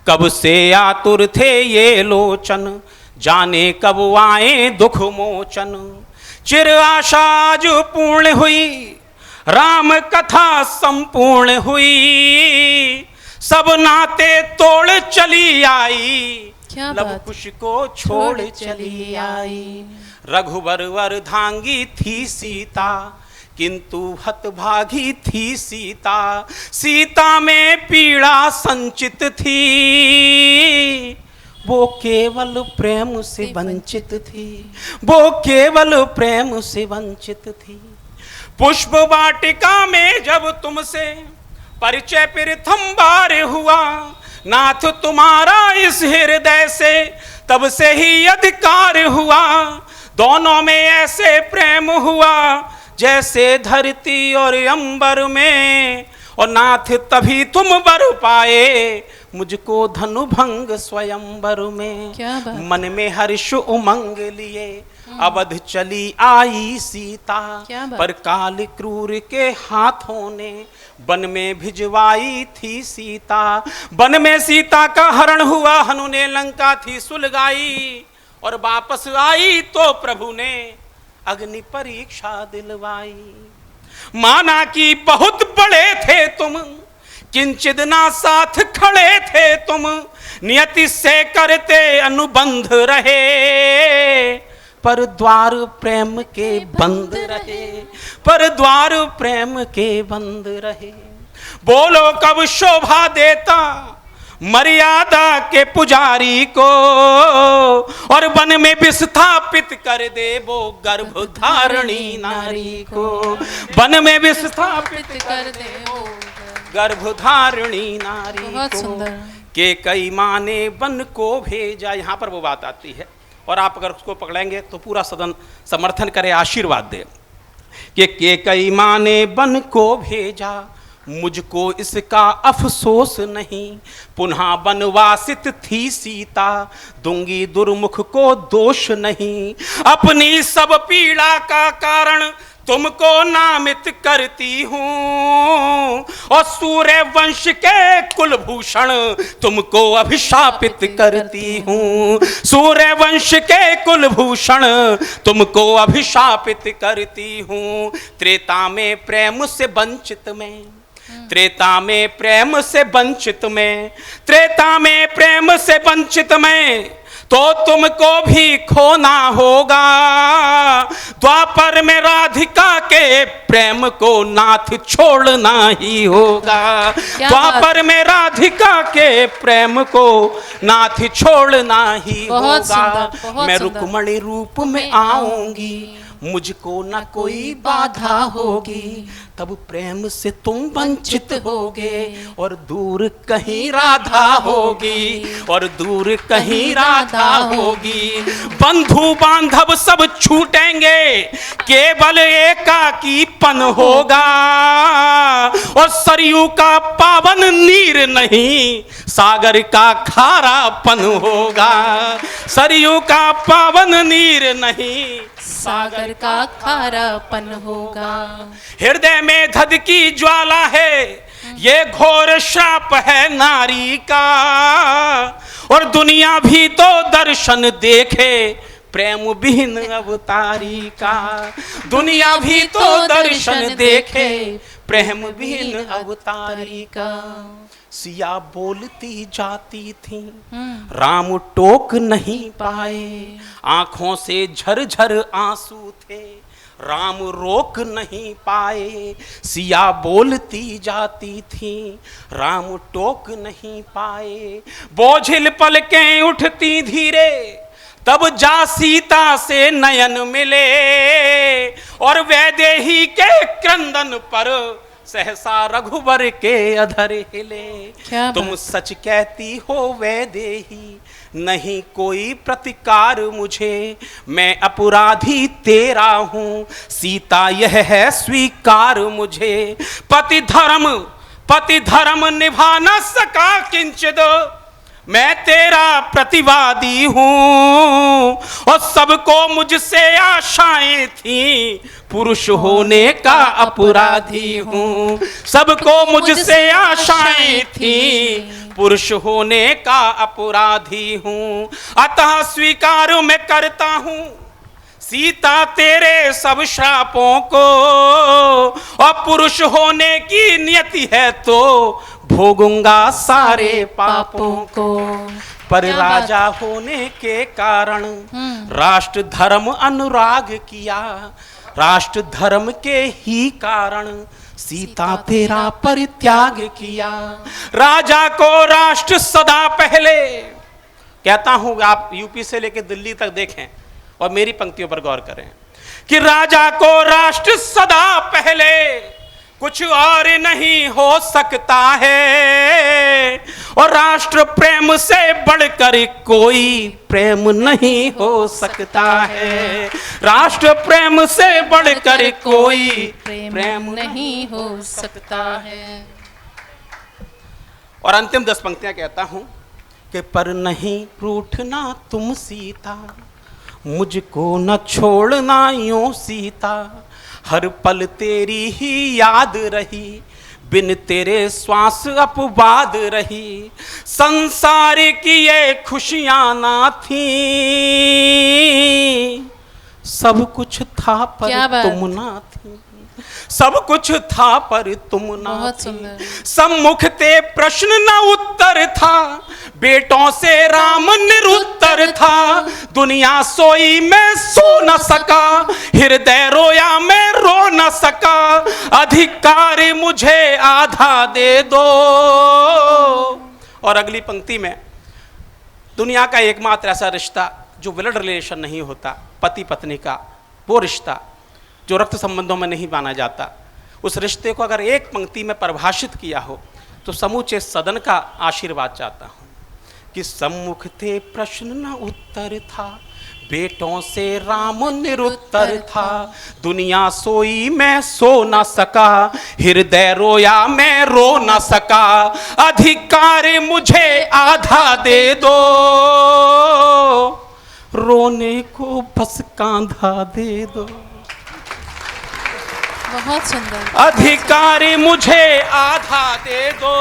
कब से आतुर थे ये लोचन, जाने कब आए दुख मोचन, चिर आशा आज पूर्ण हुई, राम कथा संपूर्ण हुई, सब नाते तोड़ चली आई, क्या लब बात। कुश को छोड़ चली आई। रघुवर वरधांगी थी सीता, किंतु हतभागी थी सीता, सीता में पीड़ा संचित थी, वो केवल प्रेम से वंचित थी, वो केवल प्रेम से वंचित थी। पुष्प वाटिका में जब तुमसे परिचय प्रथम बार हुआ, नाथ तुम्हारा इस हृदय से तब से ही अधिकार हुआ, दोनों में ऐसे प्रेम हुआ जैसे धरती और अंबर में, और नाथ तभी तुम बर पाए मुझको धनु भंग स्वयंवर में। क्या बात। मन में हर्ष उमंग लिए अवध चली आई सीता, क्या बात। पर काल क्रूर के हाथों ने वन में भिजवाई थी सीता। वन में सीता का हरण हुआ, हनु ने लंका थी सुलगाई, और वापस आई तो प्रभु ने अग्नि परीक्षा दिलवाई। माना कि बहुत बड़े थे तुम, किंचित ना साथ खड़े थे तुम, नियति से करते अनुबंध रहे, पर द्वार प्रेम के बंद रहे, पर द्वार प्रेम के बंद रहे। बोलो कब शोभा देता मर्यादा के पुजारी को, और वन में विस्थापित कर दे वो गर्भधारणी नारी को, वन में विस्थापित कर दे वो गर्भधारणी नारी बहुत को। सुंदर। के कई माने वन को भेजा, यहाँ पर वो बात आती है, और आप अगर उसको पकड़ेंगे तो पूरा सदन समर्थन करे, आशीर्वाद दे। कि के कई माने वन को भेजा, मुझको इसका अफसोस नहीं, पुनः वनवासित थी सीता, दूंगी दुर्मुख को दोष नहीं। अपनी सब पीड़ा का कारण तुमको नामित करती हूँ, और सूर्य वंश के कुलभूषण तुमको अभिशापित करती हूँ, सूर्य वंश के कुलभूषण तुमको अभिशापित करती हूँ। त्रेता में प्रेम से वंचित में, त्रेता में प्रेम से वंचित में, त्रेता में प्रेम से वंचित में, तो तुमको भी खोना होगा। द्वापर में राधिका के प्रेम को नाथ छोड़ना ही होगा, द्वापर में राधिका के प्रेम को नाथ छोड़ना ही होगा। मैं रुक्मणी रूप में आऊंगी, मुझको न कोई बाधा होगी, तब प्रेम से तुम वंचित होगे, और दूर कहीं राधा होगी, और दूर कहीं राधा होगी। बंधु बांधव सब छूटेंगे, केवल एकाकीपन होगा, और सरयू का पावन नीर नहीं, सागर का खारापन होगा। सरयू का पावन नीर नहीं, सागर का खारापन होगा। हृदय में धधकी ज्वाला है, ये घोर श्राप है नारी का, और दुनिया भी तो दर्शन देखे प्रेम विहीन अवतारी का। दुनिया भी तो दर्शन देखे प्रेम विहीन अवतारी का। सिया बोलती जाती थी, राम टोक नहीं पाए। आंखों से झरझर आंसू थे, राम रोक नहीं पाए। सिया बोलती जाती थी, राम टोक नहीं पाए। बोझिल पलकें उठती धीरे, तब जा सीता से नयन मिले। और वैदेही के क्रंदन पर सहसा रघुवर के अधर हिले। तुम सच कहती हो वैदेही, नहीं कोई प्रतिकार मुझे। मैं अपराधी तेरा हूँ, सीता यह है स्वीकार मुझे। पति धर्म निभा न सका किंचित, मैं तेरा प्रतिवादी हूँ। और सबको मुझसे आशाएं थी, पुरुष होने का अपराधी हूँ। सबको मुझसे आशाएं थी, पुरुष होने का अपराधी हूँ। अतः स्वीकार मैं करता हूँ सीता तेरे सब श्रापों को। और पुरुष होने की नियति है तो भोगूंगा सारे पापों को। पर राजा होने के कारण राष्ट्र धर्म अनुराग किया। राष्ट्र धर्म के ही कारण सीता तेरा परित्याग किया। राजा को राष्ट्र सदा पहले, कहता हूं आप यूपी से लेकर दिल्ली तक देखें और मेरी पंक्तियों पर गौर करें कि राजा को राष्ट्र सदा पहले, कुछ और नहीं हो सकता है। और राष्ट्र प्रेम से बढ़कर कोई प्रेम नहीं हो सकता है। राष्ट्र प्रेम से बढ़कर कोई प्रेम नहीं हो सकता है। और अंतिम 10 पंक्तियां कहता हूं कि पर नहीं रूठना तुम सीता, मुझको न छोड़ना यूं सीता। हर पल तेरी ही याद रही, बिन तेरे श्वास अपवाद रही। संसार की ये खुशियां ना थी, सब कुछ था पर तुम ना थी। सब कुछ था पर तुम ना थी। सम्मुख ते प्रश्न न उत्तर था, बेटों से राम निरुत्तर था। दुनिया सोई मैं सो न सका, हृदय रोया मैं रो न सका। अधिकार मुझे आधा दे दो। और अगली पंक्ति में दुनिया का एकमात्र ऐसा रिश्ता जो ब्लड रिलेशन नहीं होता, पति पत्नी का वो रिश्ता जो रक्त संबंधों में नहीं माना जाता, उस रिश्ते को अगर एक पंक्ति में परिभाषित किया हो तो समूचे सदन का आशीर्वाद चाहता हूं कि सम्मुख थे प्रश्न न उत्तर था, बेटों से राम निरुत्तर था। दुनिया सोई मैं सो न सका, हृदय रोया मैं रो न सका। अधिकार मुझे आधा दे दो, रोने को बस कांधा दे दो। बहुत सुंदर। अधिकार मुझे आधा दे दो,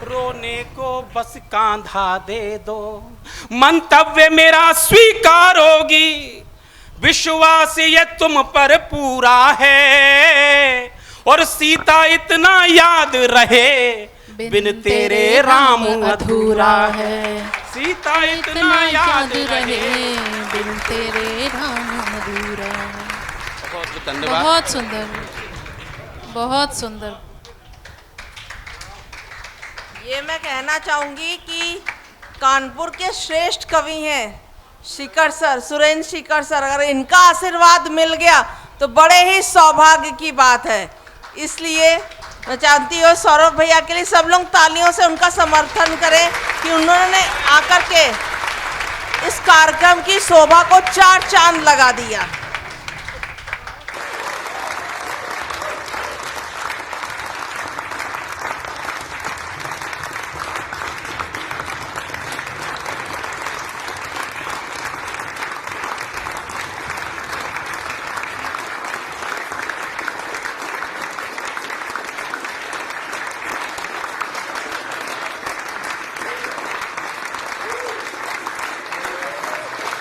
रोने को बस कांधा दे दो। मंतव्य मेरा स्वीकार होगी, विश्वास ये तुम पर पूरा है। और सीता इतना याद रहे, बिन तेरे राम अधूरा है। सीता इतना याद रहे, बिन तेरे राम अधूरा है। बहुत धन्यवाद। बहुत सुंदर, बहुत सुंदर। ये मैं कहना चाहूँगी कि कानपुर के श्रेष्ठ कवि हैं शिखर सर, सुरेंद्र शिखर सर। अगर इनका आशीर्वाद मिल गया तो बड़े ही सौभाग्य की बात है। इसलिए मैं चाहती हूँ सौरभ भैया के लिए सब लोग तालियों से उनका समर्थन करें कि उन्होंने आकर के इस कार्यक्रम की शोभा को 4 चांद लगा दिया।